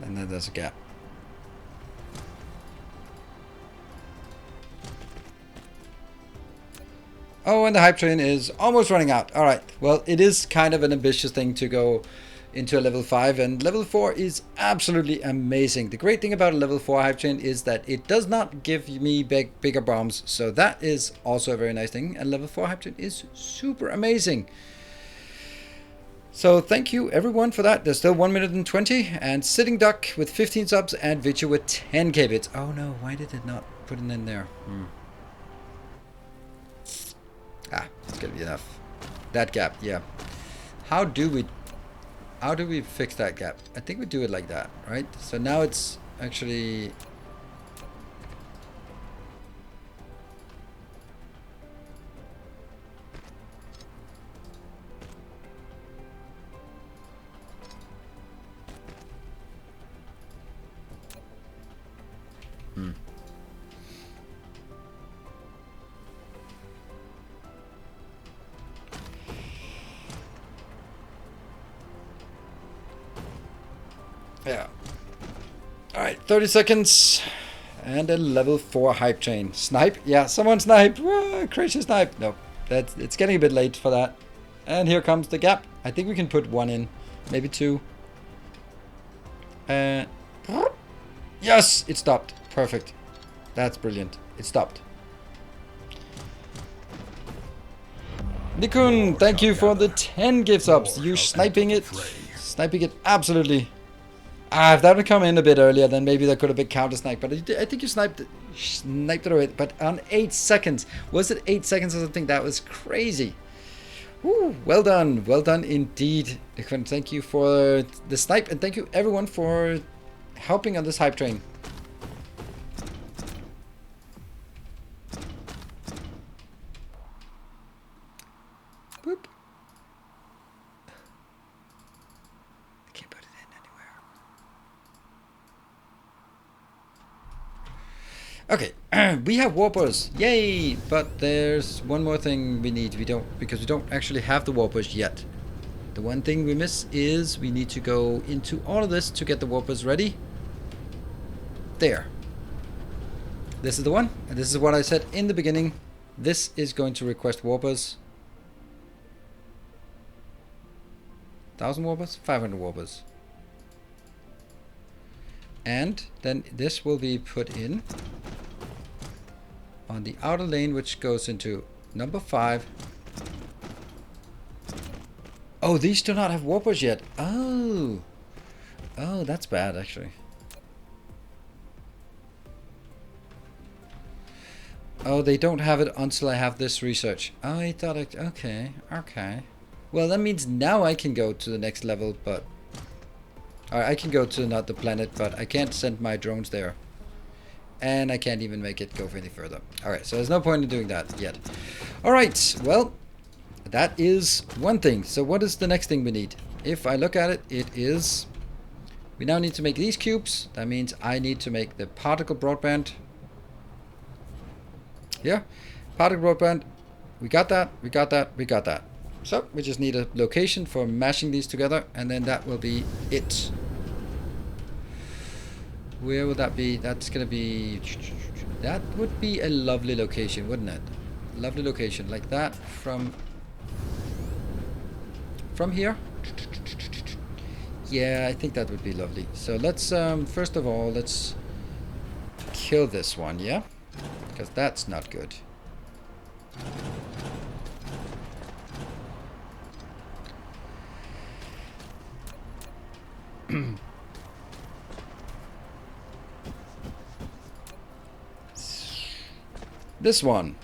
And then there's a gap. Oh, and the hype train is almost running out. All right. Well, it is kind of an ambitious thing to go into a level 5, and level 4 is absolutely amazing. The great thing about a level 4 hype train is that it does not give me bigger bombs, so that is also a very nice thing. And level 4 hype train is super amazing. So thank you everyone for that. There's still 1 minute and 20, and Sitting Duck with 15 subs and Vichu with 10k bits. Oh no, why did it not put it in there? Ah, it's gonna be enough. That gap, yeah. How do we fix that gap? I think we do it like that, right? So now it's actually... Yeah. Alright, 30 seconds. And a level 4 hype train. Snipe? Yeah, someone snipe. Crazy snipe. Nope. It's getting a bit late for that. And here comes the gap. I think we can put one in, maybe two. Yes, it stopped. Perfect. That's brilliant. It stopped. Nikun, thank you for the 10 gift subs. You sniping it. Sniping it absolutely. If that would come in a bit earlier, then maybe that could have been counter snipe. But I think you sniped it away. But on 8 seconds. Was it 8 seconds or something? That was crazy. Woo, well done. Well done indeed. Nikun, thank you for the snipe. And thank you everyone for helping on this hype train. Boop. I can't put it in anywhere. Okay, we have warpers, yay! But there's one more thing we need. Because we don't actually have the warpers yet. The one thing we miss is we need to go into all of this to get the warpers ready. There. This is the one, and this is what I said in the beginning. This is going to request warpers. 1,000 warpers, 500 warpers. And then this will be put in on the outer lane, which goes into number 5. Oh, these do not have warpers yet. Oh, that's bad actually. Oh, they don't have it until I have this research. Oh, I thought okay. Well, that means now I can go to the next level, but I can go to not the planet, but I can't send my drones there. And I can't even make it go any further. Alright, so there's no point in doing that yet. Alright, well, that is one thing. So what is the next thing we need? If I look at it, it is... We now need to make these cubes. That means I need to make the particle broadband. Yeah, particle broadband. We got that, we got that, we got that. So we just need a location for mashing these together, and then that will be it. Where would that be? That's gonna be... That would be a lovely location, wouldn't it? Lovely location, like that from here. Yeah, I think that would be lovely. So let's, first of all, let's kill this one, yeah? Because that's not good. This one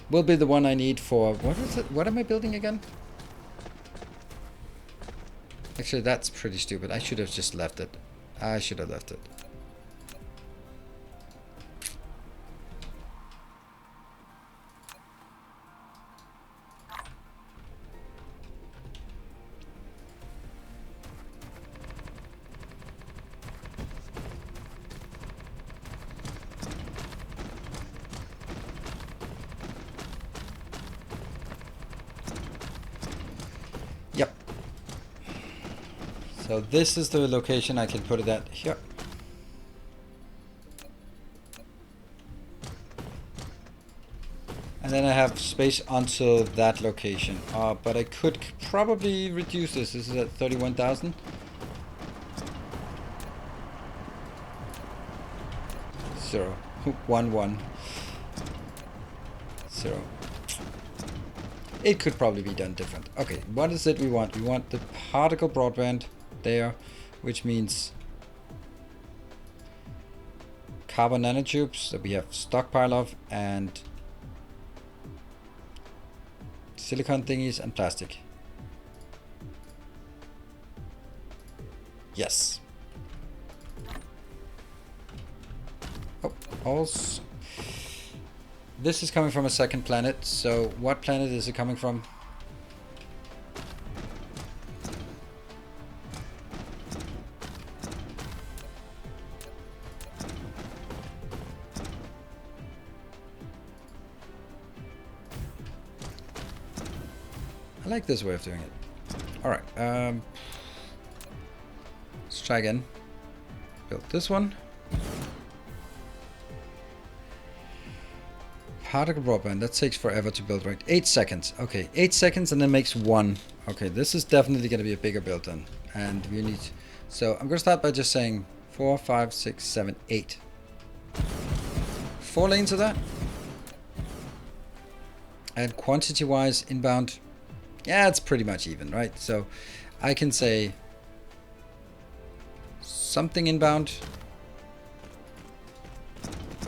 will be the one I need for... What is it? What am I building again? Actually, that's pretty stupid. I should have just left it. I should have left it. Yep. So this is the location I can put it at here. And then I have space until that location. But I could probably reduce this. This is at 31,000. 0. 1 1 0. It could probably be done different. Okay, what is it we want? We want the particle broadband there, which means carbon nanotubes that we have stockpile of, and silicon thingies and plastic. Yes. Oh, also, this is coming from a second planet, so what planet is it coming from? I like this way of doing it. Alright, let's try again. Build this one. particle broadband, that takes forever to build, right? 8 seconds. Okay, 8 seconds and then makes 1. Okay, this is definitely going to be a bigger build then. And we need... So I'm going to start by just saying 4, 5, 6, 7, 8. 4 lanes of that. And quantity-wise, inbound, yeah, it's pretty much even, right? So I can say something inbound.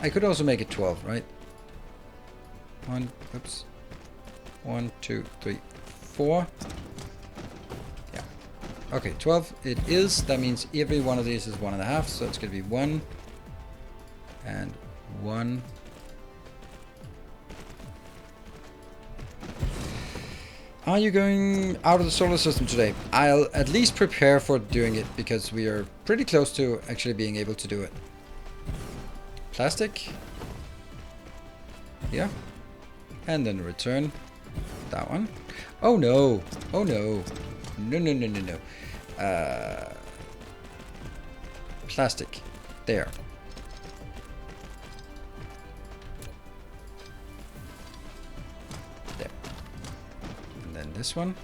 I could also make it 12, right? 1, 2, 3, 4. Yeah. Okay, 12 it is. That means every one of these is 1.5, so it's going to be 1 and 1. Are you going out of the solar system today? I'll at least prepare for doing it because we are pretty close to actually being able to do it. Plastic. Yeah. And then return that one. Oh no. Oh no. No, no, no, no, no. Plastic. There. There. And then this one.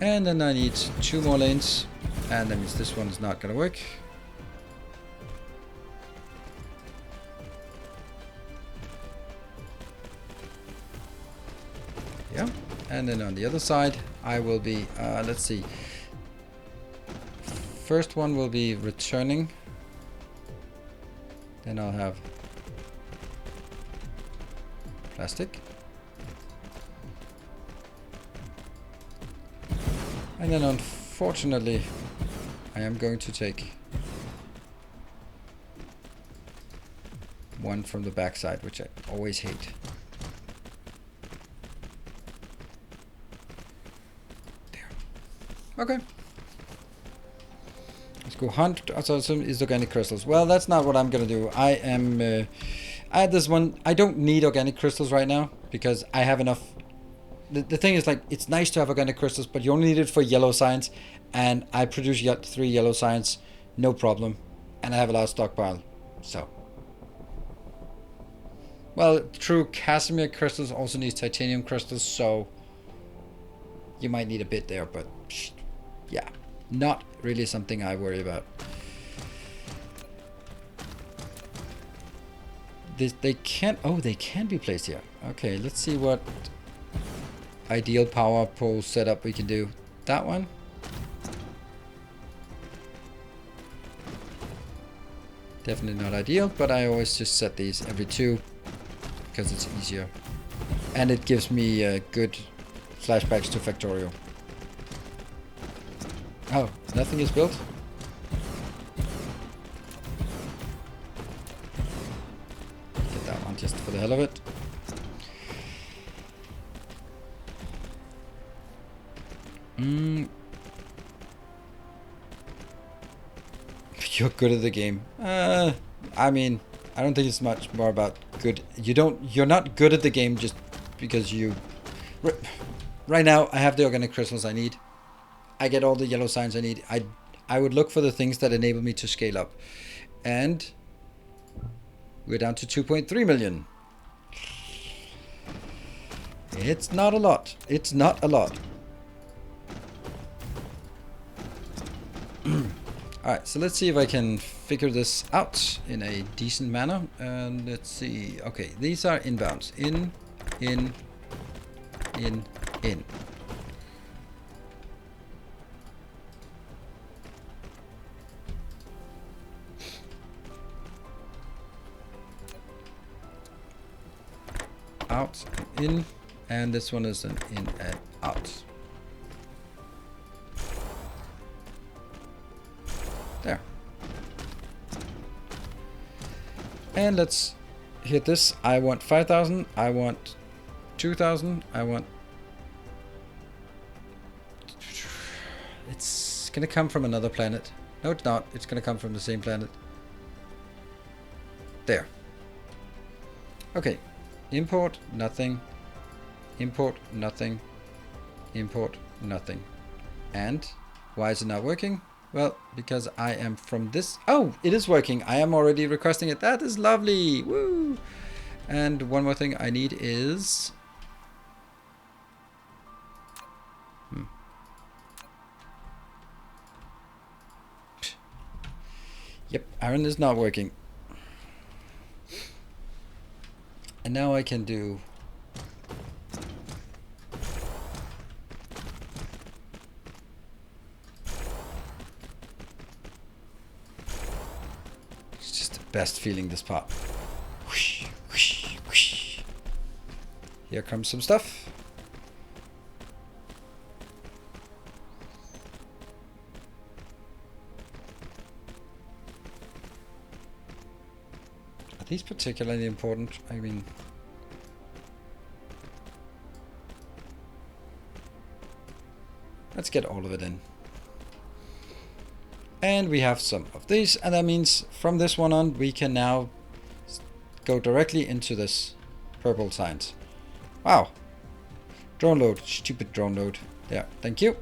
And then I need 2 more lanes. And that means this one's not gonna work. Yeah, and then on the other side I will be, let's see, first one will be returning, then I'll have plastic, and then unfortunately I am going to take one from the backside, which I always hate. Okay. Let's go hunt. Also, is organic crystals. Well, that's not what I'm gonna do. I am. I had this one. I don't need organic crystals right now because I have enough. The thing is, like, it's nice to have organic crystals, but you only need it for yellow signs, and I produce 3 yellow signs, no problem, and I have a large stockpile. So. Well, true. Casimir crystals also needs titanium crystals, so you might need a bit there, but. Yeah, not really something I worry about. They can't... Oh, they can be placed here. Okay, let's see what ideal power pole setup we can do. That one. Definitely not ideal, but I always just set these every 2 because it's easier. And it gives me good flashbacks to Factorio. Oh, nothing is built? Get that one just for the hell of it. You're good at the game. I mean, I don't think it's much more about good. You're not good at the game just because you... Right now, I have the organic crystals I need. I get all the yellow signs I need. I would look for the things that enable me to scale up. And we're down to 2.3 million. It's not a lot. It's not a lot. Alright, so let's see if I can figure this out in a decent manner. And let's see. Okay, these are inbounds. In. Out and in, and this one is an in and out. There. And let's hit this. I want 5,000. I want 2,000. I want... It's gonna come from another planet. No, it's not. It's gonna come from the same planet. There. Okay. Import, nothing. Import, nothing. Import, nothing. And why is it not working? Well, because I am from this... Oh, it is working. I am already requesting it. That is lovely. Woo! And one more thing I need is... Yep, iron is not working. And now I can do... It's just the best feeling, this part. Whoosh, whoosh, whoosh. Here comes some stuff. Are these particularly important? I mean... Let's get all of it in. And we have some of these, and that means from this one on we can now go directly into this purple science. Wow. Drone load. Stupid drone load. Yeah, thank you.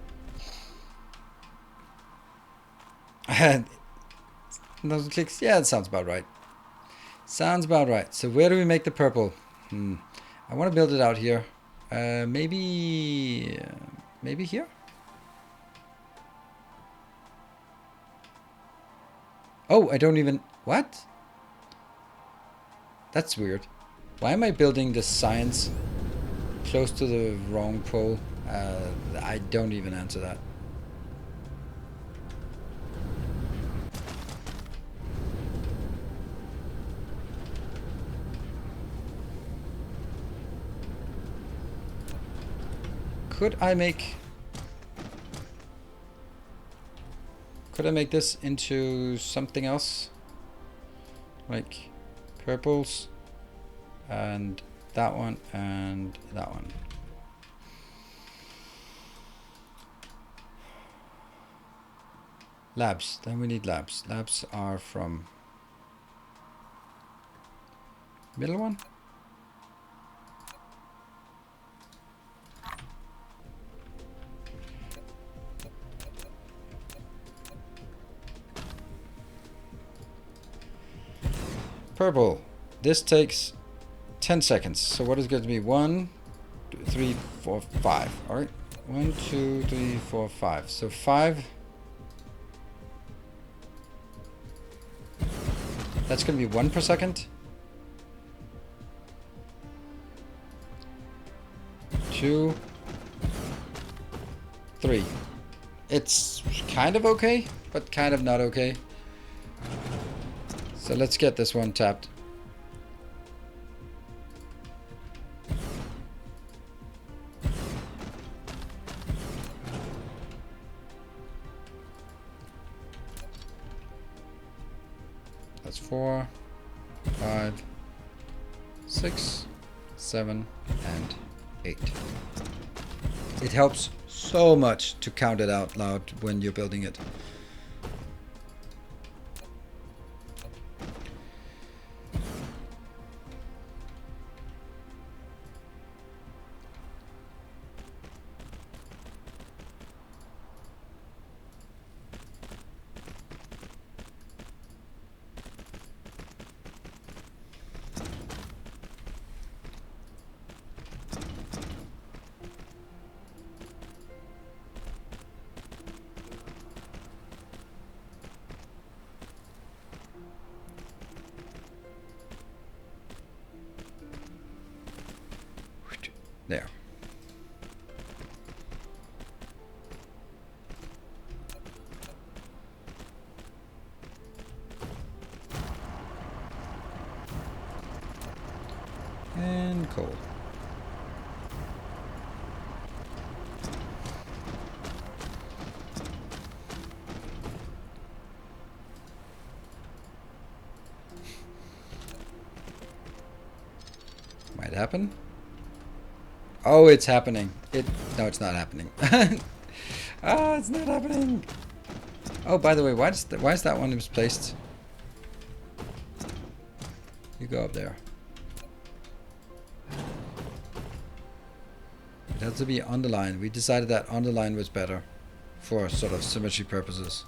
And those clicks. Yeah, it sounds about right. Sounds about right. So where do we make the purple? I want to build it out here. Maybe here? Oh, I don't even... What? That's weird. Why am I building the science close to the wrong pole? I don't even answer that. Could I make this into something else? Like purples and that one and that one. Labs, then we need labs. Labs are from middle one. Purple. This takes 10 seconds. So what is going to be? 1, 2, 3, 4, 5. All right. 1, 2, 3, 4, 5. So 5. That's going to be 1 per second. 2, 3. It's kind of okay, but kind of not okay. So let's get this one tapped. That's 4, 5, 6, 7, and 8. It helps so much to count it out loud when you're building it. There. And coal. Might happen. Oh, it's happening. No, it's not happening. Ah, it's not happening. Oh, by the way, why is that one misplaced? You go up there. It has to be on the line. We decided that on the line was better. for sort of symmetry purposes.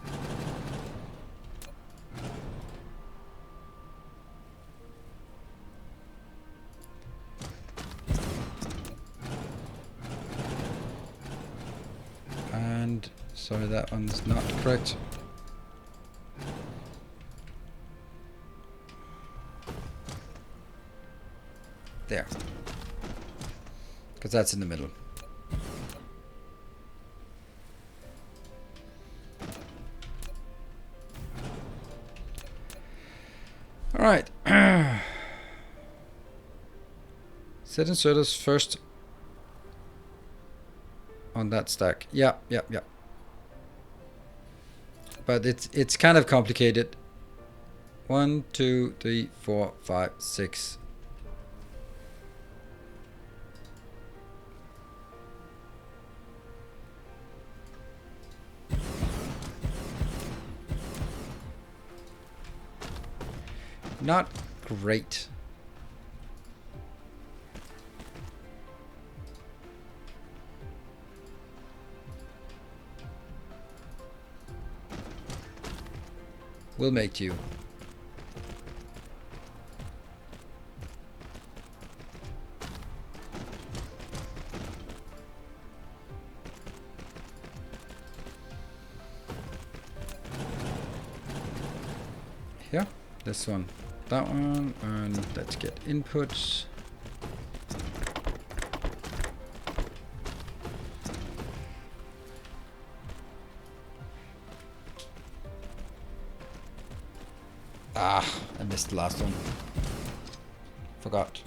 And sorry, that one's not correct. There. Because that's in the middle. Alright. Set inserters first on that stack. Yeah. But it's kind of complicated. 1, 2, 3, 4, 5, 6. Not great. We'll make you. Here, this one, that one, and let's get inputs. Ah, I missed the last one. Forgot.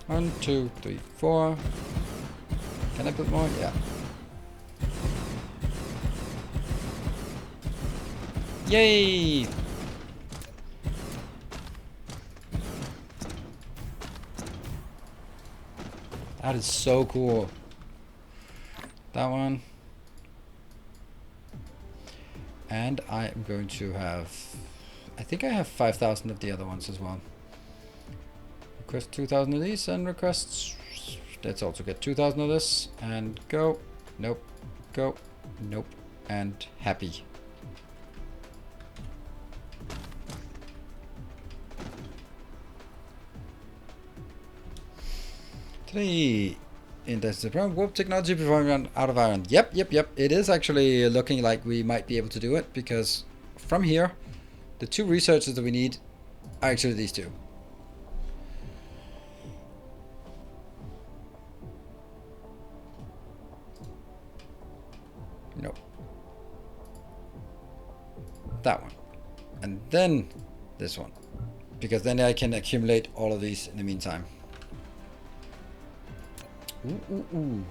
One, 2, 3, 4. Can I put more? Yeah. Yay! That is so cool. That one. And I am going to have, I think I have 5,000 of the other ones as well. Request 2,000 of these and requests. Let's also get 2,000 of this and go. Nope. Go. Nope. And happy. Today in the program, warp technology before we run out of iron. Yep. It is actually looking like we might be able to do it, because from here, the 2 researchers that we need are actually these 2. Nope. That one. And then this one. Because then I can accumulate all of these in the meantime. Ooh.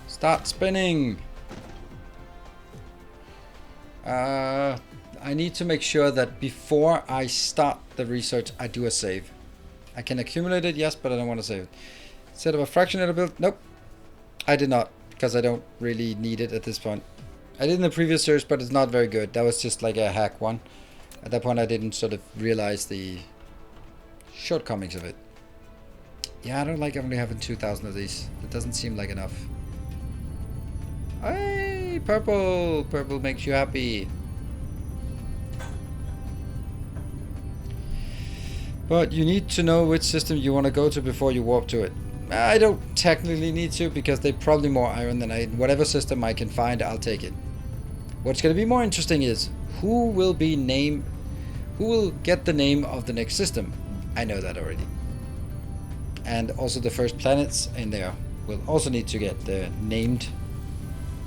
Start spinning. I need to make sure that before I start the research, I do a save. I can accumulate it, yes, but I don't want to save it. Set up a fractionator build. Nope. I did not, because I don't really need it at this point. I did in the previous search, but it's not very good. That was just like a hack one. At that point, I didn't sort of realize the shortcomings of it. Yeah, I don't like only having 2,000 of these. It doesn't seem like enough. Hey, purple! Purple makes you happy. But you need to know which system you want to go to before you warp to it. I don't technically need to, because they're probably more iron than whatever system I can find, I'll take it. What's going to be more interesting is who will get the name of the next system. I know that already. And also the first planets in there will also need to get named.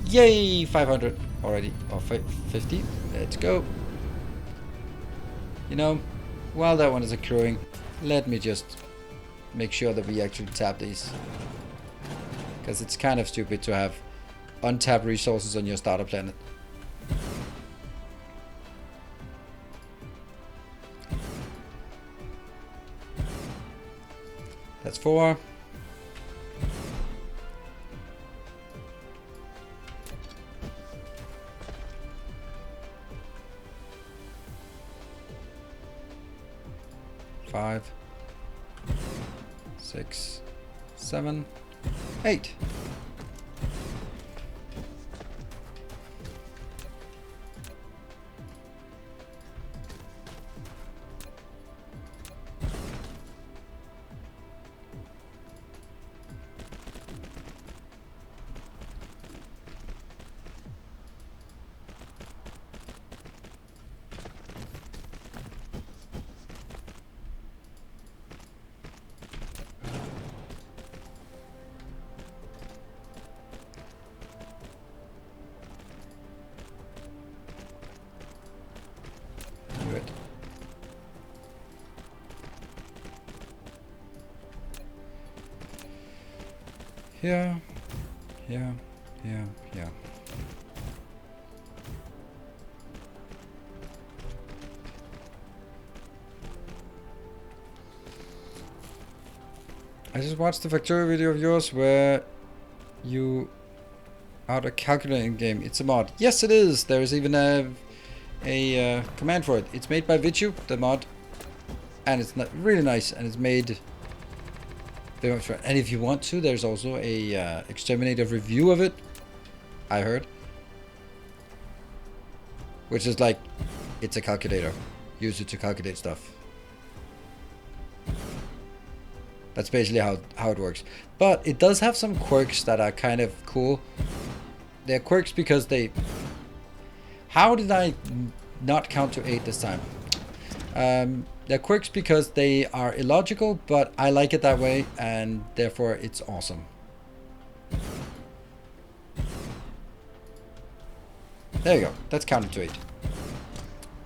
Yay! 500 already. Or 50. Let's go. You know, while that one is accruing, let me just make sure that we actually tap these. Because it's kind of stupid to have untapped resources on your starter planet. That's 4. 6, 7, 8. Good. Yeah, yeah, yeah, yeah. I just watched the Factorio video of yours where you are a calculating game. It's a mod. Yes, it is. There is even a command for it. It's made by Vichu, the mod, and it's really nice. And it's made very much fun. And if you want to, there's also a Exterminator review of it. I heard, which is like, it's a calculator. Use it to calculate stuff. That's basically how it works. But it does have some quirks that are kind of cool. They're quirks because they... How did I not count to 8 this time? They're quirks because they are illogical, but I like it that way, and therefore it's awesome. There you go. That's counted to 8.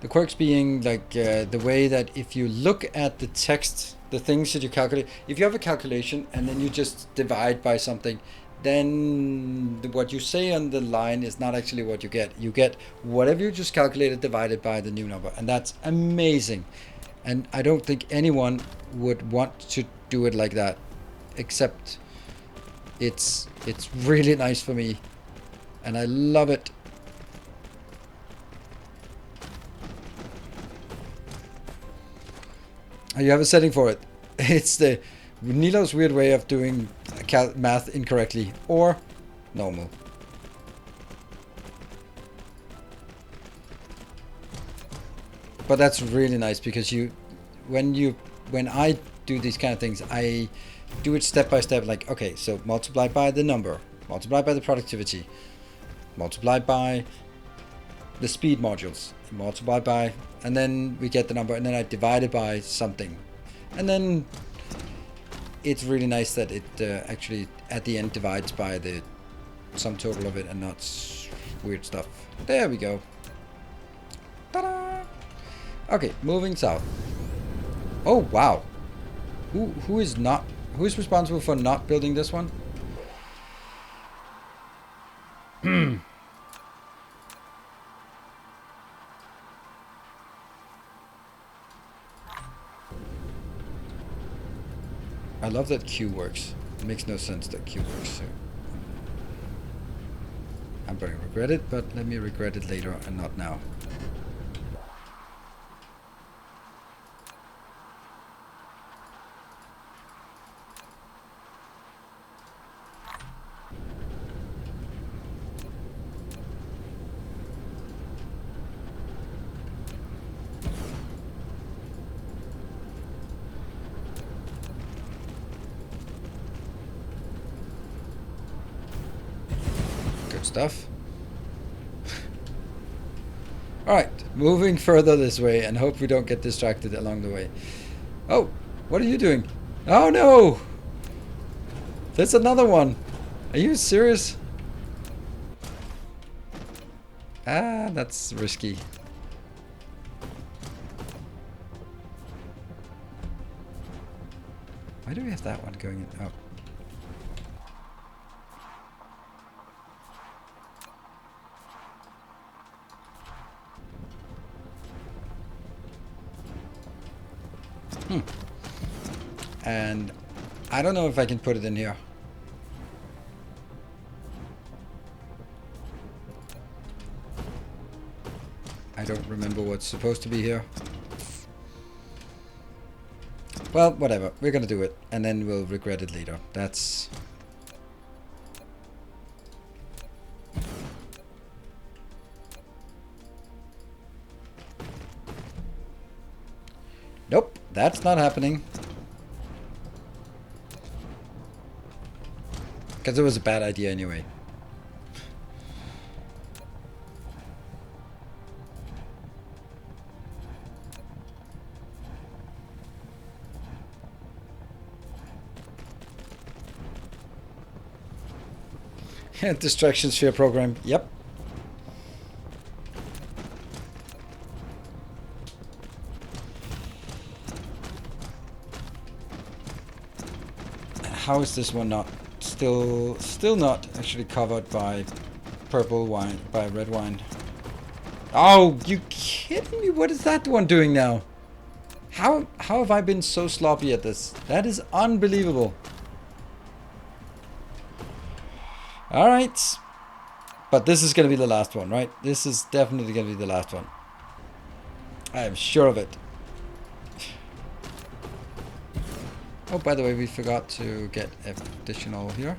The quirks being like the way that if you look at the text, the things that you calculate, if you have a calculation and then you just divide by something, then what you say on the line is not actually what you get. You get whatever you just calculated divided by the new number, and that's amazing. And I don't think anyone would want to do it like that, except it's really nice for me, and I love it. You have a setting for it. It's the Nilo's weird way of doing math incorrectly, or normal. But that's really nice because when I do these kind of things, I do it step by step. Like, okay, so multiply by the number, multiply by the productivity, multiply by the speed modules, multiply by, and then we get the number, and then I divide it by something, and then it's really nice that it actually at the end divides by the sum total of it and not weird stuff. There we go. Ta-da! Okay, moving south. Oh wow, who is responsible for not building this one? I love that Q works. It makes no sense that Q works. So I'm going to regret it, but let me regret it later and not now. Stuff. Alright, moving further this way and hope we don't get distracted along the way. Oh, what are you doing? Oh no! There's another one! Are you serious? Ah, that's risky. Why do we have that one going in? Oh. And I don't know if I can put it in here. I don't remember what's supposed to be here. Well, whatever. We're gonna do it, and then we'll regret it later. That's... Nope, that's not happening. Because it was a bad idea anyway. Distraction sphere program. Yep. How is this one not still not actually covered by purple wine, by red wine? Oh, you kidding me? What is that one doing now? How have I been so sloppy at this? That is unbelievable. All right. But this is going to be the last one, right? This is definitely going to be the last one. I am sure of it. Oh, by the way, we forgot to get additional here.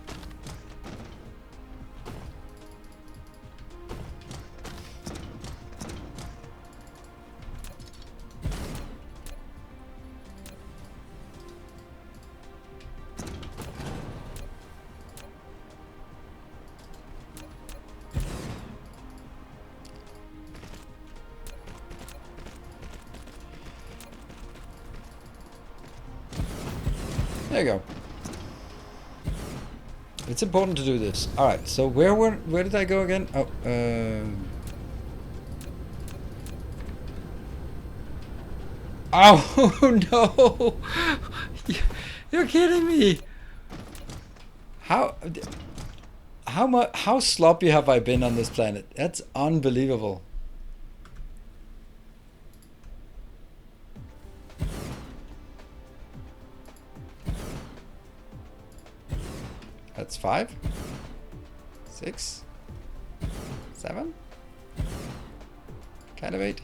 There you go. It's important to do this. All right. So where did I go again? Oh, oh no! You're kidding me. How sloppy have I been on this planet? That's unbelievable. That's 5, 6, 7, kind of 8.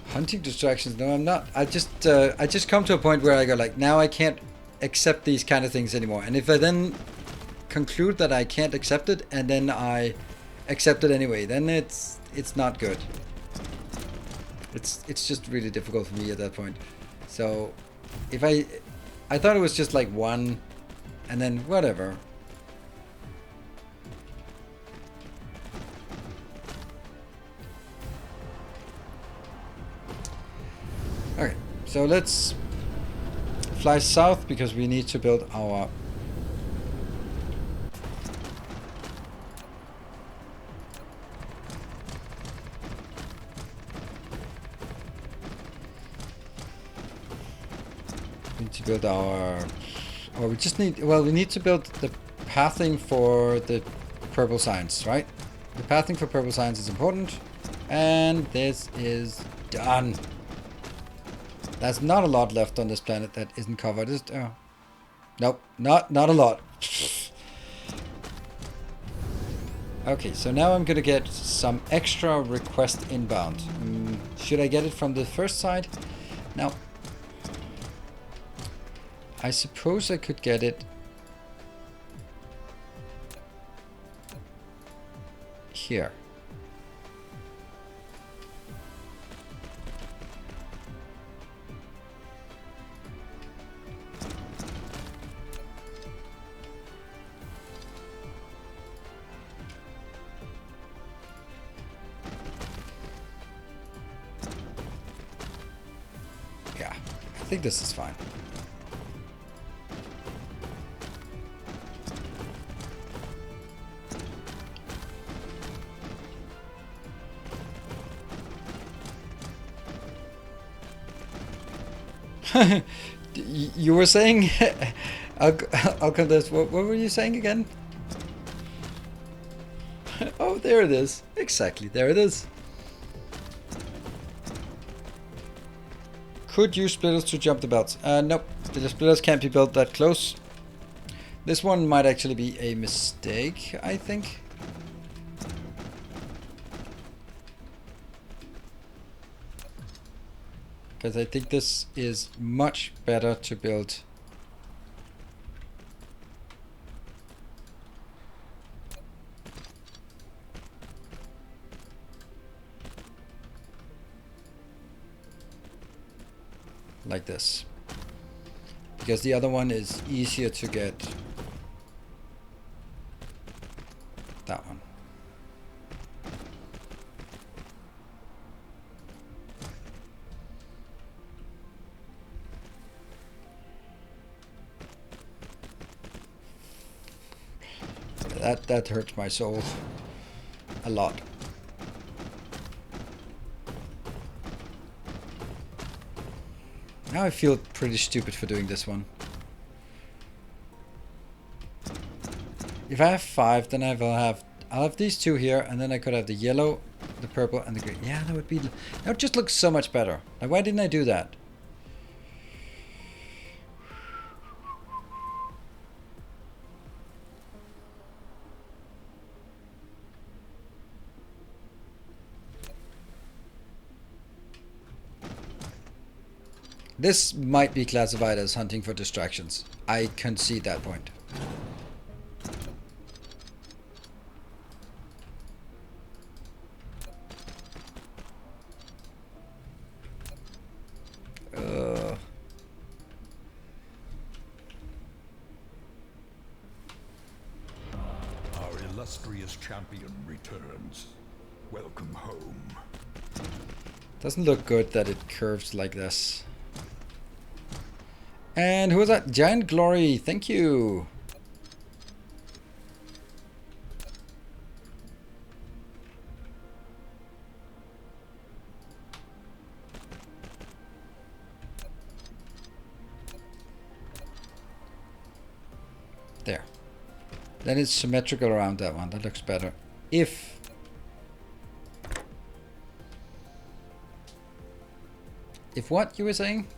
Hunting distractions? No, I'm not. I just come to a point where I go like, now I can't accept these kind of things anymore. And if I then conclude that I can't accept it, and then I accept it anyway, then it's not good. It's just really difficult for me at that point. So if I thought it was just like 1, and then whatever. Okay, so let's fly south because we need to build our or we just need, well, we need to build the pathing for the purple science, right? The pathing for purple science is important, and this is done. There's not a lot left on this planet that isn't covered. Nope, not a lot. Okay, so now I'm gonna get some extra request inbound. Should I get it from the first side? No. I suppose I could get it here. Yeah, I think this is fine. You were saying, I'll come this. What were you saying again? Oh, there it is. Exactly, there it is. Could use splitters to jump the belts. Nope, the splitters can't be built that close. This one might actually be a mistake, I think. Because I think this is much better to build. Like this. Because the other one is easier to get. That one. That hurts my soul a lot. Now I feel pretty stupid for doing this one. If I have 5, then I'll have these 2 here, and then I could have the yellow, the purple, and the green. Yeah, that would just look so much better. Now, why didn't I do that? This might be classified as hunting for distractions. I concede that point. Our illustrious champion returns. Welcome home. Doesn't look good that it curves like this. And who was that? Giant Glory, thank you. There. Then it's symmetrical around that one. That looks better. If what you were saying?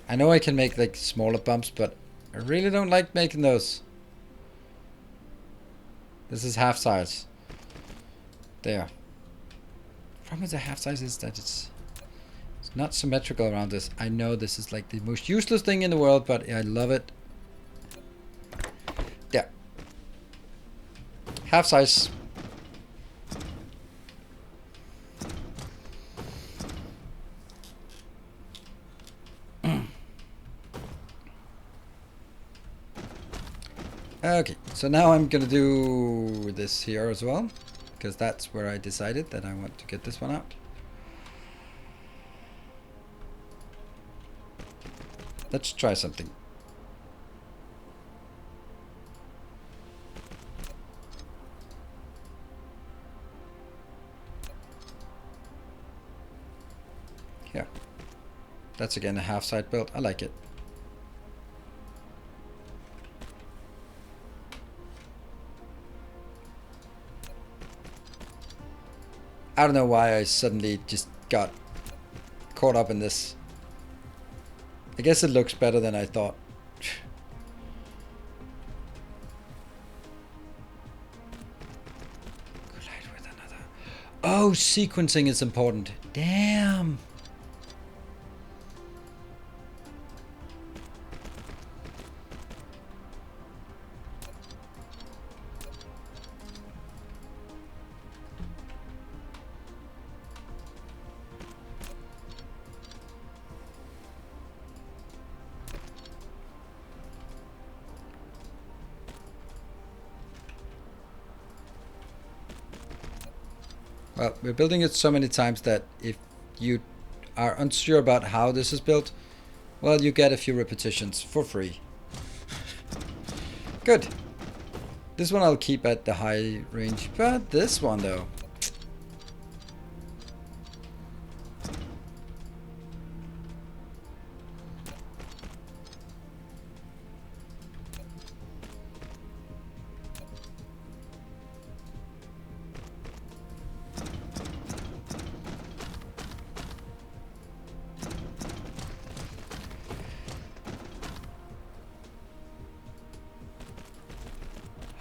I know I can make like smaller bumps, but I really don't like making those. This is half size. There. The problem with the half size is that it's not symmetrical around this. I know this is like the most useless thing in the world, but I love it. Yeah. Half size. Okay, so now I'm gonna do this here as well, because that's where I decided that I want to get this one out. Let's try something. Here. That's again a half side build. I like it. I don't know why I suddenly just got caught up in this. I guess it looks better than I thought. Collide with another. Oh, sequencing is important. Damn. Well, we're building it so many times that if you are unsure about how this is built, well, you get a few repetitions for free. Good. This one I'll keep at the high range, but this one though.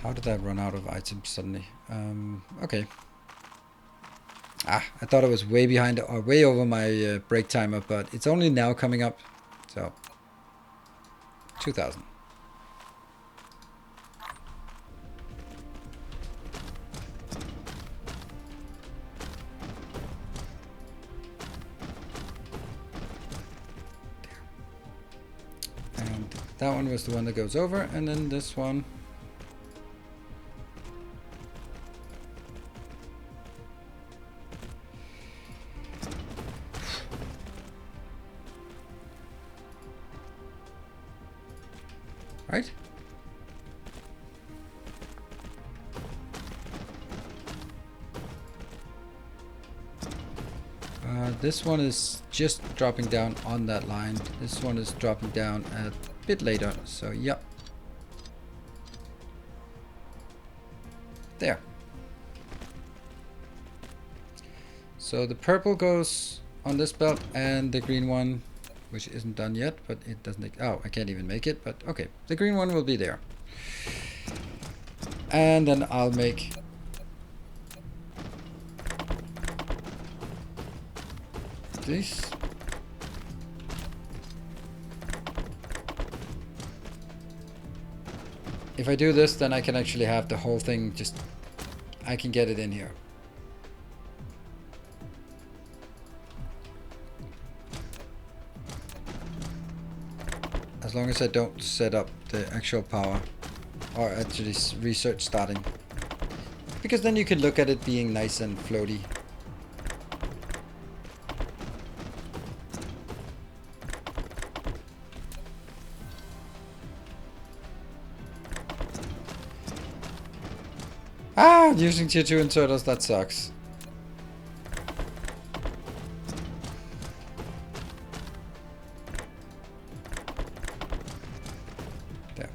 How did I run out of items suddenly? Okay. I thought I was way behind or way over my break timer, but it's only now coming up. So, 2,000. And that one was the one that goes over, and then this one. Right? This one is just dropping down on that line. This one is dropping down a bit later. So, yep. There. So the purple goes on this belt and the green one, which isn't done yet, but it doesn't... Oh, I can't even make it, but okay. The green one will be there. And then I'll make... this. If I do this, then I can actually have the whole thing just... I can get it in here. As long as I don't set up the actual power or actually research starting. Because then you can look at it being nice and floaty. Ah, using tier 2 inserters, that sucks. There.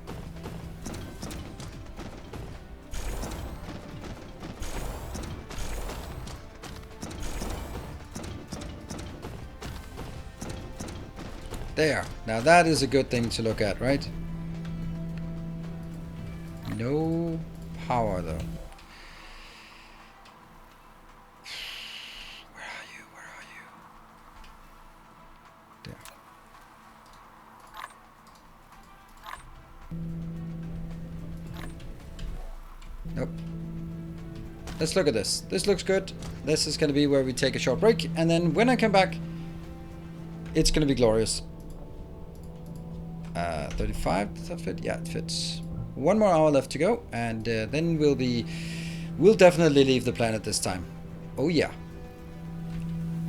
There. Now that is a good thing to look at, right? No power though. Nope. Let's look at this. This looks good. This is going to be where we take a short break. And then when I come back, it's going to be glorious. 35, does that fit? Yeah, it fits. 1 more hour left to go. And then we'll definitely leave the planet this time. Oh yeah.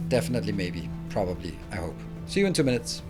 Definitely, maybe. Probably, I hope. See you in 2 minutes.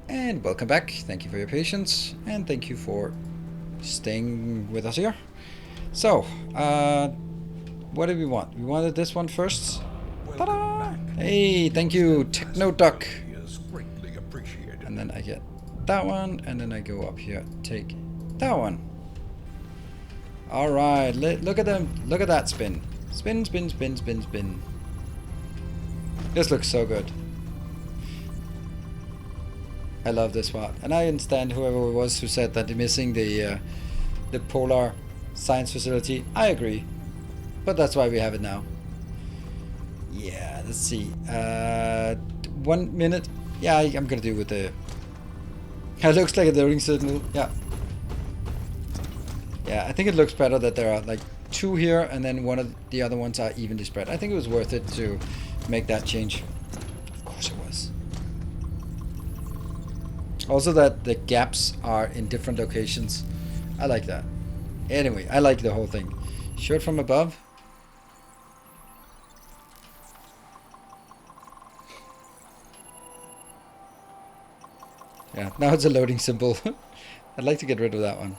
And welcome back. Thank you for your patience, and thank you for staying with us here. So, what did we want? We wanted this one first. Ta-da! Hey, thank you, Techno Duck. Is greatly appreciated. And then I get that one, and then I go up here, take that one. All right, look at them. Look at that spin. Spin, spin, spin, spin, spin. This looks so good. I love this part, and I understand whoever it was who said that they're missing the polar science facility. I agree, but that's why we have it now. Yeah, let's see. 1 minute. Yeah, I'm gonna do with the. It looks like a loading signal. Yeah. Yeah, I think it looks better that there are like 2 here, and then one of the other ones are evenly spread. I think it was worth it to make that change. Of course it was. Also that the gaps are in different locations. I like that. Anyway, I like the whole thing. Shot from above. Yeah, now it's a loading symbol. I'd like to get rid of that one.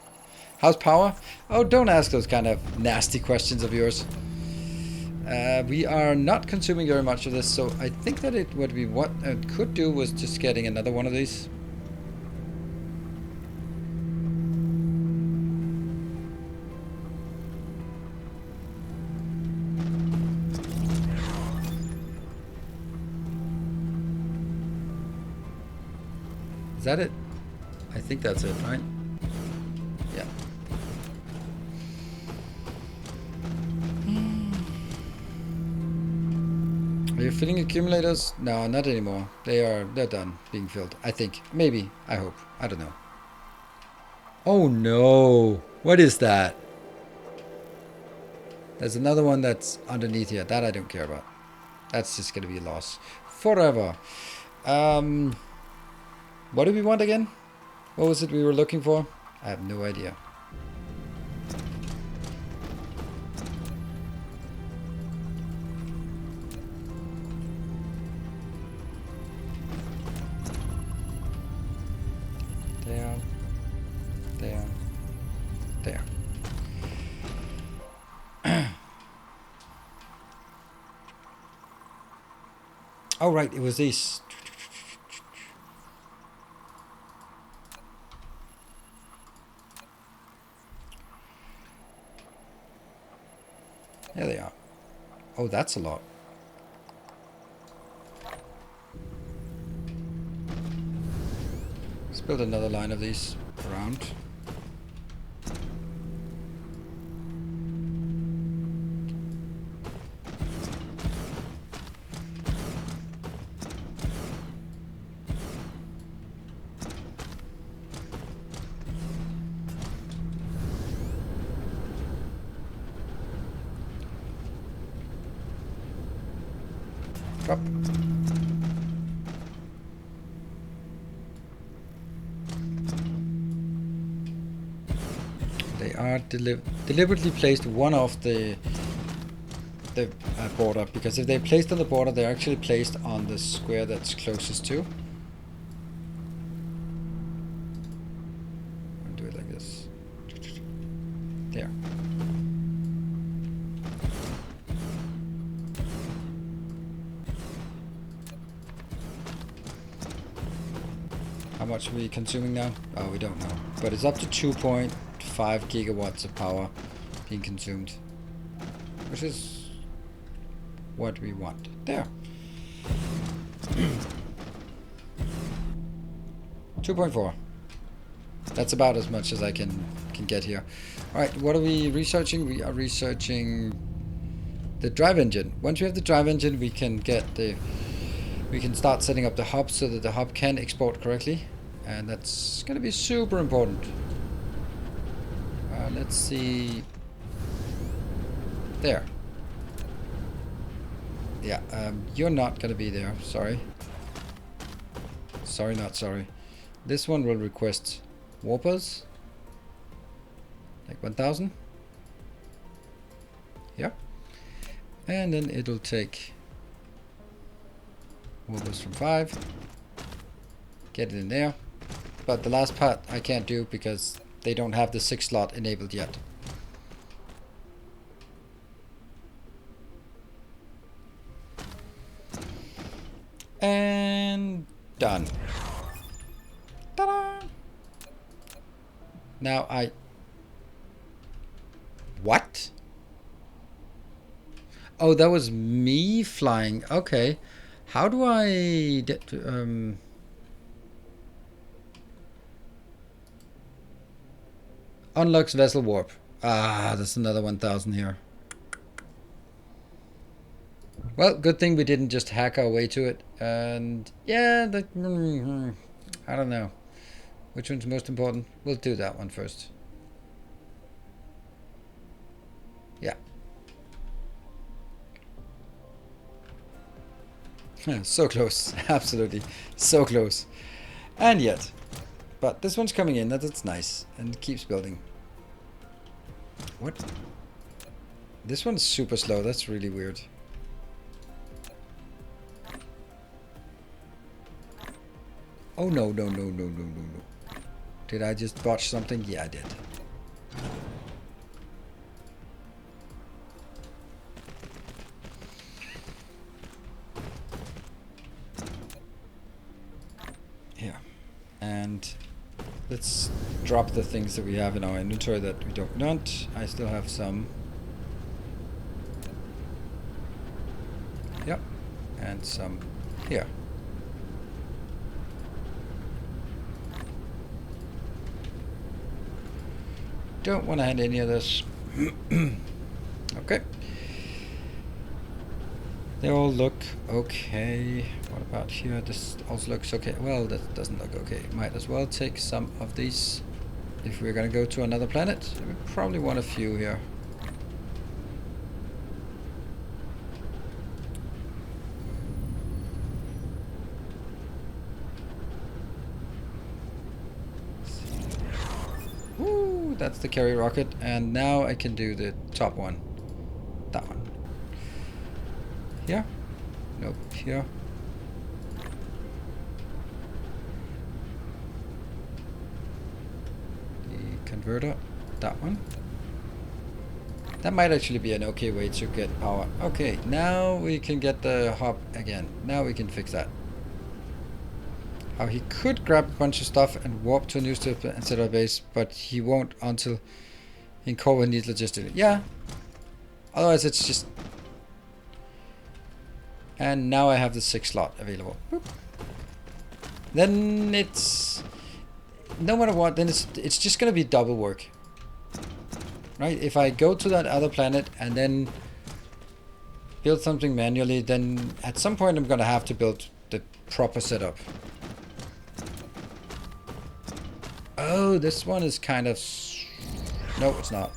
How's power? Oh, don't ask those kind of nasty questions of yours. We are not consuming very much of this, so I think that what it could do was just getting another one of these. Is that it? I think that's it, right? Yeah. Are you filling accumulators? No, not anymore. They're done being filled. I think. Maybe. I hope. I don't know. Oh no. What is that? There's another one that's underneath here. That I don't care about. That's just gonna be a loss. Forever. What do we want again? What was it we were looking for? I have no idea. There. There. There. Oh right, it was these. There they are. Oh, that's a lot. Let's build another line of these around. Drop. They are deliberately placed one off the border, because if they're placed on the border, they're actually placed on the square that's closest to. I'll do it like this. There. How much are we consuming now? Oh, we don't know. But it's up to 2.5 gigawatts of power being consumed. Which is what we want. There. 2.4. That's about as much as I can get here. Alright, what are we researching? We are researching the drive engine. Once we have the drive engine, we can start setting up the hub so that the hub can export correctly. And that's going to be super important. Let's see. There. Yeah, you're not going to be there. Sorry. Sorry, not sorry. This one will request warpers. Like 1000. Yeah. And then it'll take warpers from 5. Get it in there. But the last part I can't do because They don't have the 6 slot enabled yet. And done. Ta-da! Now What? Oh, that was me flying. Okay. How do I get to, unlocks vessel warp. Ah, that's another 1000 here. Well, good thing we didn't just hack our way to it. And yeah, I don't know. Which one's most important? We'll do that one first. Yeah. So close. Absolutely. So close. And yet. But this one's coming in. That's nice. And it keeps building. What? This one's super slow. That's really weird. Oh, no, no, no, no, no, no, no. Did I just botch something? Yeah, I did. Here. And let's drop the things that we have in our inventory that we don't want. I still have some. Yep. And some here. Don't want to hand any of this. Okay. They all look okay. What about here? This also looks okay. Well, that doesn't look okay. Might as well take some of these. If we're gonna go to another planet, we probably want a few here. Woo, that's the carry rocket. And now I can do the top one. That one. Here? Nope, here. The converter, that one. That might actually be an okay way to get power. Okay, now we can get the hub again. Now we can fix that. How he could grab a bunch of stuff and warp to a new settler base, but he won't until Incorporate needs logistics. Yeah. Otherwise it's just... And now I have the 6 slot available. Boop. Then it's... No matter what, then it's just gonna be double work. Right? If I go to that other planet and then build something manually, then at some point I'm gonna have to build the proper setup. Oh, this one is kind of... No, it's not.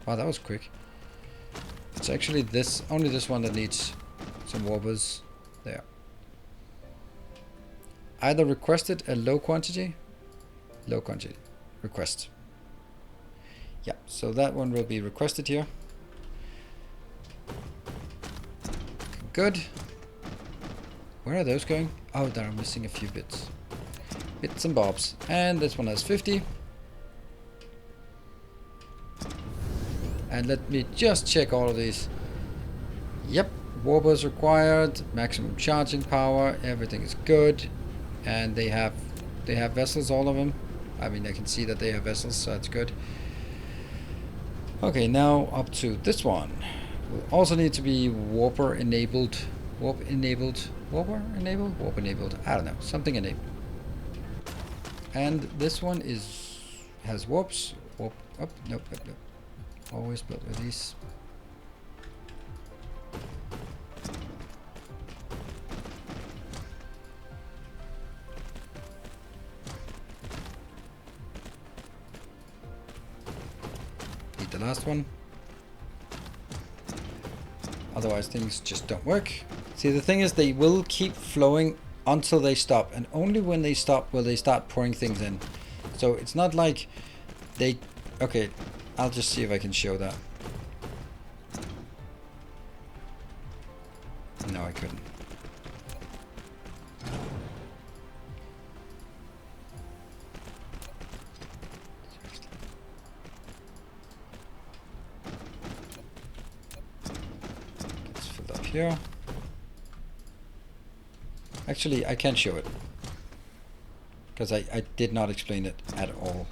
Wow, that was quick. It's actually this, only this one that needs some warpers. There. Either requested a low quantity. Low quantity. Request. Yeah, so that one will be requested here. Good. Where are those going? Oh, they're missing a few bits. Bits and bobs. And this one has 50. And let me just check all of these. Yep, warpers required, maximum charging power, everything is good. And they have vessels, all of them. I mean, I can see that they have vessels, so that's good. Okay, now up to this one. Will also need to be warper enabled. Warp enabled? Warper enabled? Warp enabled. I don't know. Something enabled. And this one has warps. Warp up. Nope, nope, nope. Always built with these. Need the last one. Otherwise things just don't work. See, the thing is they will keep flowing until they stop, and only when they stop will they start pouring things in. So it's not like they... Okay, I'll just see if I can show that. No, I couldn't. go. Actually, I can't show it. Because I did not explain it at all.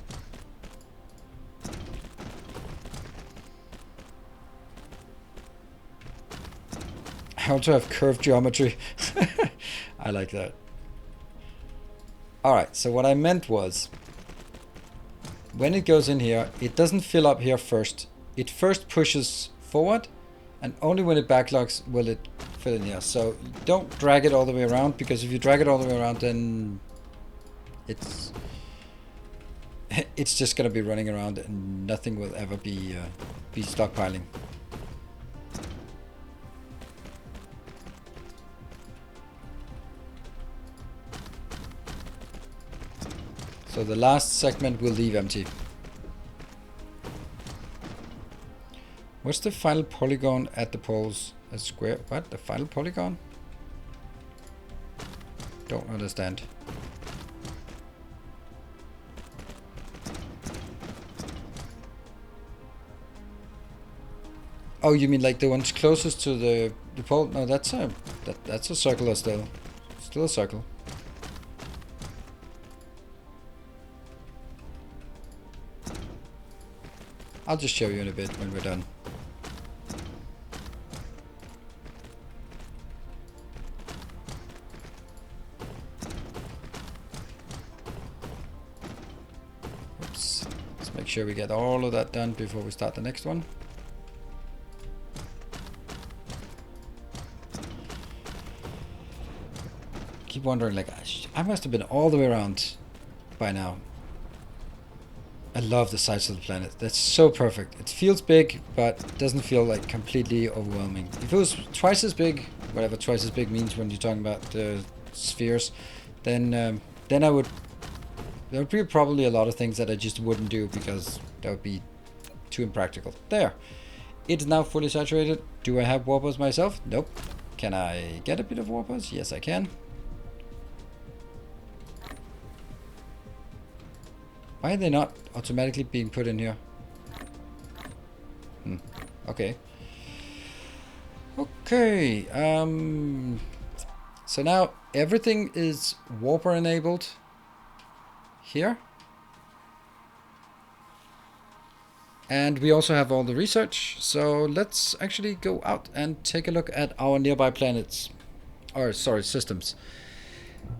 I also have curved geometry. I like that. Alright, so what I meant was, when it goes in here, it doesn't fill up here first. It first pushes forward, and only when it backlogs will it fill in here. So don't drag it all the way around, because if you drag it all the way around, then it's just gonna be running around and nothing will ever be stockpiling. So the last segment will leave empty. What's the final polygon at the poles? A square? What? The final polygon? Don't understand. Oh, you mean like the ones closest to the pole? No, that's a circle still. Still a circle. I'll just show you in a bit when we're done. Oops. Let's make sure we get all of that done before we start the next one. Keep wondering, like, I must have been all the way around by now. I love the size of the planet. That's so perfect. It feels big, but doesn't feel like completely overwhelming. If it was twice as big, whatever twice as big means when you're talking about spheres, then I would. There would be probably a lot of things that I just wouldn't do because that would be too impractical. There. It's now fully saturated. Do I have warpers myself? Nope. Can I get a bit of warpers? Yes, I can. Why are they not automatically being put in here? Okay. Okay. So now everything is warper enabled here. And we also have all the research. So let's actually go out and take a look at our nearby planets. Or, sorry, systems.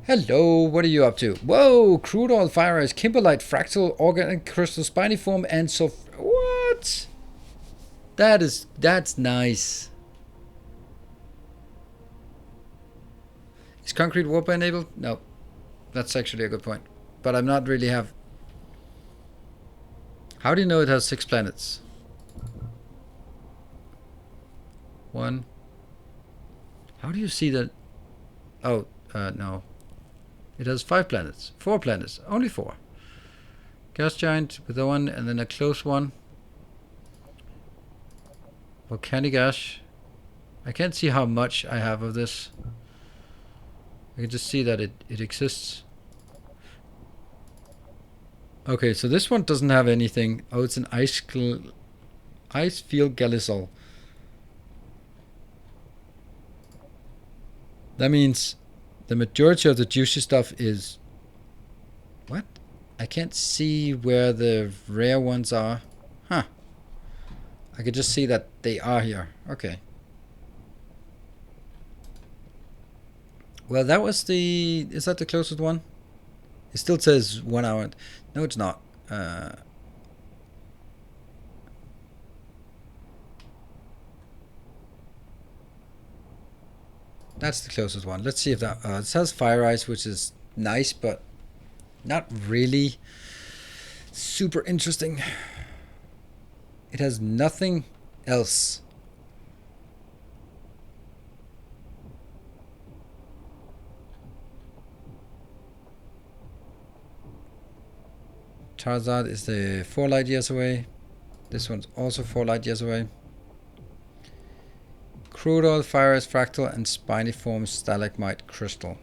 Hello, what are you up to? Whoa, crude oil, fire ice, kimberlite, fractal, organic crystal, spiniform, and so... What? That's nice. Is concrete warper enabled? No. That's actually a good point. But I'm not really have... How do you know it has 6 planets? 1. How do you see that? Oh, no. It has 5 planets. 4 planets. Only 4. Gas giant with a 1 and then a close one. Volcanic ash. I can't see how much I have of this. I can just see that it exists. Okay, so this one doesn't have anything. Oh, it's an ice field galisol. That means the majority of the juicy stuff is... What? I can't see where the rare ones are. Huh. I could just see that they are here. Okay. Well, that was the... Is that the closest one? It still says 1 hour. No, it's not. That's the closest one. Let's see if that... it says fire ice, which is nice, but not really super interesting. It has nothing else. Charizard is the 4 light years away. This one's also 4 light years away. Crude oil, fire ice, fractal, and spiniform stalagmite crystal.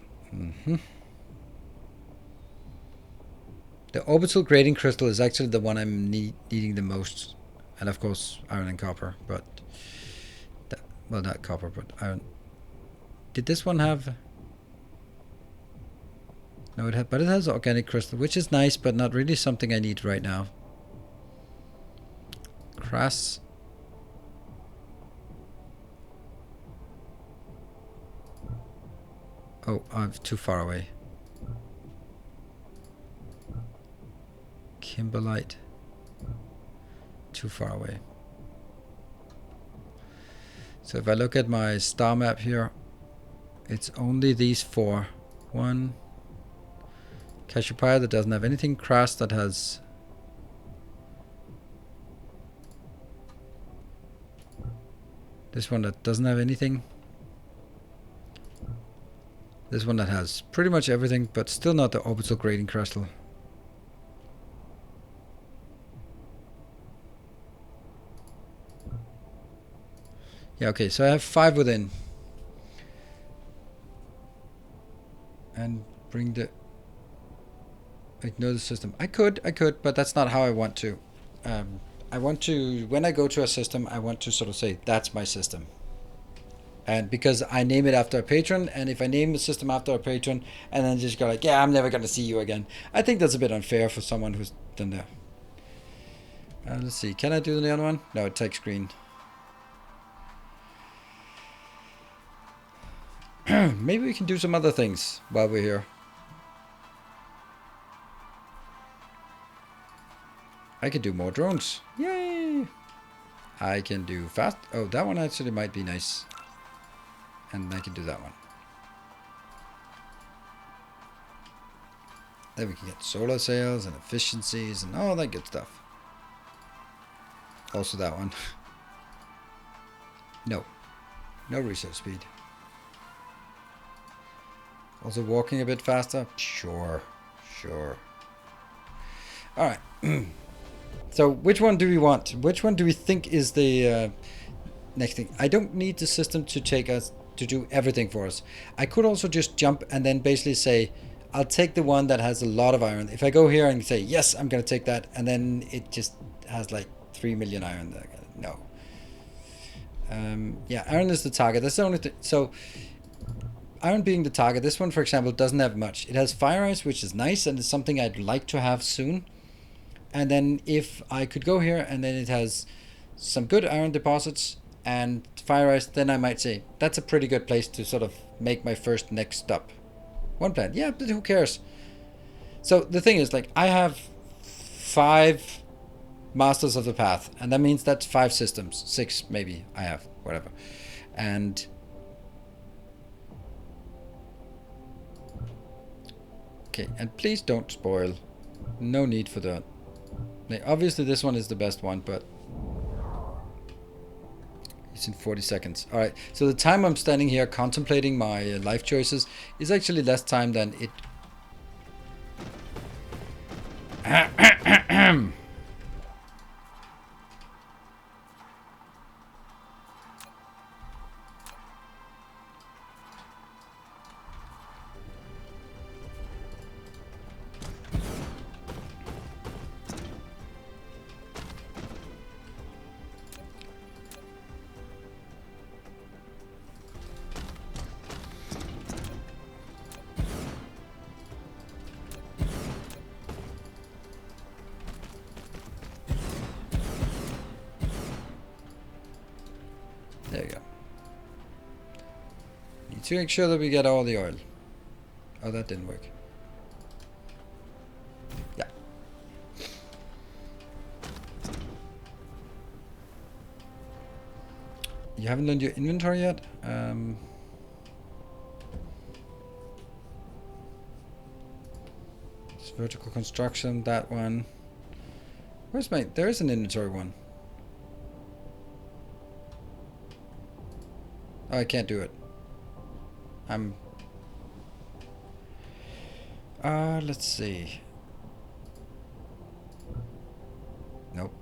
The orbital grading crystal is actually the one I'm needing the most. And of course, iron and copper, but... well, not copper, but iron. Did this one have... No, it had, but it has organic crystal, which is nice, but not really something I need right now. Crass. Oh, I'm too far away. Kimberlite. Too far away. So if I look at my star map here, it's only these 4. 1. Cassiopeia that doesn't have anything. Crass that has... This one that doesn't have anything. This one that has pretty much everything, but still not the orbital grading crystal. Yeah, okay, so I have 5 within. And bring the... Ignore the system. I could, but that's not how I want to. I want to, when I go to a system, I want to sort of say, that's my system. And because I name it after a patron, and if I name the system after a patron, and then just go like, yeah, I'm never going to see you again. I think that's a bit unfair for someone who's done that. Let's see, can I do the other one? No, it takes green. Maybe we can do some other things while we're here. I can do more drones. Yay! I can do fast. Oh, that one actually might be nice. And I can do that one. Then we can get solar sails and efficiencies and all that good stuff. Also that one. No. No research speed. Also walking a bit faster? Sure. Sure. Alright. So which one do we want? Which one do we think is the next thing? I don't need the system to take us to do everything for us. I could also just jump and then basically say, I'll take the one that has a lot of iron. If I go here and say, yes, I'm going to take that, and then it just has like 3 million iron. No. Yeah, iron is the target. That's the only thing. So iron being the target, this one, for example, doesn't have much. It has fire ice, which is nice, and it's something I'd like to have soon. And then if I could go here and then it has some good iron deposits and fire ice, then I might say that's a pretty good place to sort of make my first next stop. One plant, yeah, but who cares? So the thing is, like, I have 5 masters of the path, and that means that's 5 systems, 6 maybe I have, whatever. And okay, and please don't spoil. No need for that. Obviously this one is the best one, but it's in 40 seconds. Alright, so the time I'm standing here contemplating my life choices is actually less time than it... There you go. Need to make sure that we get all the oil. Oh, that didn't work. Yeah. You haven't learned your inventory yet? It's vertical construction, that one. Where's my... There is an inventory one. Oh, I can't do it. Let's see. Nope.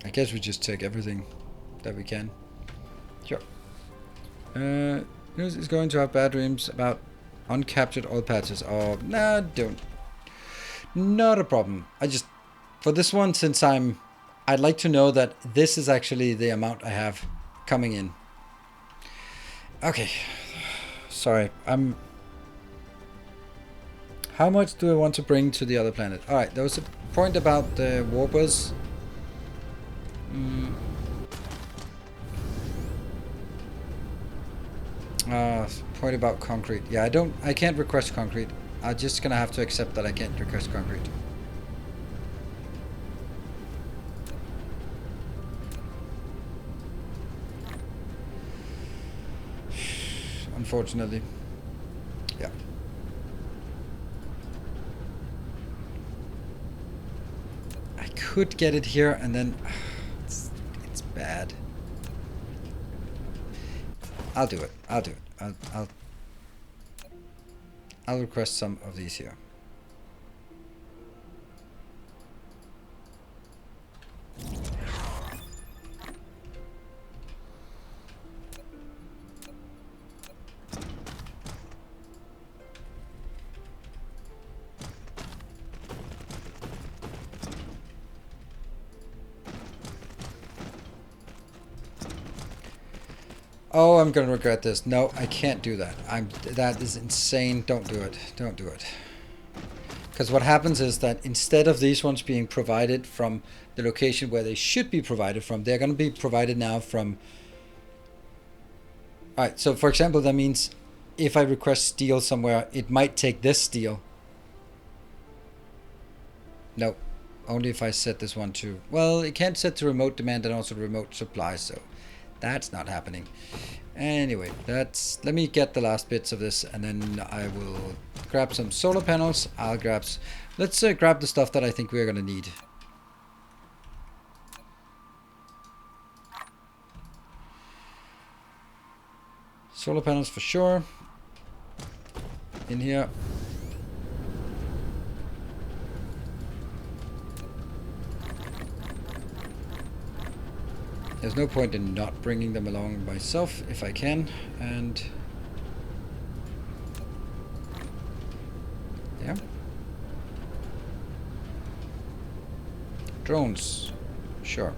I guess we just take everything that we can. Sure. Is going to have bad dreams about uncaptured oil patches. Oh, nah, don't. Not a problem. I just, for this one, since I'd like to know that this is actually the amount I have coming in. Okay. Sorry, how much do I want to bring to the other planet? Alright, there was a point about the warpers. Point about concrete. Yeah, I can't request concrete. I'm just gonna have to accept that I can't request concrete. Unfortunately. Yeah. I could get it here and then it's bad. I'll do it. I'll do it. I'll request some of these here. Oh, I'm gonna regret this. No, I can't do that. That is insane. Don't do it. Don't do it. Because what happens is that instead of these ones being provided from the location where they should be provided from, they're going to be provided now from... Alright, so for example, that means if I request steel somewhere, it might take this steel. Nope. Only if I set this one to... Well, it can't set to remote demand and also remote supply, so that's not happening. Anyway, let me get the last bits of this and then I will grab some solar panels. Let's grab the stuff that I think we're gonna need. Solar panels for sure. In here. There's no point in not bringing them along myself if I can, and yeah. Drones, sure.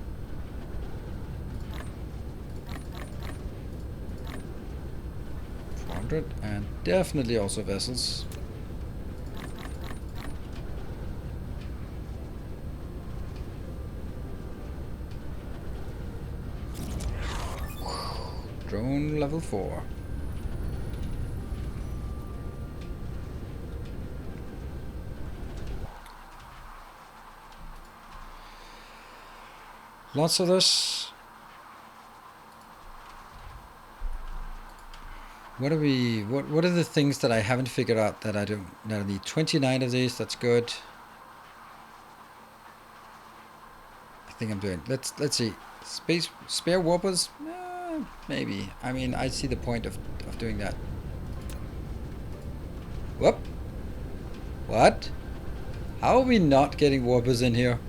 And definitely also vessels. Drone level 4. Lots of this. What are the things that I haven't figured out that I need? 29 of these, that's good. I think I'm doing. Let's see. Spare warpers? Maybe. I mean, I see the point of doing that. Whoop. What? How are we not getting warpers in here?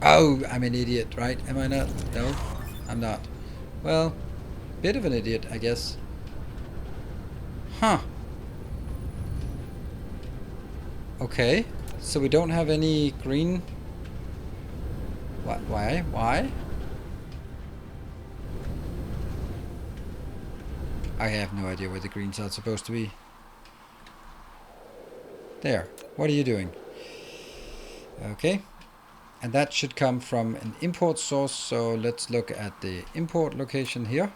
Oh, I'm an idiot, right? Am I not? No, I'm not. Well, bit of an idiot, I guess. Huh. Okay, so we don't have any green. What? Why? Why? I have no idea where the greens are supposed to be. There. What are you doing? Okay. And that should come from an import source, so let's look at the import location here.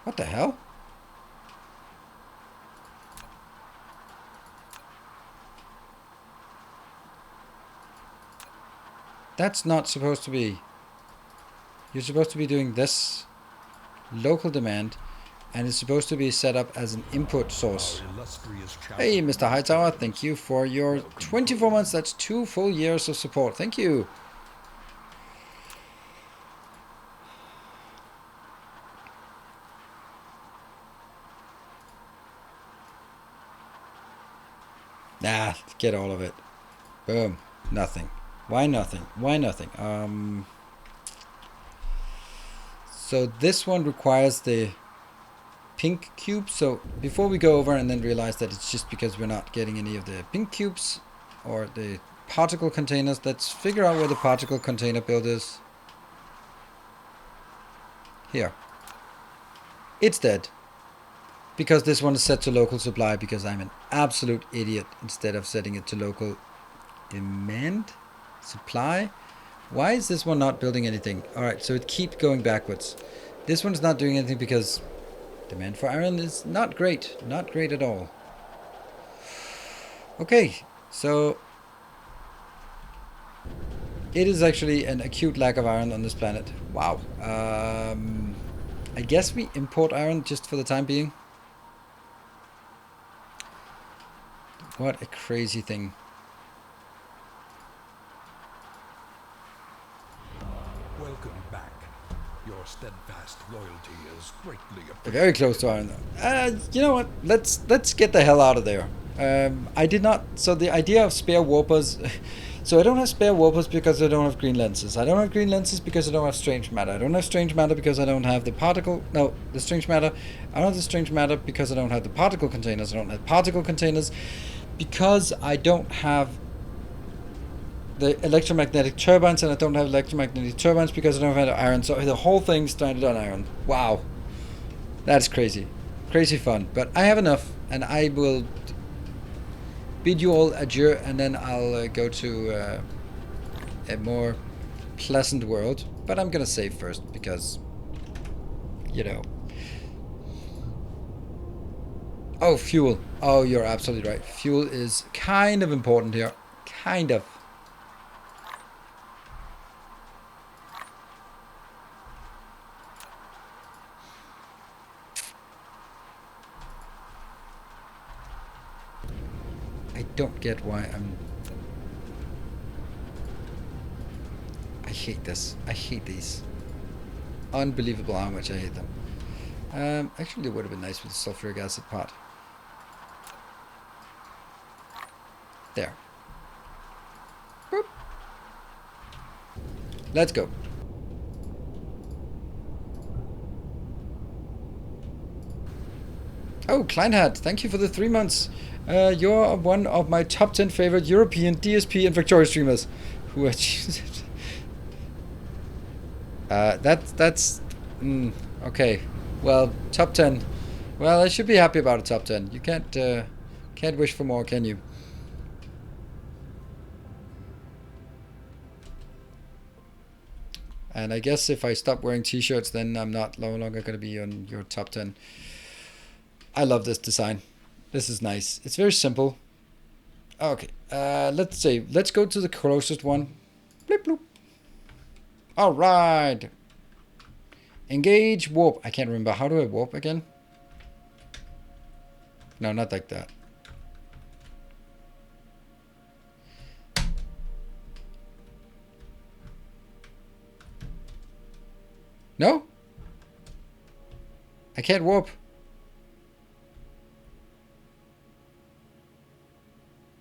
What the hell? That's not supposed to be. You're supposed to be doing this local demand, and it's supposed to be set up as an input source. Hey, Mr. Hightower, thank you for your 24 months. That's 2 full years of support. Thank you. Ah, get all of it. Boom. Nothing. Why nothing? Why nothing? So this one requires the pink cube. So before we go over and then realize that it's just because we're not getting any of the pink cubes or the particle containers, let's figure out where the particle container build is. Here. It's dead. Because this one is set to local supply because I'm an absolute idiot instead of setting it to local demand supply. Why is this one not building anything? Alright, so it keeps going backwards. This one's not doing anything because demand for iron is not great. Not great at all. Okay, so it is actually an acute lack of iron on this planet. Wow. I guess we import iron just for the time being. What a crazy thing. Welcome back. Your steadfast loyalty is greatly appreciated. Very close to iron though. You know what? Let's get the hell out of there. I did not. So the idea of spare warpers. So I don't have spare warpers because I don't have green lenses. I don't have green lenses because I don't have strange matter. I don't have strange matter because I don't have the particle. No, the strange matter. I don't have the strange matter because I don't have the particle containers. I don't have particle containers because I don't have the electromagnetic turbines, and I don't have electromagnetic turbines because I don't have iron. So the whole thing's stranded on iron. Wow. That's crazy. Crazy fun. But I have enough, and I will bid you all adieu, and then I'll go to a more pleasant world. But I'm gonna save first because, you know. Oh, fuel. Oh, you're absolutely right. Fuel is kind of important here. Kind of. I don't get why I hate this. I hate these. Unbelievable how much I hate them. Actually, it would have been nice with the sulfuric acid part. There. Boop. Let's go. Oh, Kleinhardt, thank you for the 3 months. You're one of my top 10 favorite European DSP and Factorio streamers who achieved it. That's okay. Well, top 10. Well, I should be happy about a top 10. You can't wish for more, can you? And I guess if I stop wearing t-shirts, then I'm no longer going to be on your top 10. I love this design. This is nice. It's very simple. Okay, let's go to the closest one. Blip bloop. All right. Engage warp. I can't remember. How do I warp again? No, not like that. No? I can't warp.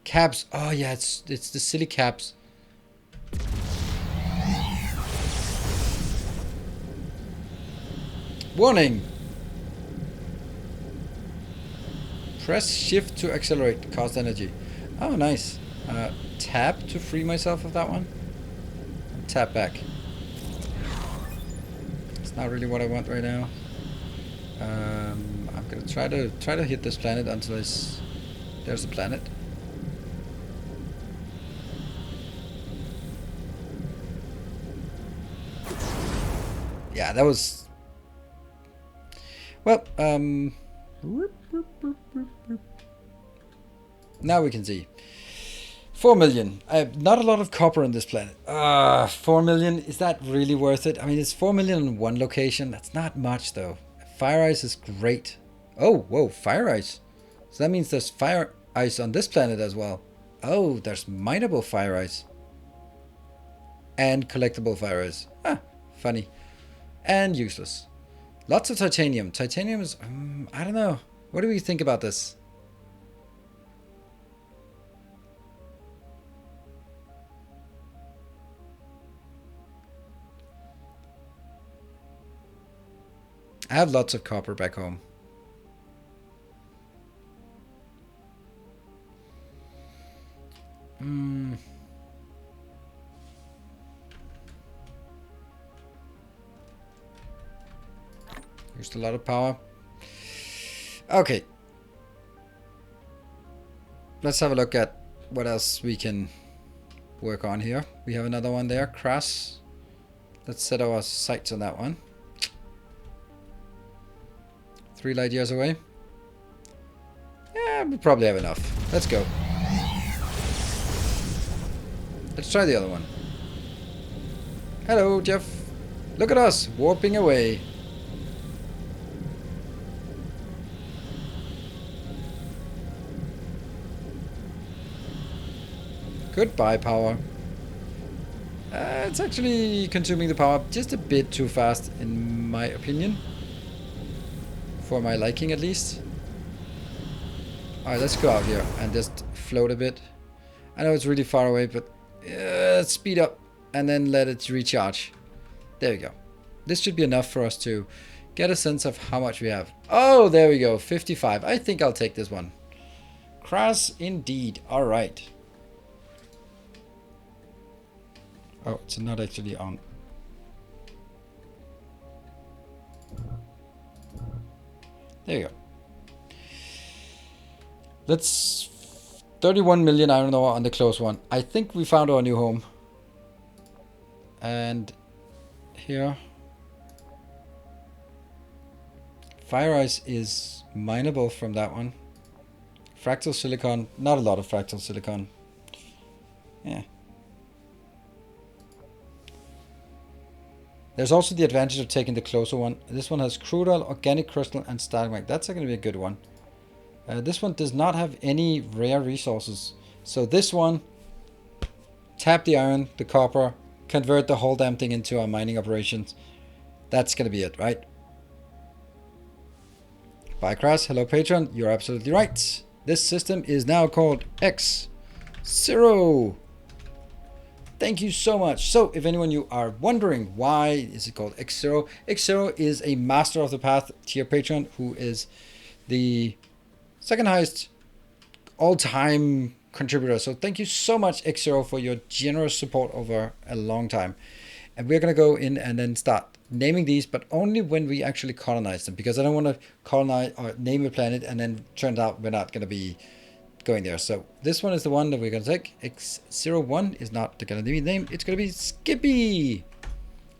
Caps. Oh yeah, it's the silly caps. Warning. Press shift to accelerate. Cost energy. Oh, nice. Tap to free myself of that one. Tap back. It's not really what I want right now. I'm gonna try to hit this planet until there's a planet. Yeah, that was... Well, now we can see. 4 million. Not a lot of copper on this planet. 4 million, is that really worth it? I mean, it's 4 million in one location. That's not much, though. Fire ice is great. Oh, whoa, fire ice. So that means there's fire ice on this planet as well. Oh, there's mineable fire ice. And collectible fire ice. Ah, funny. And useless. Lots of titanium. Titanium is... I don't know. What do we think about this? I have lots of copper back home. Used a lot of power. Okay. Let's have a look at what else we can work on here. We have another one there, Crass. Let's set our sights on that one. 3 light years away. Yeah, we probably have enough. Let's go. Let's try the other one. Hello, Jeff. Look at us, warping away. Goodbye, power. It's actually consuming the power just a bit too fast, in my opinion. For my liking, at least. Alright, let's go out here and just float a bit. I know it's really far away, but speed up and then let it recharge. There we go. This should be enough for us to get a sense of how much we have. Oh, there we go. 55. I think I'll take this one. Crass indeed. Alright. Oh, it's not actually on. There you go. Let's 31 million iron ore on the close one. I think we found our new home. And here. Fire ice is mineable from that one. Fractal silicon. Not a lot of fractal silicon. Yeah. There's also the advantage of taking the closer one. This one has crude oil, organic crystal, and stalagmite. That's going to be a good one. This one does not have any rare resources. So this one, tap the iron, the copper, convert the whole damn thing into our mining operations. That's going to be it, right? Bye, Crass. Hello, Patron. You're absolutely right. This system is now called X0. Thank you so much. So if anyone you are wondering why is it called X0, X0 is a master of the path tier patron who is the second highest all-time contributor. So thank you so much, X0, for your generous support over a long time. And we're going to go in and then start naming these, but only when we actually colonize them, because I don't want to colonize or name a planet and then turns out we're not going to be going there. So this one is the one that we're going to take. X01 is not going to be named. It's going to be Skippy.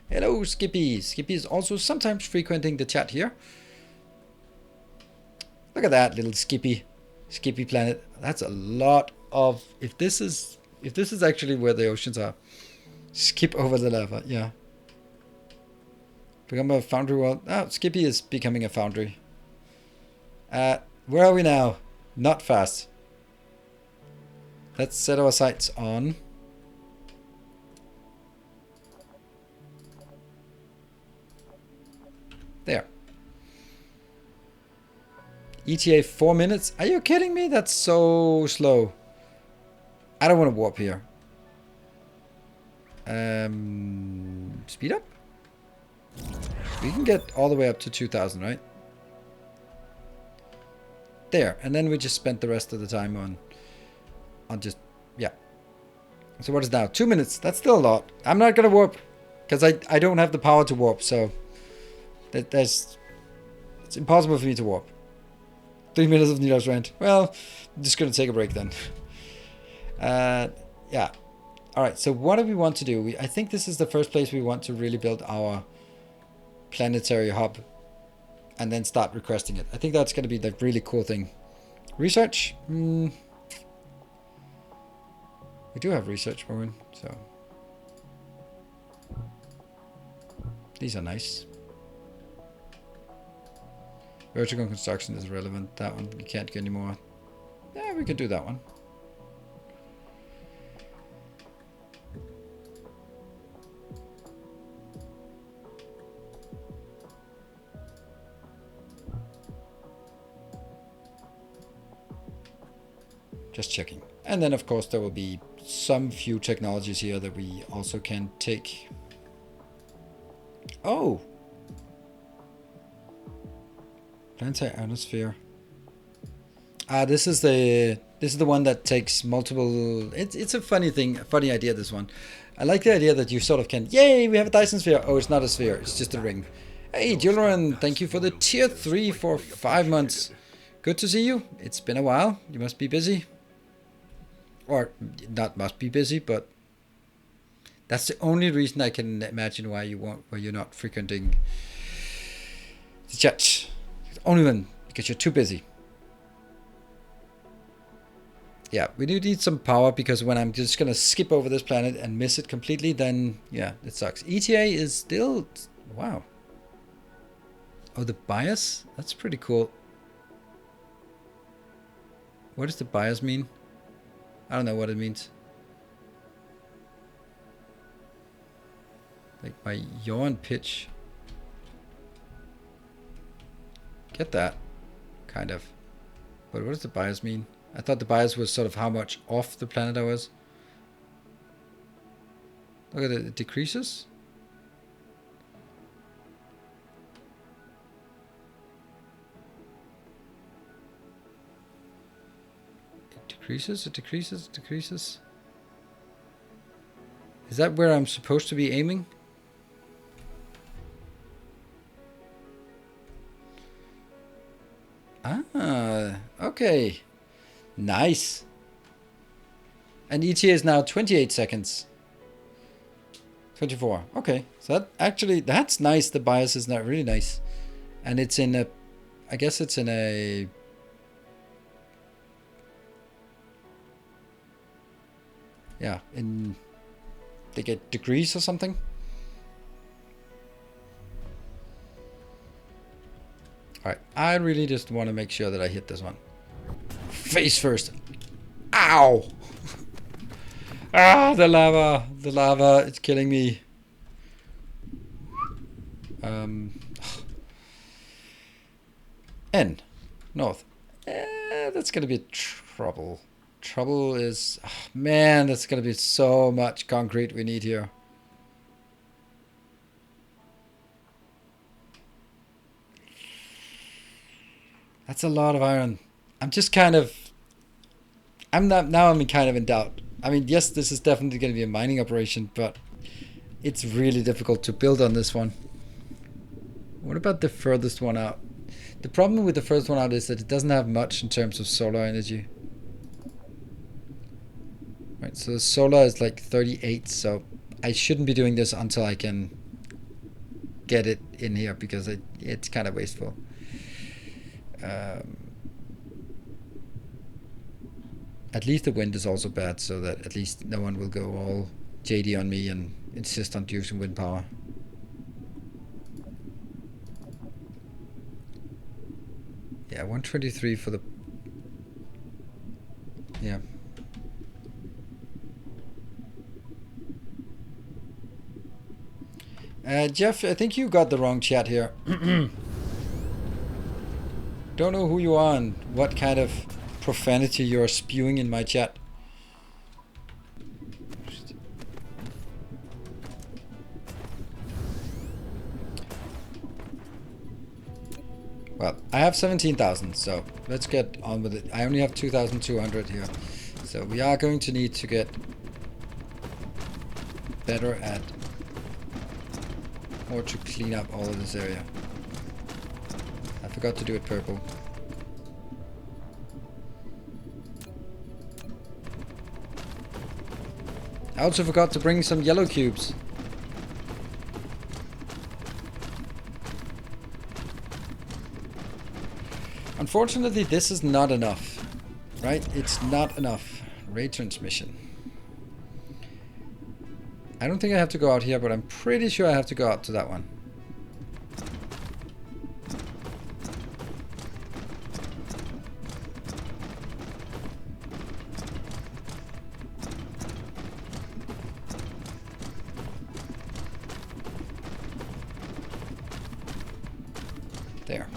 Hello, Skippy. Skippy is also sometimes frequenting the chat here. Look at that little Skippy planet. That's a lot of, if this is actually where the oceans are. Skip over the lava, yeah. Become a foundry world. Oh, Skippy is becoming a foundry. Where are we now? Not fast. Let's set our sights on. There. ETA 4 minutes? Are you kidding me? That's so slow. I don't want to warp here. Speed up? We can get all the way up to 2000, right? There. And then we just spent the rest of the time on just, yeah. So what is now? 2 minutes. That's still a lot. I'm not going to warp because I don't have the power to warp. So it's impossible for me to warp. 3 minutes of Nido's rant. Well, I'm just going to take a break then. Yeah. All right. So what do we want to do? I think this is the first place we want to really build our planetary hub and then start requesting it. I think that's going to be the really cool thing. Research. We do have research going, so these are nice. Vertical construction is relevant. That one you can't get anymore. Yeah, we could do that one. Just checking. And then of course there will be some few technologies here that we also can take. Oh, Planetary ionosphere. This is the one that takes multiple. It's a funny thing, a funny idea. This one, I like the idea that you sort of can. Yay, we have a Dyson sphere. Oh, it's not a sphere. It's just a ring. Hey, Julian, thank you for the tier 3 for 5 months. Good to see you. It's been a while. You must be busy, or not must be busy, but that's the only reason I can imagine why you're not frequenting the chat. Only when because you're too busy. Yeah, we do need some power because when I'm just gonna skip over this planet and miss it completely, then yeah, it sucks. ETA is still wow. Oh, the bias? That's pretty cool. What does the bias mean? I don't know what it means. Like my yaw and pitch. Get that, kind of. But what does the bias mean? I thought the bias was sort of how much off the planet I was. Look at it, it decreases. It decreases, it decreases, it decreases. Is that where I'm supposed to be aiming? Ah, okay. Nice. And ETA is now 28 seconds. 24. Okay. So that actually, that's nice. The bias is not really nice. And it's in a, I guess it's in a, yeah, in, they get degrees or something. Alright, I really just want to make sure that I hit this one. Face first. Ow! Ah, the lava, it's killing me. N, north. That's gonna be trouble. Trouble is, oh, man, that's gonna be so much concrete we need here. That's a lot of iron. I'm just kind of, I'm kind of in doubt. I mean, yes, this is definitely going to be a mining operation, but it's really difficult to build on this one. What about the furthest one out? The problem with the first one out is that it doesn't have much in terms of solar energy. Right, so the solar is like 38, so I shouldn't be doing this until I can get it in here because it's kind of wasteful. At least the wind is also bad, so that at least no one will go all JD on me and insist on using wind power. Yeah, 123 for the... Yeah. Jeff, I think you got the wrong chat here. Don't know who you are and what kind of profanity you're spewing in my chat. Well, I have 17,000, so let's get on with it. I only have 2,200 here. So we are going to need to get better at or to clean up all of this area. I forgot to do it purple. I also forgot to bring some yellow cubes. Unfortunately, this is not enough, right? It's not enough. Ray transmission. I don't think I have to go out here, but I'm pretty sure I have to go out to that one. There.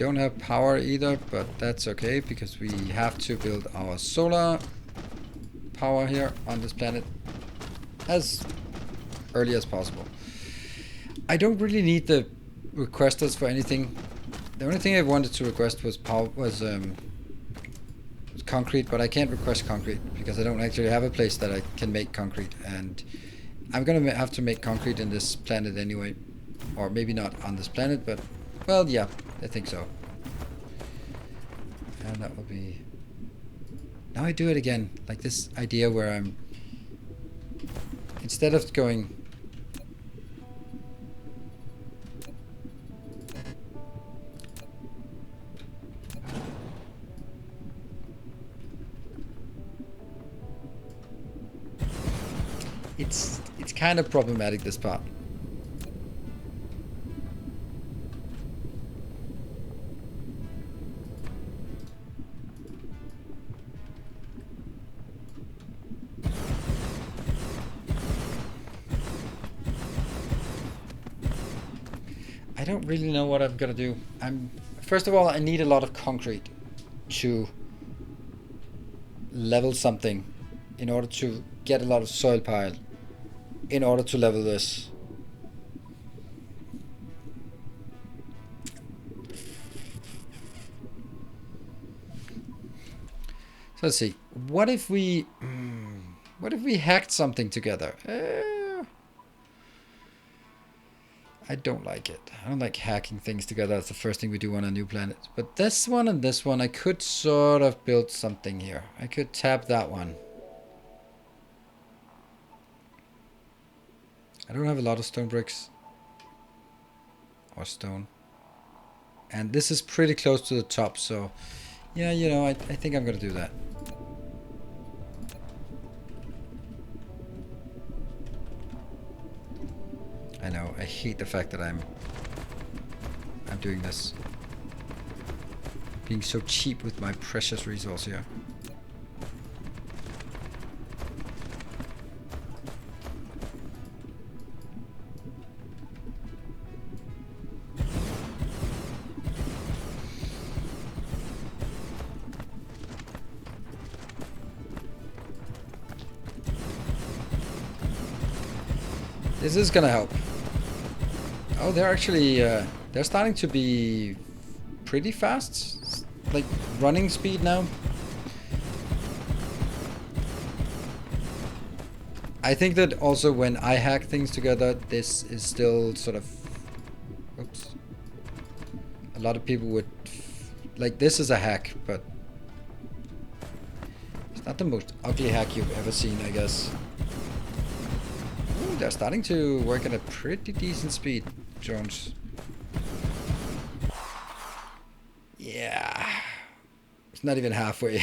don't have power either, but that's okay because we have to build our solar power here on this planet as early as possible. I don't really need the requesters for anything. The only thing I wanted to request was concrete, but I can't request concrete because I don't actually have a place that I can make concrete, and I'm gonna have to make concrete in this planet anyway, or maybe not on this planet, but well, yeah, I think so. And that will be. Now I do it again, like this idea where I'm, instead of going. It's kind of problematic, this part. I don't really know what I'm gonna do. First of all, I need a lot of concrete to level something in order to get a lot of soil pile in order to level this. So let's see. What if we hacked something together? I don't like it. I don't like hacking things together. That's the first thing we do on a new planet. But this one and this one, I could sort of build something here. I could tap that one. I don't have a lot of stone bricks. Or stone. And this is pretty close to the top, so yeah, you know, I think I'm gonna do that. I know, I hate the fact that I'm doing this. Being so cheap with my precious resource here. This is gonna help. Oh, they're actually, they're starting to be pretty fast. Like, running speed now. I think that also when I hack things together, this is still sort of... Oops. A lot of people would... Like, this is a hack, but... It's not the most ugly hack you've ever seen, I guess. Ooh, they're starting to work at a pretty decent speed, Jones. Yeah. It's not even halfway.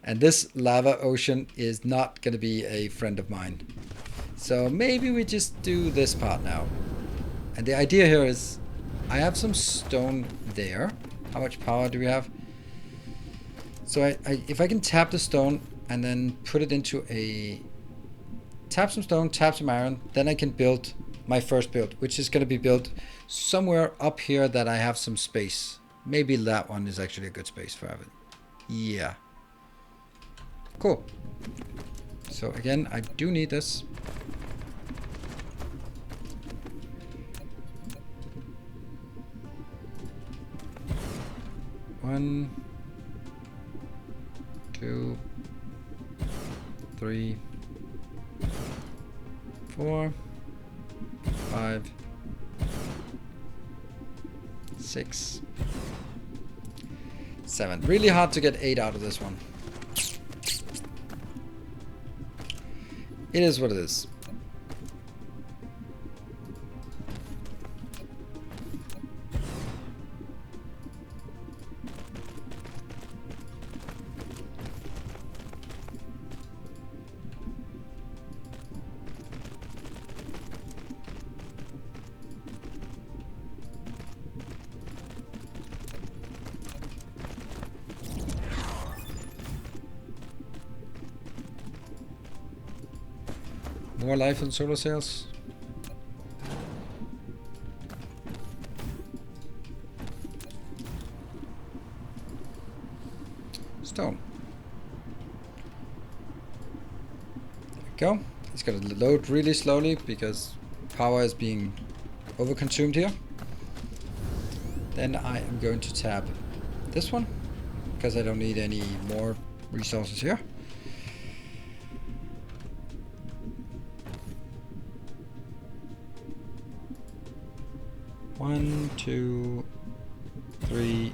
And this lava ocean is not going to be a friend of mine. So maybe we just do this part now. And the idea here is, I have some stone there. How much power do we have? So if I can tap the stone and then put it into a... Tap some stone, tap some iron, then I can build my first build, which is going to be built somewhere up here that I have some space. Maybe that one is actually a good space for it. Yeah. Cool. So again, I do need this. One, 2, 3, 4, 5, 6, 7. Really hard to get 8 out of this one. It is what it is. More life on solar cells. go. It's going to load really slowly because power is being overconsumed here. Then I am going to tap this one because I don't need any more resources here. One, two, three,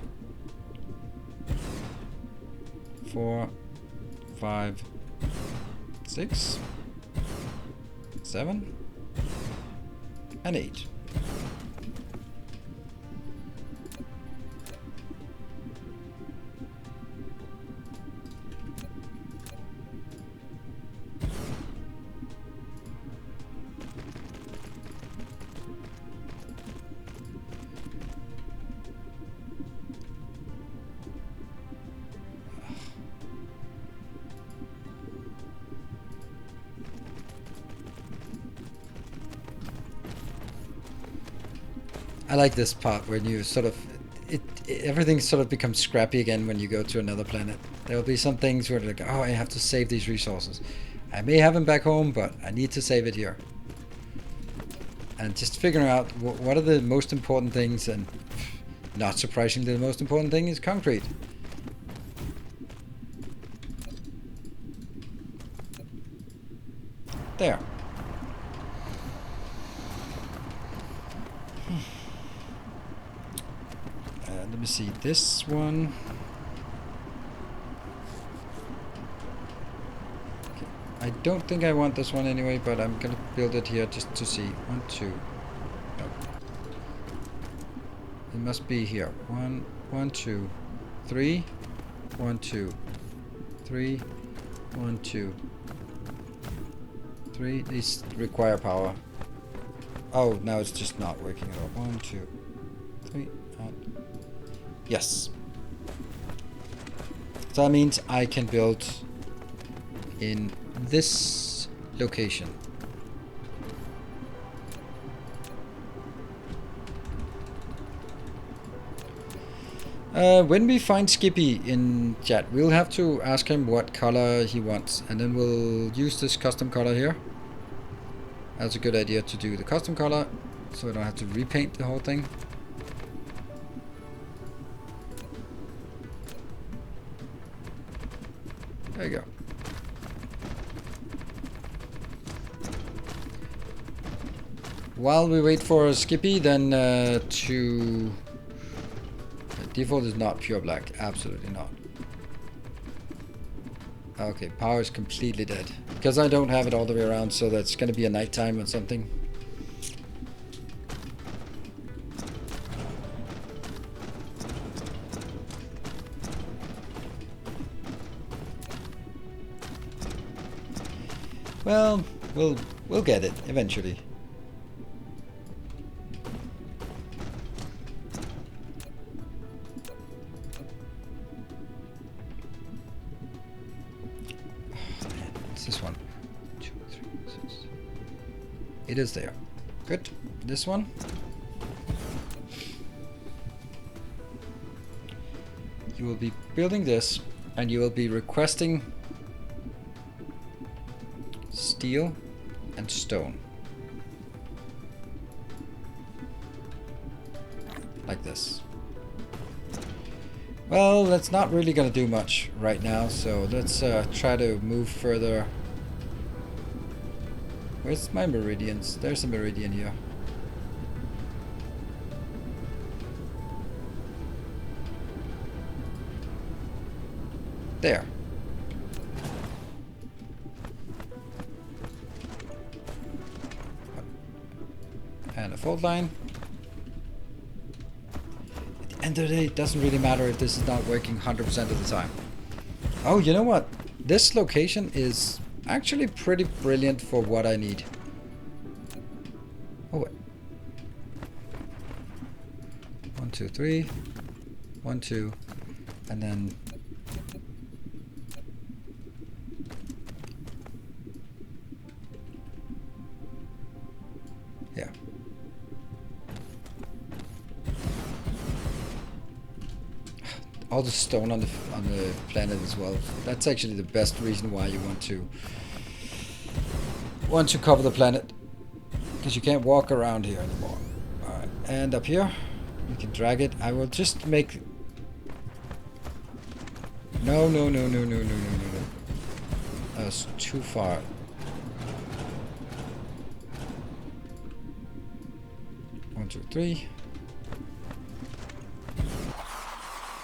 4, 5, 6, 7, and 8. I like this part when you sort of everything sort of becomes scrappy again when you go to another planet. There will be some things where like, oh, I have to save these resources. I may have them back home, but I need to save it here. And just figuring out what are the most important things, and not surprisingly, the most important thing is concrete. There. Let me see this one. Okay. I don't think I want this one anyway, but I'm gonna build it here just to see. 1, 2. No. It must be here. 1, 1, 2, 3. 1, 2, 3. 1, 2, 3. These require power. Oh, now it's just not working at all. 1, 2, 3. Yes. So that means I can build in this location. When we find Skippy in chat, we'll have to ask him what color he wants, and then we'll use this custom color here. That's a good idea to do the custom color, so I don't have to repaint the whole thing. There you go. While we wait for Skippy, then default is not pure black, absolutely not. Okay, power is completely dead because I don't have it all the way around, so that's going to be a nighttime or something. Well, we'll get it eventually. It's this one. 2, 3, 6. It is there. Good. This one. You will be building this, and you will be requesting steel and stone. Like this. Well, that's not really gonna do much right now, so let's try to move further. Where's my meridians? There's a meridian here. There. And a fault line. At the end of the day, it doesn't really matter if this is not working 100% of the time. Oh, you know what? This location is actually pretty brilliant for what I need. Oh, wait. 1, 2, 3. 1, 2. And then... yeah. All the stone on the planet as well. That's actually the best reason why you want to want to cover the planet because you can't walk around here anymore. Alright, and up here we can drag it. I will just make... No. That was too far. One, two, three.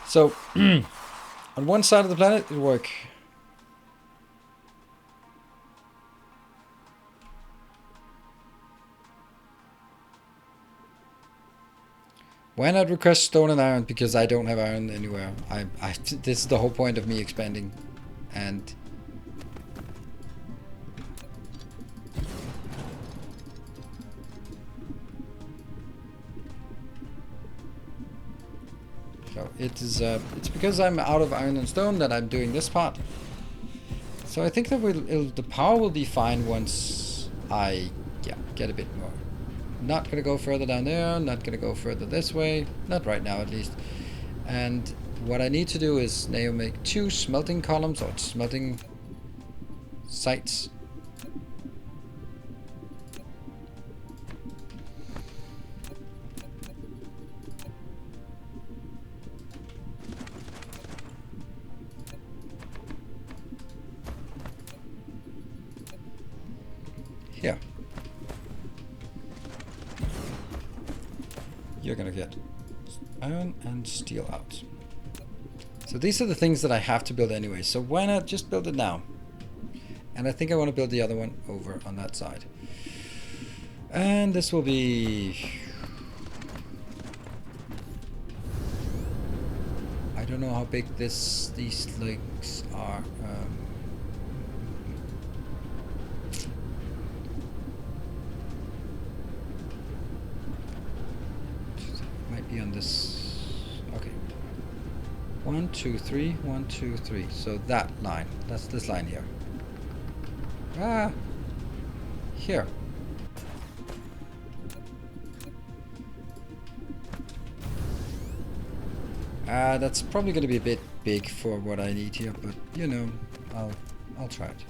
So, on one side of the planet, it'll work. Why not request stone and iron? Because I don't have iron anywhere. This is the whole point of me expanding. And... so it's because I'm out of iron and stone that I'm doing this part. So I think that the power will be fine once I get a bit more. Not gonna go further down there, not gonna go further this way, not right now at least. And what I need to do is now make 2 smelting columns or smelting sites. Here. You're gonna get iron and steel out. So these are the things that I have to build anyway, so why not just build it now? And I think I want to build the other one over on that side. And this will be... I don't know how big these legs are. Might be on this. Okay. 1, 2, 3. 1, 2, 3. So that line. That's this line here. Here. That's probably going to be a bit big for what I need here, but you know, I'll try it.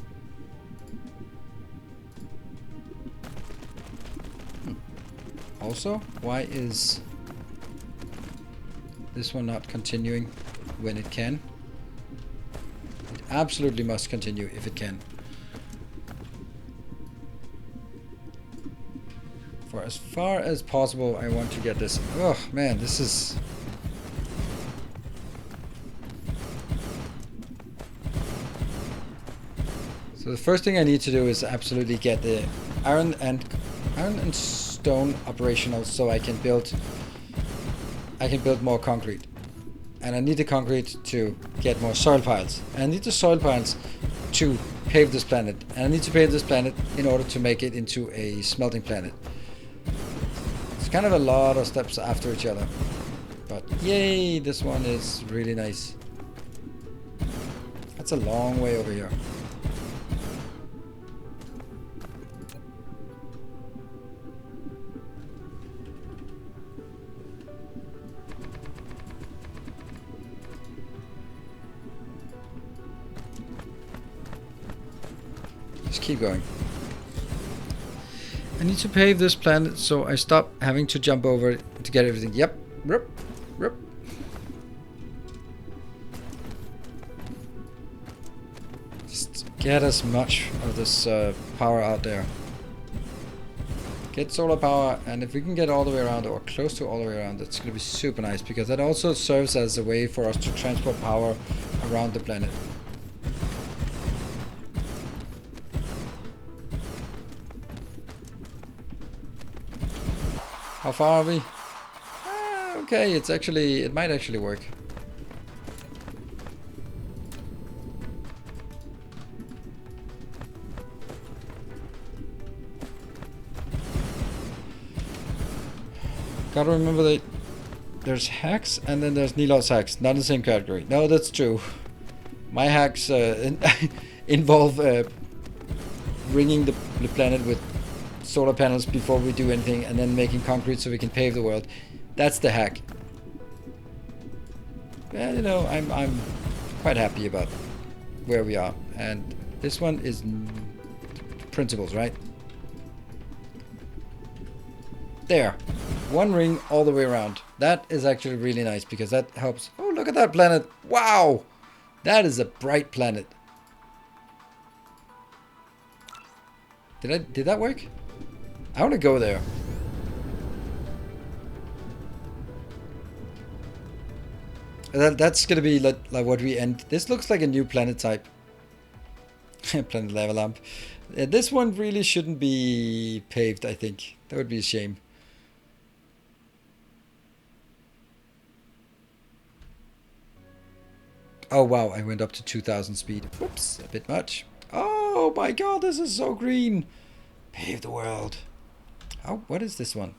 Also, why is this one not continuing when it can? It absolutely must continue if it can. For as far as possible, I want to get this. Oh man, this is... So the first thing I need to do is absolutely get the iron and stone operational, so I can build more concrete. And I need the concrete to get more soil piles. And I need the soil piles to pave this planet. And I need to pave this planet in order to make it into a smelting planet. It's kind of a lot of steps after each other. But yay, this one is really nice. That's a long way over here. Keep going. I need to pave this planet so I stop having to jump over it to get everything. Yep. Rup. Rup. Just get as much of this power out there. Get solar power, and if we can get all the way around or close to all the way around, that's going to be super nice, because that also serves as a way for us to transport power around the planet. How far are we? Okay, it might actually work. Gotta remember that there's hacks and then there's Nilos hacks, not in the same category. No, that's true. My hacks involve ringing the planet with solar panels before we do anything, and then making concrete so we can pave the world. That's the hack. Well, you know, I'm quite happy about where we are, and this one is principles, right? There. One ring all the way around. That is actually really nice because that helps. Oh, look at that planet. Wow. That is a bright planet. Did that work? I want to go there. That's going to be like what we end. This looks like a new planet type. Planet lava lamp. This one really shouldn't be paved, I think. That would be a shame. Oh wow, I went up to 2000 speed. Whoops, a bit much. Oh my god, this is so green. Pave the world. Oh, what is this one?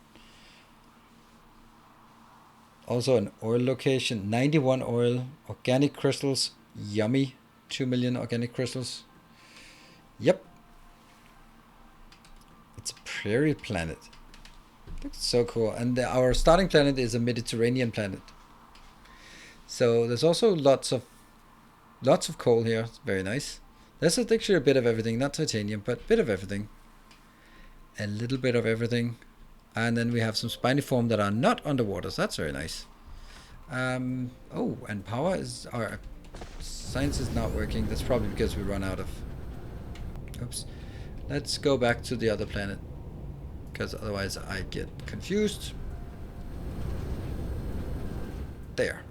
Also an oil location. 91 oil. Organic crystals. Yummy. 2 million organic crystals. Yep. It's a prairie planet. Looks so cool. And our starting planet is a Mediterranean planet. So there's also lots of coal here. It's very nice. There's actually a bit of everything. Not titanium, but a bit of everything. A little bit of everything. And then we have some spiniform that are not underwater. So that's very nice. Oh, and power is... Our science is not working. That's probably because we run out of... Oops. Let's go back to the other planet. Because otherwise I get confused. There.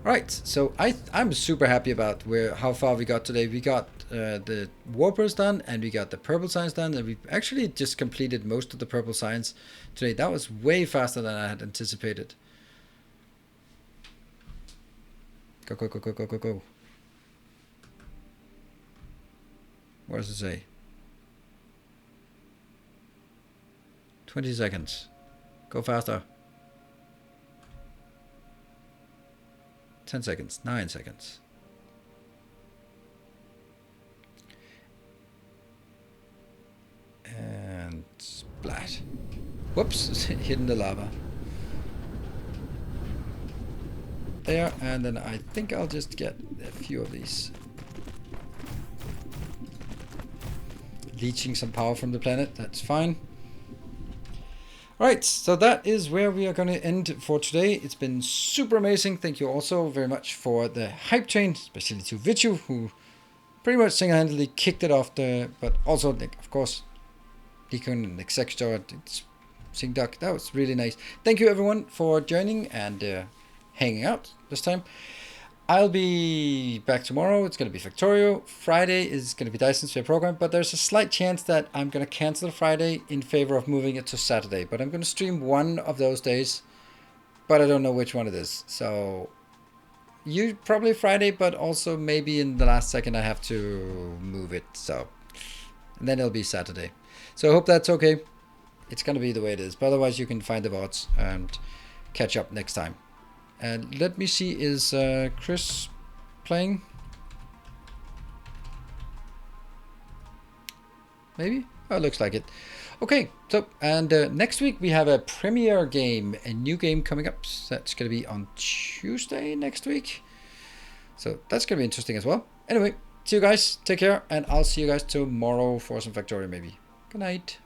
Right, so I'm super happy about how far we got today. We got the warpers done, and we got the purple science done, and we actually just completed most of the purple science today. That was way faster than I had anticipated. Go, go, go, go, go, go, go. What does it say? 20 seconds. Go faster. 10 seconds, 9 seconds. And splat. Whoops, hitting the lava. There, and then I think I'll just get a few of these. Leeching some power from the planet, that's fine. Right, so that is where we are going to end for today. It's been super amazing. Thank you also very much for the hype train, especially to Vichu, who pretty much single-handedly kicked it off but also, of course, Deacon and Executor, Sing Duck. That was really nice. Thank you everyone for joining and hanging out this time. I'll be back tomorrow. It's going to be Factorio. Friday is going to be Dyson Sphere program, but there's a slight chance that I'm going to cancel Friday in favor of moving it to Saturday. But I'm going to stream one of those days, but I don't know which one it is. So you probably Friday, but also maybe in the last second I have to move it. So and then it'll be Saturday. So I hope that's okay. It's going to be the way it is. But otherwise you can find the VODs and catch up next time. And let me see, is Chris playing? Maybe? Oh, it looks like it. Okay, so, and next week we have a premiere game, a new game coming up. So that's going to be on Tuesday next week. So that's going to be interesting as well. Anyway, see you guys, take care, and I'll see you guys tomorrow for some Factorio maybe. Good night.